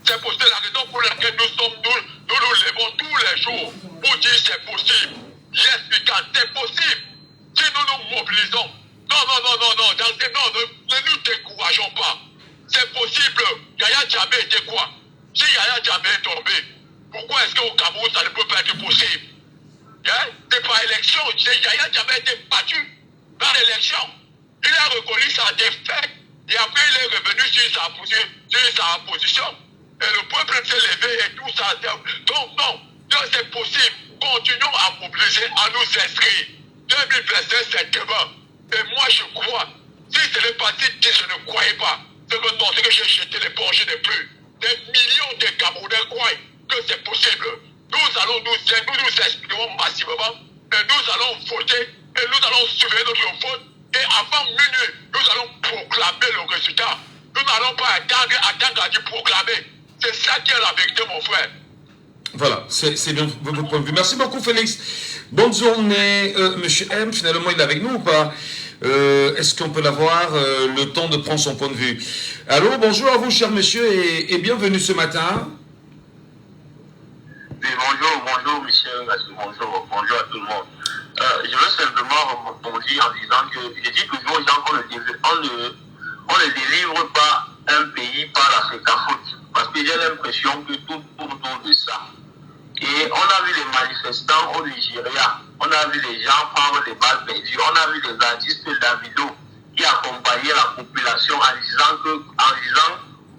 C'est possible. La raison pour laquelle nous levons tous les jours pour dire c'est possible. Yes, we can. C'est possible. Si nous nous mobilisons. Non. Ne nous décourageons pas. C'est possible. Yaya Jammeh était quoi? Si Yaya Jammeh est tombé, pourquoi est-ce qu'au Cameroun ça ne peut pas être possible? C'est par élection. Yaya Jammeh était battu dans l'élection. Il a reconnu sa défaite. Et après, il est revenu sur sa position. Et le peuple s'est levé et tout ça. Donc, non, c'est possible. Continuons à mobiliser, à nous inscrire. 2025, c'est demain. Et moi, je crois. Si ce n'est pas dit, je ne croyais pas. C'est que non, c'est que j'ai jeté l'éponge, je n'ai plus. Des millions de Camerounais croient que c'est possible. Nous allons nous inspirons massivement. Et nous allons voter. Et nous allons surveiller notre vote. Et avant minuit, nous allons proclamer le résultat. Nous n'allons pas attendre à dire proclamer. C'est ça qui est la vérité, mon frère. Voilà, c'est bien votre point de vue. Merci beaucoup, Félix. Bonne journée, Monsieur M. Finalement, il est avec nous ou pas? Est-ce qu'on peut l'avoir le temps de prendre son point de vue? Allô, bonjour à vous, cher monsieur, et bienvenue ce matin. Oui, bonjour, monsieur. Bonjour à tout le monde. Je veux simplement rebondir en disant que je dis toujours aux gens qu'on ne délivre pas un pays par la FECAFOOT, parce que j'ai l'impression que tout tourne autour de ça. Et on a vu les manifestants au Nigeria, on a vu les gens prendre des balles perdues, on a vu les artistes Davido qui accompagnaient la population manifestation en disant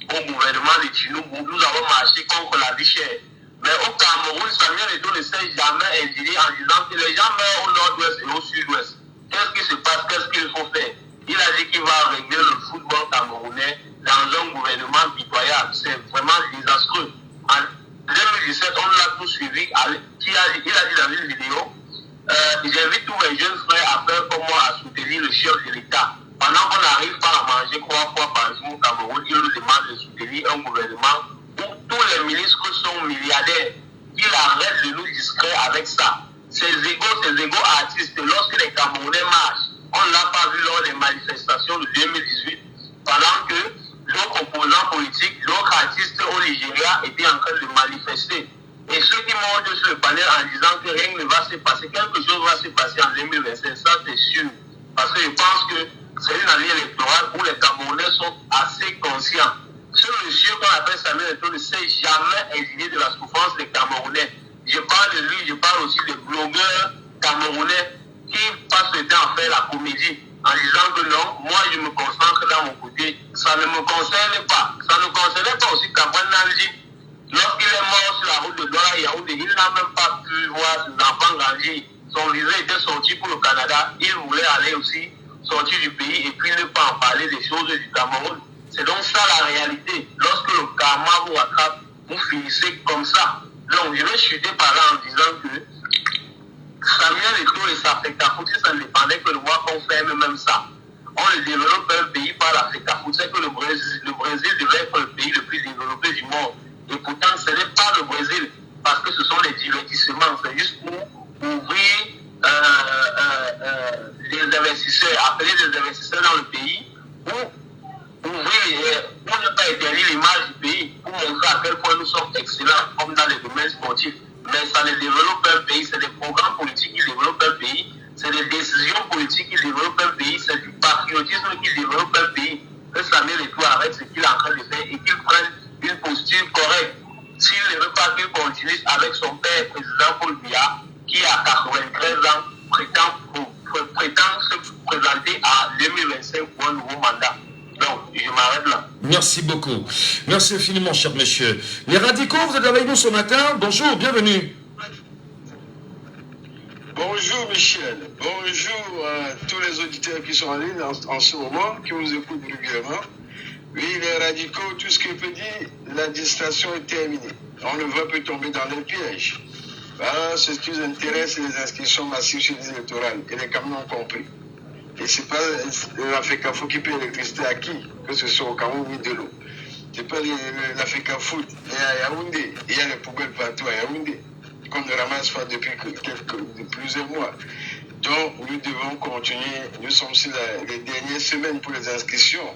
au gouvernement de Tinubu, nous avons marché contre la vie chère. Mais au Cameroun, Samuel Eto'o ne s'est jamais indigné en disant que les gens meurent au nord-ouest et au sud-ouest. Qu'est-ce qui se passe? Qu'est-ce qu'il faut faire? Il a dit qu'il va régler le football camerounais dans un gouvernement pitoyable. C'est vraiment désastreux. En 2017, on l'a tous suivi. Il a dit dans une vidéo, j'invite tous mes jeunes frères à faire comme moi, à soutenir le chef de l'État. Pendant qu'on n'arrive pas à manger 3 fois par jour au Cameroun, il nous demande de soutenir un gouvernement où tous les ministres sont milliardaires. Il arrête de nous distraire avec ça. Ces égos artistes, lorsque les Camerounais marchent, on ne l'a pas vu lors des manifestations de 2018, pendant que d'autres opposants politiques, d'autres artistes au Nigeria étaient en train de manifester. Et ceux qui montent sur le panel en disant que rien ne va se passer, quelque chose va se passer en 2025, ça c'est sûr. Parce que je pense que c'est une année électorale où les Camerounais sont assez conscients. Ce monsieur qu'on appelle Samuel Eto'o ne s'est jamais indigné de la souffrance des Camerounais. Je parle de lui, je parle aussi des blogueurs camerounais qui passent le temps à faire la comédie en disant que non, moi je me concentre dans mon côté. Ça ne me concerne pas. Ça ne concernait pas aussi Cameroun Nandi. Lorsqu'il est mort sur la route de Douala et Yaoundé, il n'a même pas pu voir ses enfants grandir. Son visa était sorti pour le Canada. Il voulait aller aussi sortir du pays et puis ne pas en parler des choses du Cameroun. C'est donc ça la réalité. Lorsque le karma vous rattrape, vous finissez comme ça. Donc je vais chuter par là en disant que Samuel Eto'o et sa FECAFOOT, ça ne dépendait que de voir qu'on ferme même ça. On ne développe un pays par la FECAFOOT. C'est que le Brésil devait être le pays le plus développé du monde. Et pourtant, ce n'est pas le Brésil, parce que ce sont les divertissements. C'est juste pour ouvrir des investisseurs, appeler des investisseurs dans le pays, pour ne pas éternir l'image du pays, pour montrer à quel point nous sommes excellents, comme dans les domaines sportifs. Mais ça ne développe un pays, c'est des programmes politiques qui développent un pays, c'est des décisions politiques qui développent un pays, c'est du patriotisme qui développe un pays. Que Samuel Eto'o arrête ce qu'il est en train de faire et qu'il prenne une posture correcte. S'il ne veut pas qu'il continue avec son père, président Paul Biya, qui a 93 ans, prétend se présenter à 2025 pour un nouveau mandat. Donc, je m'arrête là. Merci beaucoup. Merci infiniment, cher monsieur. Les radicaux, vous êtes avec nous ce matin. Bonjour, bienvenue. Bonjour Michel, bonjour à tous les auditeurs qui sont en ligne en ce moment, qui vous écoutent régulièrement. Oui, les radicaux, tout ce que je peux dire, la distraction est terminée. On ne va plus tomber dans les pièges. Voilà, ce qui nous intéresse, c'est les inscriptions massives sur les électorales. Et les Camerounais ont compris. Et ce n'est pas la FECAFOOT qui paie l'électricité à qui, que ce soit au Cameroun ou de l'eau. Ce n'est pas la FECAFOOT. Et à Yaoundé, il y a les poubelles partout à Yaoundé, qu'on ne ramasse pas depuis plusieurs mois. Donc, nous devons continuer. Nous sommes sur les dernières semaines pour les inscriptions.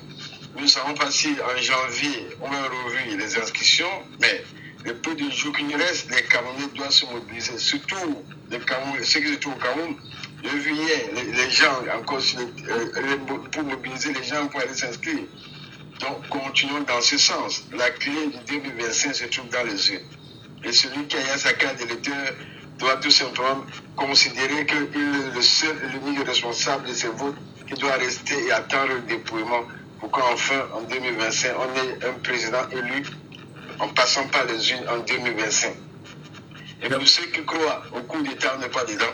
Nous ne savons pas si en janvier, on va rouvrir les inscriptions, mais le peu de jours qui nous reste, les Camerounais doivent se mobiliser. Surtout ceux qui se trouvent au Cameroun. Je vu hier les gens encore pour mobiliser les gens pour aller s'inscrire. Donc, continuons dans ce sens. La clé du 2025 se trouve dans les yeux. Et celui qui a sa carte d'électeur doit tout simplement considérer qu'il est le seul et l'unique responsable de ses votes qui doit rester et attendre le dépouillement pour qu'enfin, en 2025, on ait un président élu en passant par les urnes en 2025. Et pour ceux qui croient au coup d'État, on n'est pas dedans.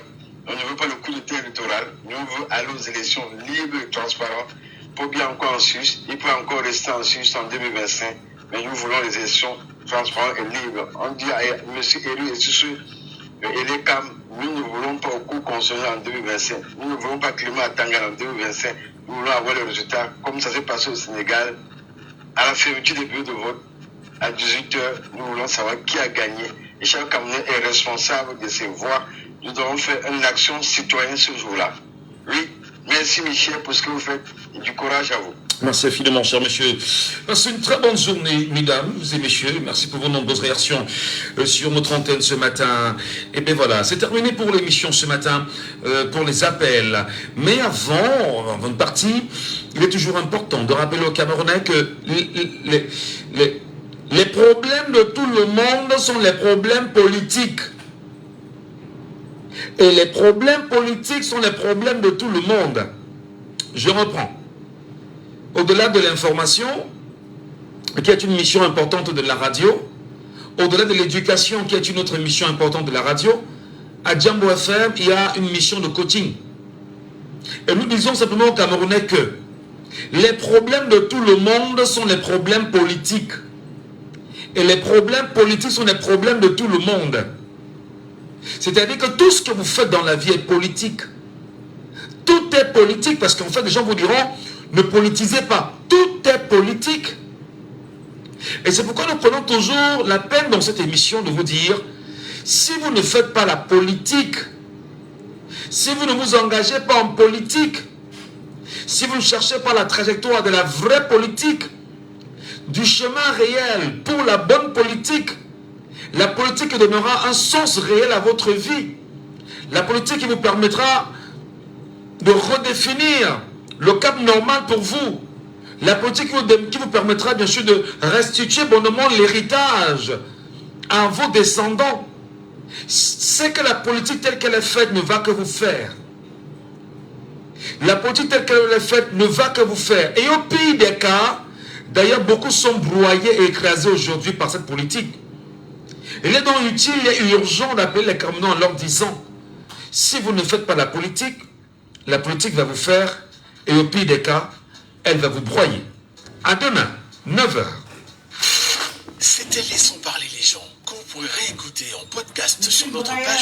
On ne veut pas le coup d'État électoral. Nous, on veut aller aux élections libres et transparentes. Pour bien encore en Suisse, il peut encore rester en Suisse en 2025. Mais nous voulons les élections transparentes et libres. On dit à M. Élu et tous ceux et les CAM, nous ne voulons pas au coup consonné en 2025. Nous ne voulons pas Clément Atangana en 2025. Nous voulons avoir les résultats comme ça s'est passé au Sénégal. À la fermeture des bureaux de vote, à 18h, nous voulons savoir qui a gagné. Et chaque Camerounais est responsable de ses voix. Nous devons faire une action citoyenne ce jour-là. Oui, merci Michel pour ce que vous faites et du courage à vous. Merci infiniment, cher monsieur. Passez une très bonne journée, mesdames et messieurs. Merci pour vos nombreuses réactions sur notre antenne ce matin. Et bien voilà, c'est terminé pour l'émission ce matin, pour les appels. Mais avant de partir, il est toujours important de rappeler aux Camerounais que les problèmes de tout le monde sont les problèmes politiques. Et les problèmes politiques sont les problèmes de tout le monde. Je reprends. au-delà de l'information, qui est une mission importante de la radio, au-delà de l'éducation, qui est une autre mission importante de la radio, à Jambo FM, il y a une mission de coaching. Et nous disons simplement aux Camerounais que les problèmes de tout le monde sont les problèmes politiques. Et les problèmes politiques sont les problèmes de tout le monde. C'est-à-dire que tout ce que vous faites dans la vie est politique. Tout est politique, parce qu'en fait, les gens vous diront, ne politisez pas. Tout est politique. Et c'est pourquoi nous prenons toujours la peine dans cette émission de vous dire, si vous ne faites pas la politique, si vous ne vous engagez pas en politique, si vous ne cherchez pas la trajectoire de la vraie politique, du chemin réel pour la bonne politique, la politique qui donnera un sens réel à votre vie, la politique qui vous permettra de redéfinir le cap normal pour vous, la politique qui vous permettra bien sûr de restituer bonnement l'héritage à vos descendants, c'est que la politique telle qu'elle est faite ne va que vous faire. La politique telle qu'elle est faite ne va que vous faire. Et au pire des cas, d'ailleurs beaucoup sont broyés et écrasés aujourd'hui par cette politique. Il est donc utile et urgent d'appeler les Camerounais en leur disant, si vous ne faites pas la politique va vous faire, et au pire des cas, elle va vous broyer. À demain, 9h. C'était Laissons parler les gens, que vous pourrez réécouter en podcast sur notre page.